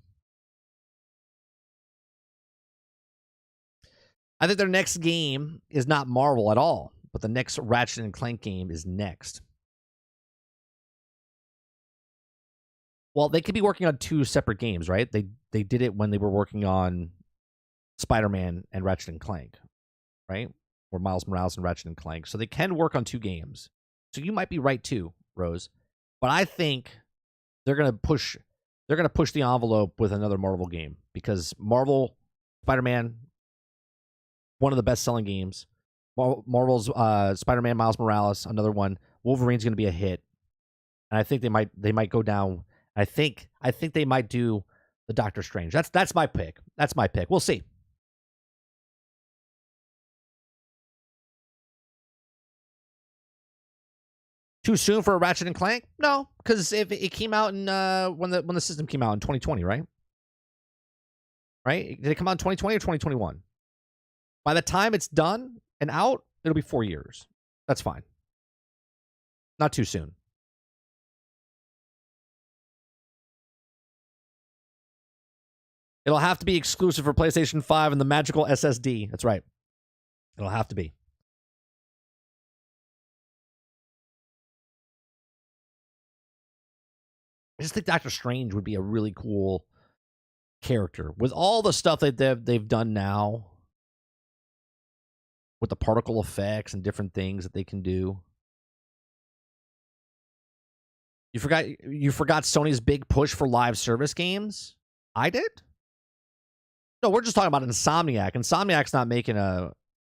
I think their next game is not Marvel at all, but the next Ratchet and Clank game is next. Well, they could be working on 2 separate games, right? They did it when they were working on Spider-Man and Ratchet and Clank, right? Or Miles Morales and Ratchet and Clank. So they can work on 2 games. So you might be right too, Rose. But I think they're gonna push the envelope with another Marvel game, because Marvel, Spider-Man, one of the best-selling games. Marvel's Spider-Man, Miles Morales, another one. Wolverine's gonna be a hit, and I think they might go down. I think they might do the Doctor Strange. That's my pick. That's my pick. We'll see. Too soon for a Ratchet and Clank? No, because if it came out in when the system came out in 2020, right? Right? Did it come out in 2020 or 2021? By the time it's done and out, it'll be 4 years. That's fine. Not too soon. It'll have to be exclusive for PlayStation 5 and the magical SSD. That's right. It'll have to be. I just think Doctor Strange would be a really cool character. With all the stuff that they've done now, with the particle effects and different things that they can do. You forgot Sony's big push for live service games? I did? No, we're just talking about Insomniac. Insomniac's not making a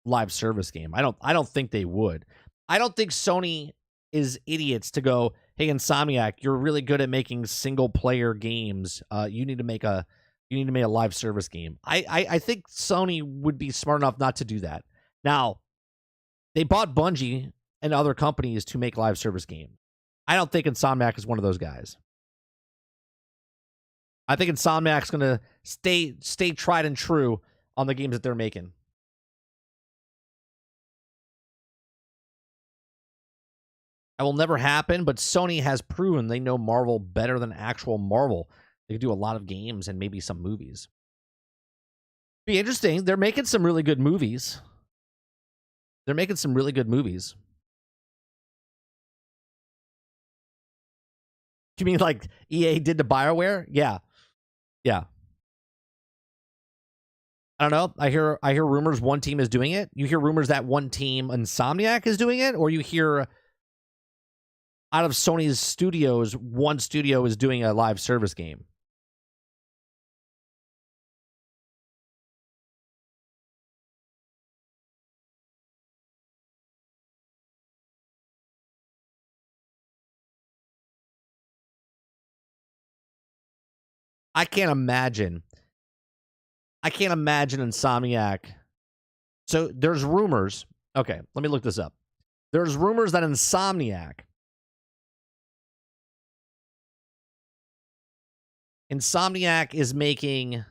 live service game. I don't think they would. I don't think Sony is idiots to go, hey, Insomniac, you're really good at making single player games. You need to make a live service game. I think Sony would be smart enough not to do that. Now, they bought Bungie and other companies to make live service games. I don't think Insomniac is one of those guys. I think Insomniac's going to stay tried and true on the games that they're making. That will never happen, but Sony has proven they know Marvel better than actual Marvel. They can do a lot of games and maybe some movies. Be interesting. They're making some really good movies. You mean like EA did to BioWare? Yeah. I don't know. I hear rumors one team is doing it. You hear rumors that one team, Insomniac, is doing it, or you hear out of Sony's studios, one studio is doing a live service game. I can't imagine Insomniac. So there's rumors. Okay, let me look this up. There's rumors that Insomniac is making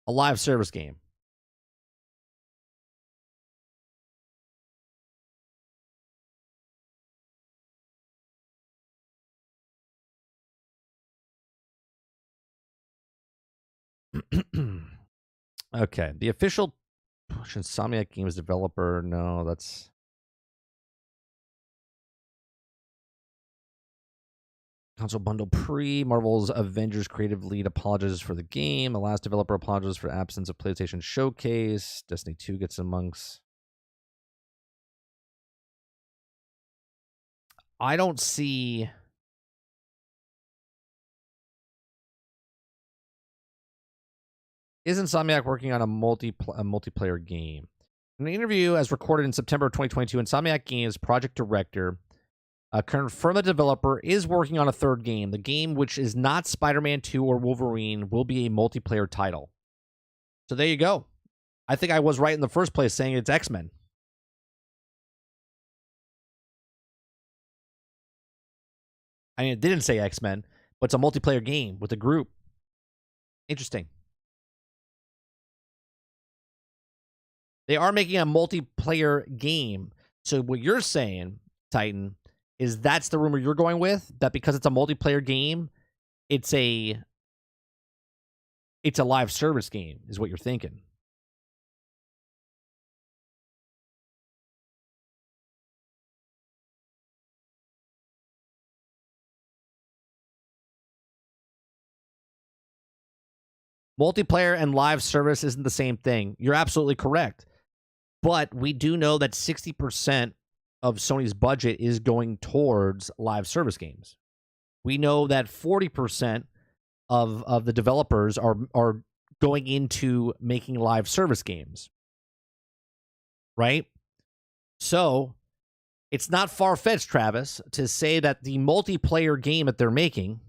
a live service game. Okay, the official Insomniac Games developer. No, that's console bundle pre. Marvel's Avengers creative lead apologizes for the game. The last developer apologizes for absence of PlayStation Showcase. Destiny 2 gets amongst. I don't see. Is Insomniac working on a multiplayer game? In an interview as recorded in September of 2022, Insomniac Games project director confirmed the developer is working on a third game. The game, which is not Spider-Man 2 or Wolverine, will be a multiplayer title. So there you go. I think I was right in the first place saying it's X-Men. I mean, it didn't say X-Men, but it's a multiplayer game with a group. Interesting. They are making a multiplayer game. So what you're saying, Titan, is that's the rumor you're going with? That because it's a multiplayer game, it's a live service game, is what you're thinking. Multiplayer and live service isn't the same thing. You're absolutely correct. But we do know that 60% of Sony's budget is going towards live service games. We know that 40% of the developers are going into making live service games. Right? So it's not far-fetched, Travis, to say that the multiplayer game that they're making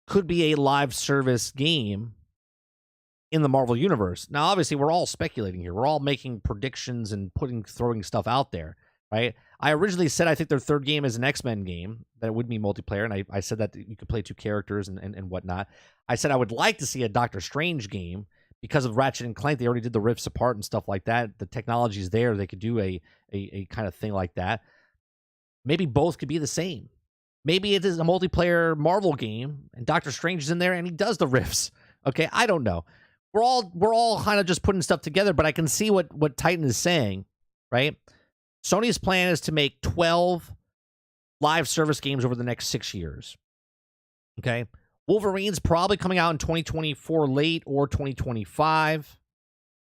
could be a live service game in the Marvel Universe. Now, obviously, we're all speculating here. We're all making predictions and throwing stuff out there, right? I originally said I think their third game is an X-Men game, that it would be multiplayer, and I said that you could play 2 characters and whatnot. I said I would like to see a Doctor Strange game because of Ratchet and Clank. They already did the Rifts Apart and stuff like that. The technology's there. They could do a kind of thing like that. Maybe both could be the same. Maybe it is a multiplayer Marvel game, and Doctor Strange is in there, and he does the Rifts. Okay, I don't know. We're all kind of just putting stuff together, but I can see what Titan is saying, right? Sony's plan is to make 12 live service games over the next 6 years. Okay? Wolverine's probably coming out in 2024 late or 2025.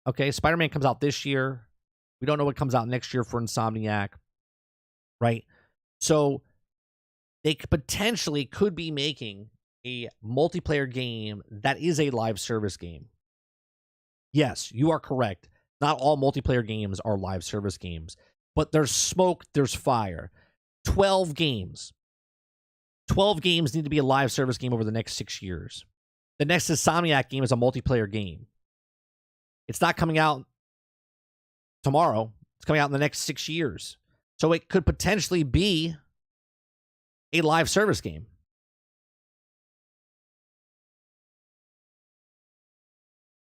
Okay, Spider-Man comes out this year. We don't know what comes out next year for Insomniac, right? So they potentially could be making a multiplayer game that is a live service game. Yes, you are correct. Not all multiplayer games are live service games, but there's smoke, there's fire. 12 games. 12 games need to be a live service game over the next 6 years. The next Insomniac game is a multiplayer game. It's not coming out tomorrow. It's coming out in the next 6 years. So it could potentially be a live service game.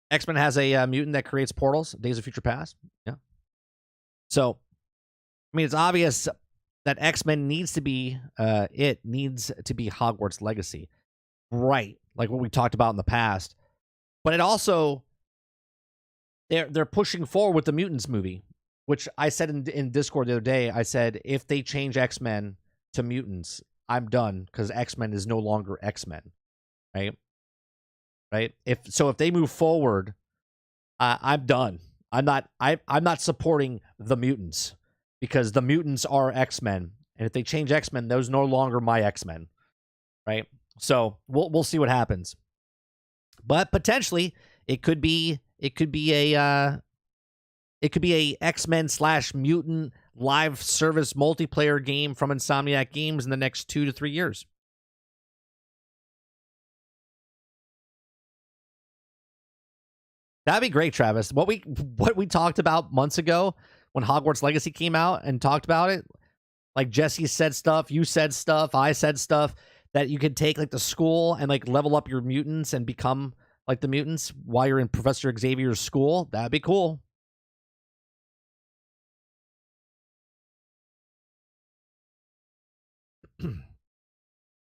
X-Men has a mutant that creates portals, Days of Future Past. Yeah. So, I mean, it's obvious that X-Men needs to be, Hogwarts Legacy. Right. Like what we talked about in the past. But it also, they're pushing forward with the Mutants movie, which I said in Discord the other day. I said, if they change X-Men to mutants, I'm done, because X-Men is no longer X-Men. Right? Right? If they move forward, I'm done. I'm not supporting the mutants, because the mutants are X-Men, and if they change X-Men, those no longer my X-Men. Right? So we'll see what happens. But potentially it could be a X-Men / mutant live service multiplayer game from Insomniac Games in the next 2 to 3 years. That'd be great, Travis. What we talked about months ago when Hogwarts Legacy came out and talked about it, like Jesse said stuff, you said stuff, I said stuff, that you could take like the school and like level up your mutants and become like the mutants while you're in Professor Xavier's school. That'd be cool.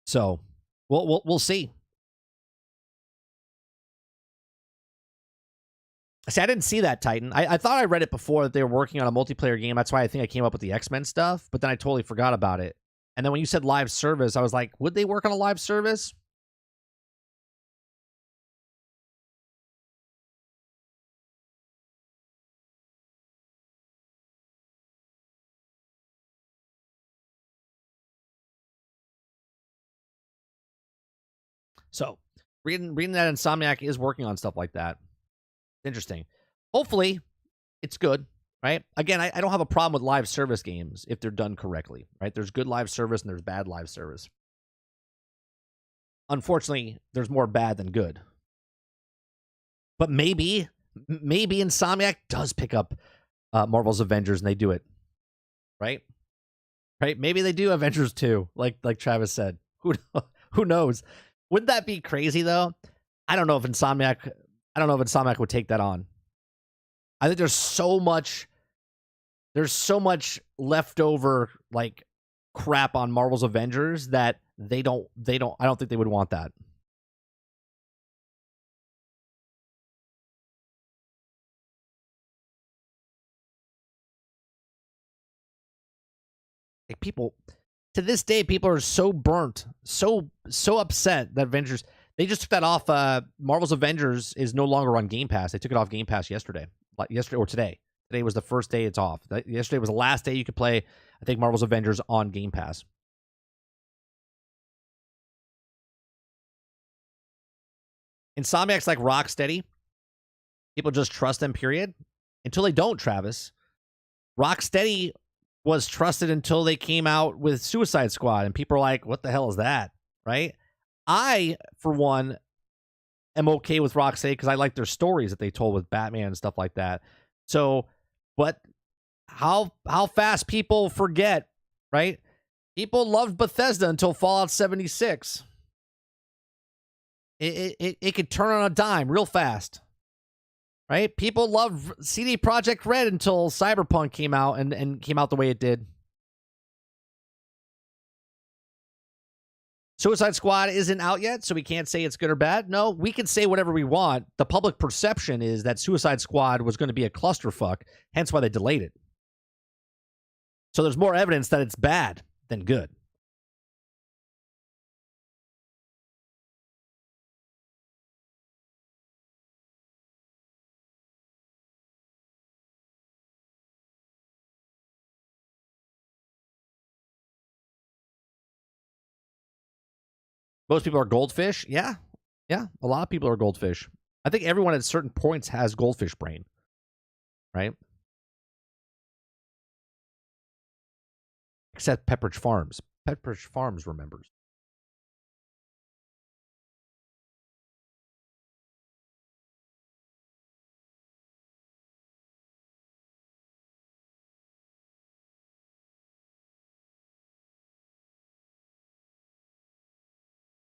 So we'll see. See, I didn't see that, Titan. I thought I read it before that they were working on a multiplayer game. That's why I think I came up with the X-Men stuff, but then I totally forgot about it. And then when you said live service, I was like, would they work on a live service? So, reading that Insomniac is working on stuff like that. Interesting. Hopefully, it's good, right? Again, I don't have a problem with live service games if they're done correctly, right? There's good live service and there's bad live service. Unfortunately, there's more bad than good. But maybe Insomniac does pick up Marvel's Avengers and they do it, right? Right? Maybe they do Avengers 2, like Travis said. Who knows? Wouldn't that be crazy though? I don't know if Insomniac would take that on. I think there's so much leftover like crap on Marvel's Avengers that I don't think they would want that. Like, people to this day, people are so burnt, so upset that Avengers, they just took that off. Marvel's Avengers is no longer on Game Pass. They took it off Game Pass yesterday or today. Today was the first day it's off. Yesterday was the last day you could play, I think, Marvel's Avengers on Game Pass. Insomniac's like Rocksteady. People just trust them, period. Until they don't, Travis. Rocksteady was trusted until they came out with Suicide Squad, and people are like, what the hell is that? Right? I, for one, am okay with Rocksteady because I like their stories that they told with Batman and stuff like that. So, but how fast people forget, right? People loved Bethesda until Fallout 76. It could turn on a dime real fast, right? People loved CD Projekt Red until Cyberpunk came out and came out the way it did. Suicide Squad isn't out yet, so we can't say it's good or bad. No, we can say whatever we want. The public perception is that Suicide Squad was going to be a clusterfuck, hence why they delayed it. So there's more evidence that it's bad than good. Most people are goldfish. Yeah. A lot of people are goldfish. I think everyone at certain points has goldfish brain, right? Except Pepperidge Farms. Pepperidge Farms remembers.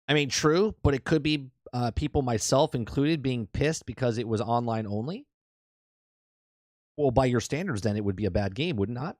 I mean, true, but it could be people, myself included, being pissed because it was online only. Well, by your standards, then it would be a bad game, would it not?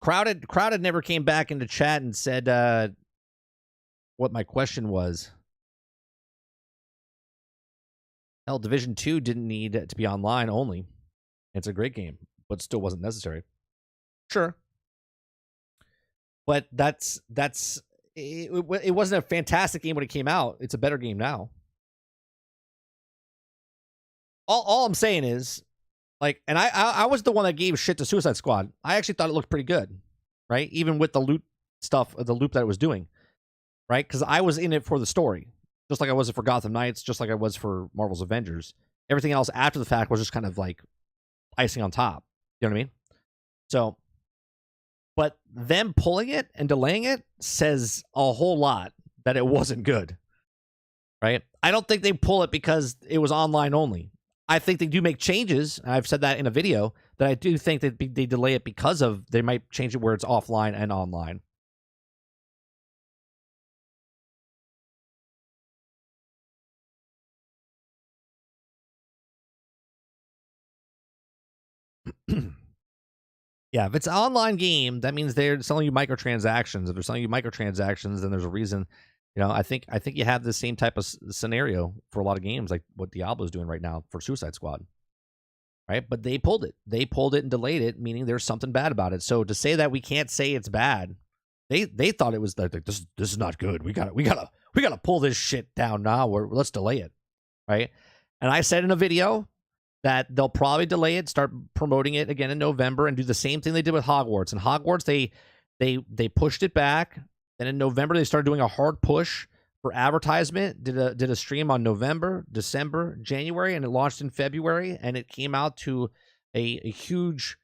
Crowded never came back into chat and said what my question was. Hell, Division 2 didn't need to be online only. It's a great game, but still wasn't necessary. Sure. But it wasn't a fantastic game when it came out. It's a better game now. All I'm saying is, like, and I was the one that gave shit to Suicide Squad. I actually thought it looked pretty good, right? Even with the loot stuff, the loop that it was doing, right? Because I was in it for the story, just like I was for Gotham Knights, just like I was for Marvel's Avengers. Everything else after the fact was just kind of like icing on top. You know what I mean? So, but them pulling it and delaying it says a whole lot that it wasn't good, right? I don't think they pull it because it was online only. I think they do make changes. I've said that in a video, that I do think that they delay it because of, they might change it where it's offline and online. Yeah, if it's an online game, that means they're selling you microtransactions. If they're selling you microtransactions, then there's a reason. You know, I think you have the same type of scenario for a lot of games, like what Diablo is doing right now for Suicide Squad, right? But they pulled it. They pulled it and delayed it, meaning there's something bad about it. So to say that we can't say it's bad, they thought it was like this is not good. We gotta pull this shit down now. Let's delay it, right? And I said in a video that they'll probably delay it, start promoting it again in November, and do the same thing they did with Hogwarts. And Hogwarts, they pushed it back. Then in November, they started doing a hard push for advertisement. Did a stream on November, December, January, and it launched in February. And it came out to a huge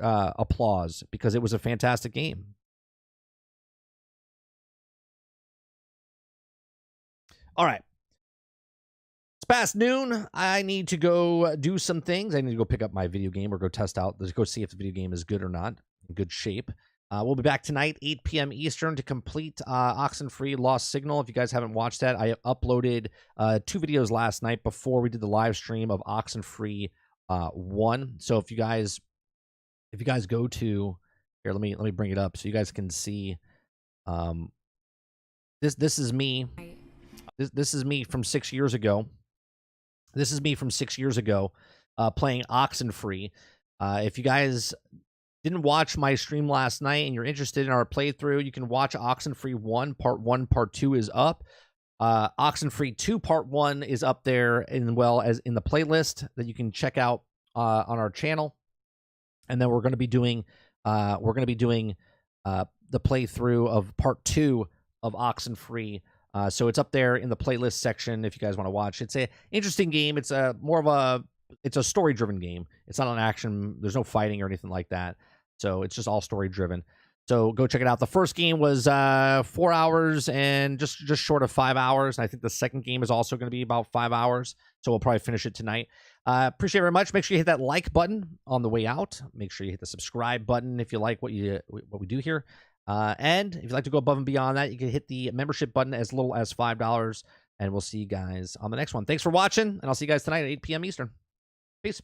applause because it was a fantastic game. All right. It's past noon. I need to go do some things. I need to go pick up my video game or go test out. Let's go see if the video game is good or not. In good shape. We'll be back tonight, 8 p.m. Eastern, to complete Oxenfree Lost Signal. If you guys haven't watched that, I uploaded 2 videos last night before we did the live stream of Oxenfree 1. So if you guys go to here, let me bring it up so you guys can see. This is me. This is me from 6 years ago. This is me from 6 years ago playing Oxenfree. If you guys didn't watch my stream last night and you're interested in our playthrough, you can watch Oxenfree 1. Part 1, Part 2 is up. Oxenfree 2 Part 1 is up there, as well as in the playlist that you can check out on our channel. And then we're going to be doing the playthrough of Part 2 of Oxenfree. So it's up there in the playlist section if you guys want to watch. It's an interesting game. It's a story-driven game. It's not an action. There's no fighting or anything like that. So it's just all story-driven. So go check it out. The first game was 4 hours and just short of 5 hours. And I think the second game is also going to be about 5 hours. So we'll probably finish it tonight. Appreciate it very much. Make sure you hit that like button on the way out. Make sure you hit the subscribe button if you like what we do here. And if you'd like to go above and beyond that, you can hit the membership button as little as $5. And we'll see you guys on the next one. Thanks for watching, and I'll see you guys tonight at 8 p.m. Eastern. Peace.